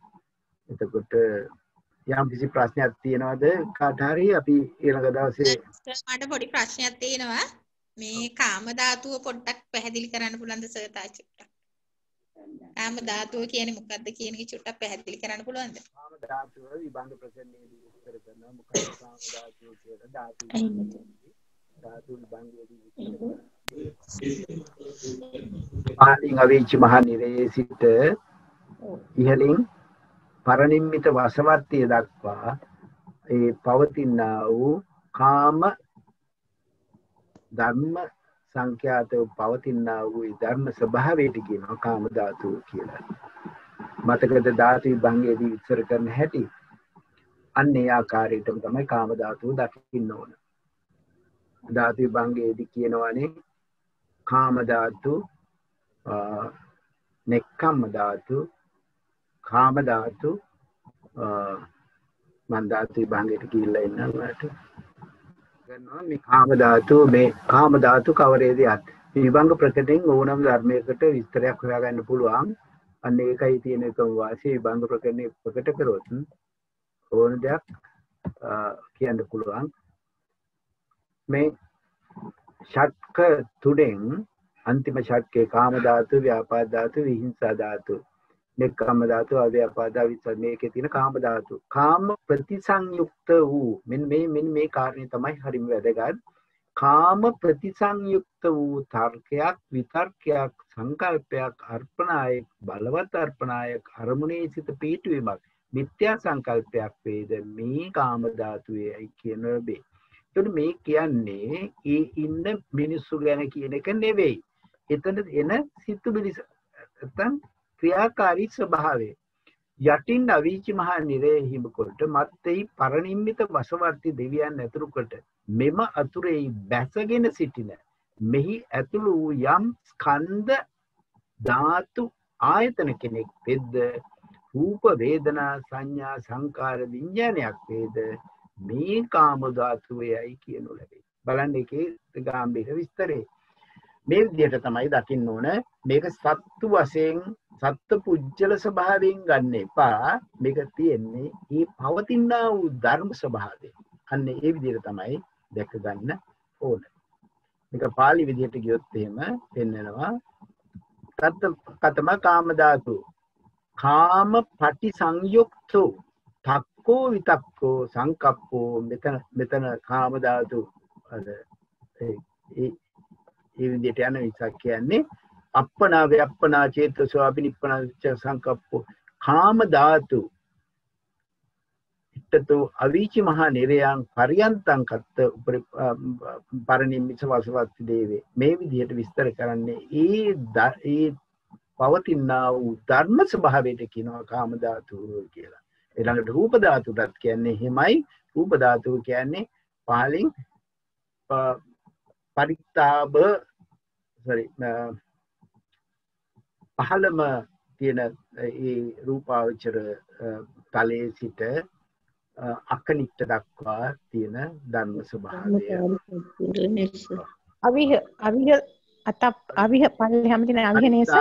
A: එතකොට යම් කිසි ප්‍රශ්නයක් තියෙනවද කාට හරි? අපි ඊළඟ දවසේ
G: මට පොඩි ප්‍රශ්නයක් තියෙනවා. මේ කාම ධාතුව පොඩ්ඩක් පැහැදිලි කරන්න පුළුවන්ද සර්? තාචුට්ටක් කාම ධාතුව කියන්නේ මොකක්ද කියන එක චුට්ටක් පැහැදිලි කරන්න පුළුවන්ද?
A: කාම ධාතුව විභංග ප්‍රකරණයේදී විස්තර කරනවා. මොකක්ද කාම ධාතුව කියලා? ධාතු විභංගයේදී ආනින් අවීච මහ නිරයේ සිට ඉහළින් පරනිම්මිත වසවර්තිය දක්වා ඒ පවතිනා වූ කාම ධර්ම සංඛ්‍යාතව පවතිනා වූ ධර්ම ස්වභාවයට කියනවා කාම ධාතුව කියලා. මතකද ධාතු විභංගයේදී විස්තර කරන හැටි? අන්න ඒ ආකාරයටම තමයි කාම ධාතුව දකින්න ඕන. ධාතු විභංගයේදී කියනවානේ කාම ධාතු, නෙක්ඛම්ම ධාතු, කාම ධාතු මන් ධාතු විභංගයට කියලා ඉන්නවාට ගන්නවා. මේ කාම ධාතු කවරේද යත් විභංග ප්‍රකටයෙන් ඕනම ධර්මයකට විස්තරයක් හොයාගන්න පුළුවන්. අන්න ඒකයි තියෙන එකම වාසිය. විභංග ප්‍රකටනේ ප්‍රකට කරොත් ඕන දෙයක් කියන්න පුළුවන්. මේ ෂට්ක තුනෙන් අන්තිම ෂට්කේ කාම ධාතු, ව්‍යාපාද ධාතු, විහිංසා ධාතු, නෙක්ඛම්ම ධාතු, අව්‍යාපාද විසත් මේකේ තියෙන කාම ධාතු. කාම ප්‍රතිසංයුක්ත වූ මෙන්න මේ කාරණේ තමයි හරිම වැදගත්. කාම ප්‍රතිසංයුක්ත වූ තර්කයක්, විතර්කයක්, සංකල්පයක්, අර්පණායක්, බලවත් අර්පණායක්, අරමුණේ සිට පිටවීමක්, මිත්‍යා සංකල්පයක් වේද මේ කාම ධාතුවේයි කියන බේ. එතකොට මේ කියන්නේ ඒ ඉන්න මිනිස්සු ගැන කියන එක නෙවෙයි. එතන එන සිතුවිලි නැත්නම් ක්‍රියාකාරී ස්වභාවය. යටින් අවීචි මහා නිරේ හිමකොට මත්තෙහි පරනිම්මිත වසවර්ති දෙවියන් ඇතුළු කොට මෙම අතුරෙහි බැසගෙන සිටින මෙහි ඇතුළු වූ යම් ස්කන්ධ ධාතු ආයතන කෙනෙක් වෙද්ද රූප වේදනා සංඥා සංකාර විඥානයක් වේද මේ කාම ධාතුවේයි කියනු ලැබේ. බලන්න ඒකේ ගාම්භීර විස්තරේ. මේ විදිහට තමයි දකින්න ඕන. මේක සත්තු වශයෙන් සත්ත්ව පුජ්‍යල ස්වභාවයෙන් ගන්න එපා. මේක තියෙන්නේ මේ පවතිනා වූ ධර්ම ස්වභාවය. අන්න ඒ විදිහට තමයි දැක ගන්න ඕන. මේක පාලි විදිහට ගියොත් එහෙම පෙන්නනවා කතම කාම ධාතු කාම පටි සංයුක්තෝ තක්කෝ විතක්කෝ සංකප්පෝ මෙතන කාම ධාතු අර ඒ විදිහට යන නිසා කියන්නේ අප්පනා ව්‍යප්පනා චේතසෝ අබිනිප්පනා සංකප්පෝ කාම ධාතු ඉත්තෝ අවීචි මහා නිරයන් පරියන්තං කත්ත පරිනිම්මිත වසවත්ති දේවේ. මේ විදිහට විස්තර කරන්නේ ඒ පවතිනා වූ ධර්ම ස්වභාවයට කියනවා කාම ධාතුව කියලා. ඊළඟට රූප ධාතුටත් කියන්නේ එහෙමයි. රූප ධාතුව කියන්නේ පහලින් පරිත්තාබ පහළම තියෙන ඒ රූපාවචර තලයේ සිට අකනිට දක්වා තියෙන ධර්ම ස්වභාවය.
F: අවිහ පල්ලෙහාම තියෙන අවිහ නේස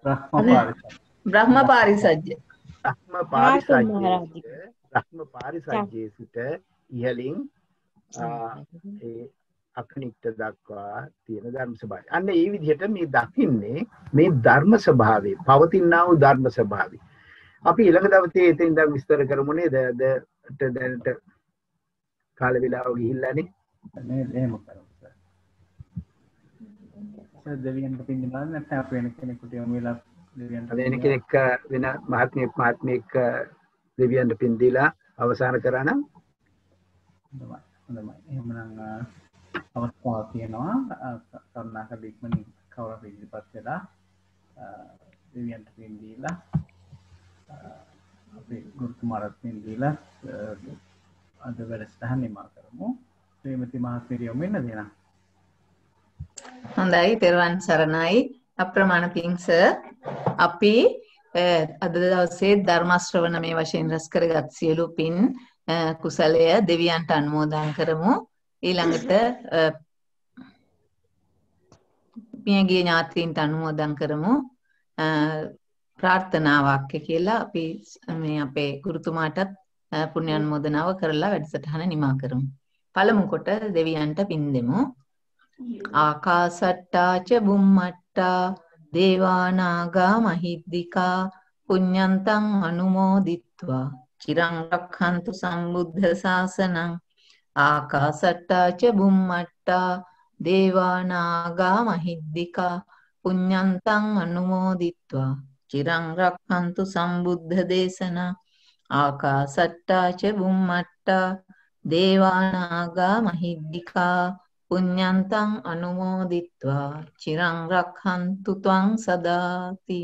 H: බ්‍රහ්ම පාරිසජ්ජ
A: පාරිසජ්ජයේ සිට ඉහළින් ඒ අකනිට දක්වා තියෙන ධර්ම ස්වභාවය. අන්න ඒ විදිහට මේ දකින්නේ මේ ධර්ම ස්වභාවය, පවතිනා වූ ධර්ම ස්වභාවය. අපි ඊළඟ දවසේ එතෙන් ඉඳන් විස්තර කරමු නේද? දැනට කාල වේලාව ගිහිල්ලානේ.
B: නේද? එහෙම කරමු. දෙවියන්ට පින්දීලා නැත්නම් අපේ වෙන කෙනෙකුට යමු වෙලා දෙවියන්ට
A: වෙන කෙනෙක් වෙන මහත්මයෙක් දෙවියන්ට පින්දීලා අවසන් කරා නම්
B: හොඳයි. එහෙමනම් අවස්ථාවක් තියෙනවා කරුණාකර ඉක්මනින් කවුරු ඉදිරිපත් වෙලා දෙවියන්ට පින්දීලා අපේ ගුරුතුමාට පින්දීලා අද වැඩසටහන නිමා කරමු. ශ්‍රීමති මහත්මිය යොමු වෙන්න දෙනවා.
H: හොඳයි, තෙරුවන් සරණයි. අප්‍රමාණ පිං සර්. අපි අද දවසේ ධර්ම ශ්‍රවණමේ වශයෙන් රැස් කරගත් සියලු පින් කුසලය දෙවියන්ට අනුමෝදන් කරමු. ඊළඟට මියගිය ඥාතීන්ට අනුමෝදන් කරමු. ප්‍රාර්ථනාවක් කියලා අපි මේ අපේ ගුරුතුමාටත් පුණ්‍ය අනුමෝදනාව කරලා වැඩසටහන නිමා කරමු. පළමු කොට දෙවියන්ට පින් දෙමු. ආකාසට්ටා ච බුම්මට්ටා දේවානාගා මහිද්దికා පුඤ්ඤන්තං අනුමෝදිත්වා චිරං රක්ඛන්තු සම්බුද්ධ ශාසනං. ආකාසට්ටා ච බුම්මට්ටා දේවානාගා මහිද්దికා පුඤ්ඤන්තං අනුමෝදිත්වා චිරං රක්ඛන්තු සම්බුද්ධ දේශනං. ආකාසට්ටා ච බුම්මට්ටා දේවානාගා මහිද්దికා පුඤ්ඤන්තං අනුමෝදිත්වා චිරං රක්ඛන්තු ත්වං සදාති.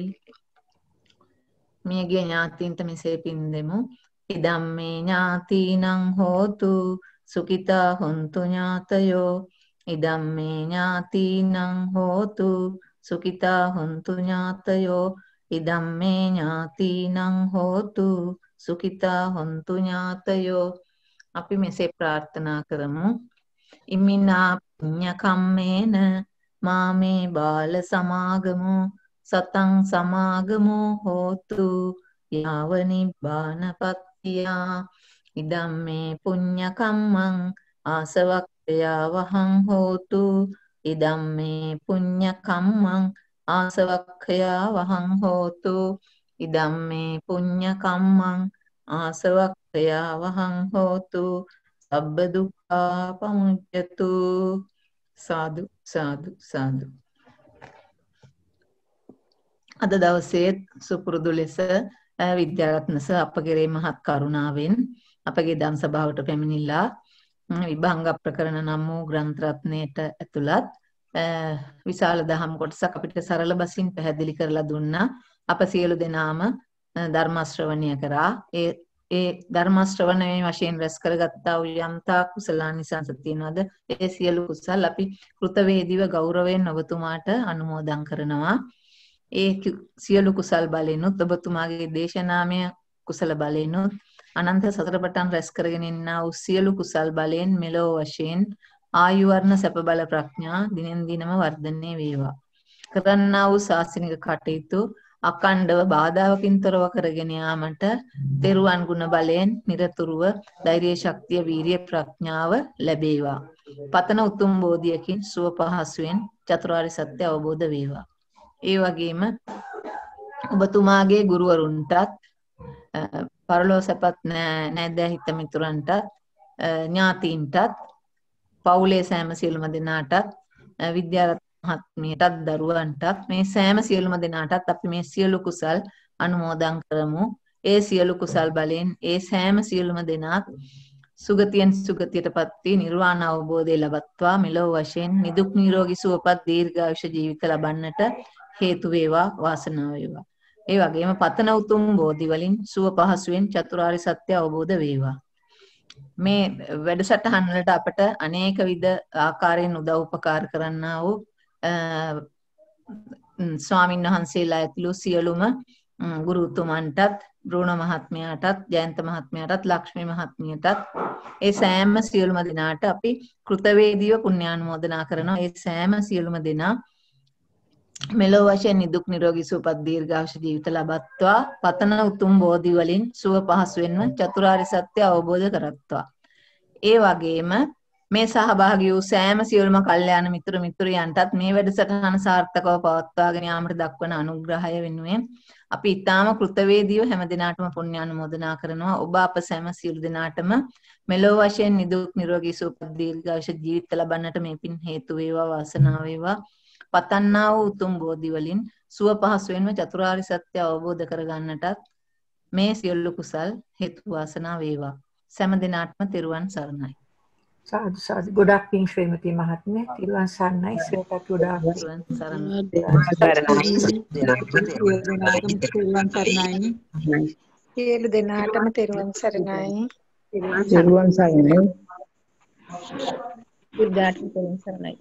H: මියගිය ඥාතීන්ට මෙසේ පින් දෙමු. ඉදම්මේ ඥාතීනං හෝතු සුඛිතා හොන්තු ඥාතයෝ. ඉදම්මේ ඥාතීනං හෝතු සුඛිතා හොන්තු ඥාතයෝ. ඉදම්මේ ඥාතීනං හෝතු සුඛිතා හොන්තු ඥාතයෝ. අපි මෙසේ ප්‍රාර්ථනා කරමු. ඉමිනා පුඤ්ඤ කම්මේන මාමේ බාල සමාගමෝ සතං සමාගමෝ හෝතු යාව නිබ්බානපත්තියා. ඉදම්මේ පුඤ්ඤ කම්මං ආසවක්ඛයා වහං හෝතු. ඉදම්මේ පුඤ්ඤ කම්මං ආසවක්ඛයා වහං හෝතු. ඉදම්මේ පුඤ්ඤ කම්මං ආසවක්ඛයා වහං හෝතු. සබ්බ දුක්ඛා පමුච්ඡතු. සාදු සාදු සාදු. අද දවසේ සුපුරුදු ලෙස විද්‍යාරත්න සර් අප කෙරේ මහත් කරුණාවෙන් අපගේ දම් සභාවට පැමිණිලා විභංග ප්‍රකරණ නම් වූ ග්‍රන්ථ රත්නයට ඇතුළත් විශාල දහම් කොටසක් අපිට සරල බසින් පැහැදිලි කරලා දුන්නා. අප සියලු දෙනාම ධර්ම ශ්‍රවණය කරා. ඒ ධර්ම ශ්‍රවණයේ වශයෙන් රැස් කරගත්තා වූ යම්තා කුසලානිසංස තියනවාද ඒ සියලු කුසල් අපි කෘතවේදීව ගෞරවයෙන් ඔබතුමාට අනුමෝදන් කරනවා. ඒ සියලු කුසල් බලෙනුත් ඔබතුමාගේ දේශනාමය කුසල බලෙනුත් අනන්ත සතරපටන් රැස් කරගෙන ඉන්නා වූ සියලු කුසල් බලයෙන් මෙලොව වශයෙන් ආයු වර්ණ සැප බල ප්‍රඥා දිනෙන් දිනම වර්ධනය වේවා. කරන්නා වූ ශාසනික කටයුතු අකණ්ඩව බාධාවකින් තොරව කරගෙන යාමට තෙරුවන් ගුණ බලයෙන් නිරතුරුව ධෛර්ය ශක්තිය වීරිය ප්‍රඥාව ලැබේවා. පතන උතුම් බෝධියකින් සුව පහසුවෙන් චතුරාර්ය සත්‍ය අවබෝධ වේවා. ඒ වගේම ඔබතුමාගේ ගුරුවරුන්ටත් පරලෝ සැපත් නැද්දෑ හිත මිතුරන්ටත් ඥාතීන්ටත් පවුලේ සෑම සියලුම දෙනාටත් විද්‍යාරත්න මහත්මියටත් දරුවන්ටත් මේ සෑම සියලුම දෙනාටත් අපි මේ සියලු කුසල් අනුමෝදන් කරමු. ඒ සියලු කුසල් බලයෙන් ඒ සෑම සියලුම දෙනාත් සුගතියෙන් සුගතියටපත් වී නිර්වාණ අවබෝධය ලබත්වා මෙලොව වශයෙන් නිදුක් නිරෝගී සුවපත් දීර්ඝායුෂ ජීවිත ලබන්නට හේතු වේවා වාසනාව වේවා. ඒ වගේම පතන උතුම් බෝධි වලින් සුව පහසුවෙන් චතුරාර්ය සත්‍ය අවබෝධ වේවා. මේ වැඩසටහන් වලට අපට අනේක විද ආකාරයෙන් උදව් උපකාර කරන්නා වූ ස්වාමීන් වහන්සේලා ඇතුළු සියලුම ගුරු උතුමන්ටත් බ්‍රෝණ මහත්මයාටත් ජයන්ත මහත්මයාටත් ලක්ෂ්මී මහත්මියටත් ඒ සෑම සියලුම දෙනාට අපි කෘතවේදීව පුණ්‍යානුමෝදනා කරනවා. ඒ සෑම සියලුම දෙනා මෙලොව වශයෙන් නිදුක් නිරෝගී සුවපත් දීර්ඝායුෂ ජීවිත ලබත්වා පතන උතුම් බෝධි වලින් සුව පහසුවෙන්ම චතුරාර්ය සත්‍ය අවබෝධ කරත්වා. ඒ වගේම මේ සහභාගී වූ සෑම සියලුම කල්යාණ මිතුරු මිතුරියන්ටත් මේ වැඩසටහන සාර්ථකව පවත්වාගෙන යාමට දක්වන අනුග්‍රහය වෙනුවෙන් අපි ඊටාම කෘතවේදීව හැම දිනාටම පුණ්‍යානුමෝදනා කරනවා. ඔබ අප සෑම සියලු දෙනාටම මෙලොව වශයෙන් නිදුක් නිරෝගී සුවපත් දීර්ඝායුෂ ජීවිත ලබන්නට මේ පින් හේතු වේවා වාසනාව වේවා. පතන්නා වූ උතුම් බෝධි වලින් සුව පහසුවෙන්ම චතුරාර්ය සත්‍ය අවබෝධ කරගන්නටත් මේ සියලු කුසල් හේතු වාසනා වේවා. සෑම දිනාටම තෙරුවන් සරණයි.
I: සාදු සාදු. ගොඩක් පිං ශ්‍රීමති මහත්මිය. තෙරුවන් සරණයි. සියයට ගොඩාක්
H: තෙරුවන් සරණයි.
J: සියලු දෙනාටම තෙරුවන් සරණයි.
D: තෙරුවන් සරණයි. බුද්ධාට තෙරුවන් සරණයි.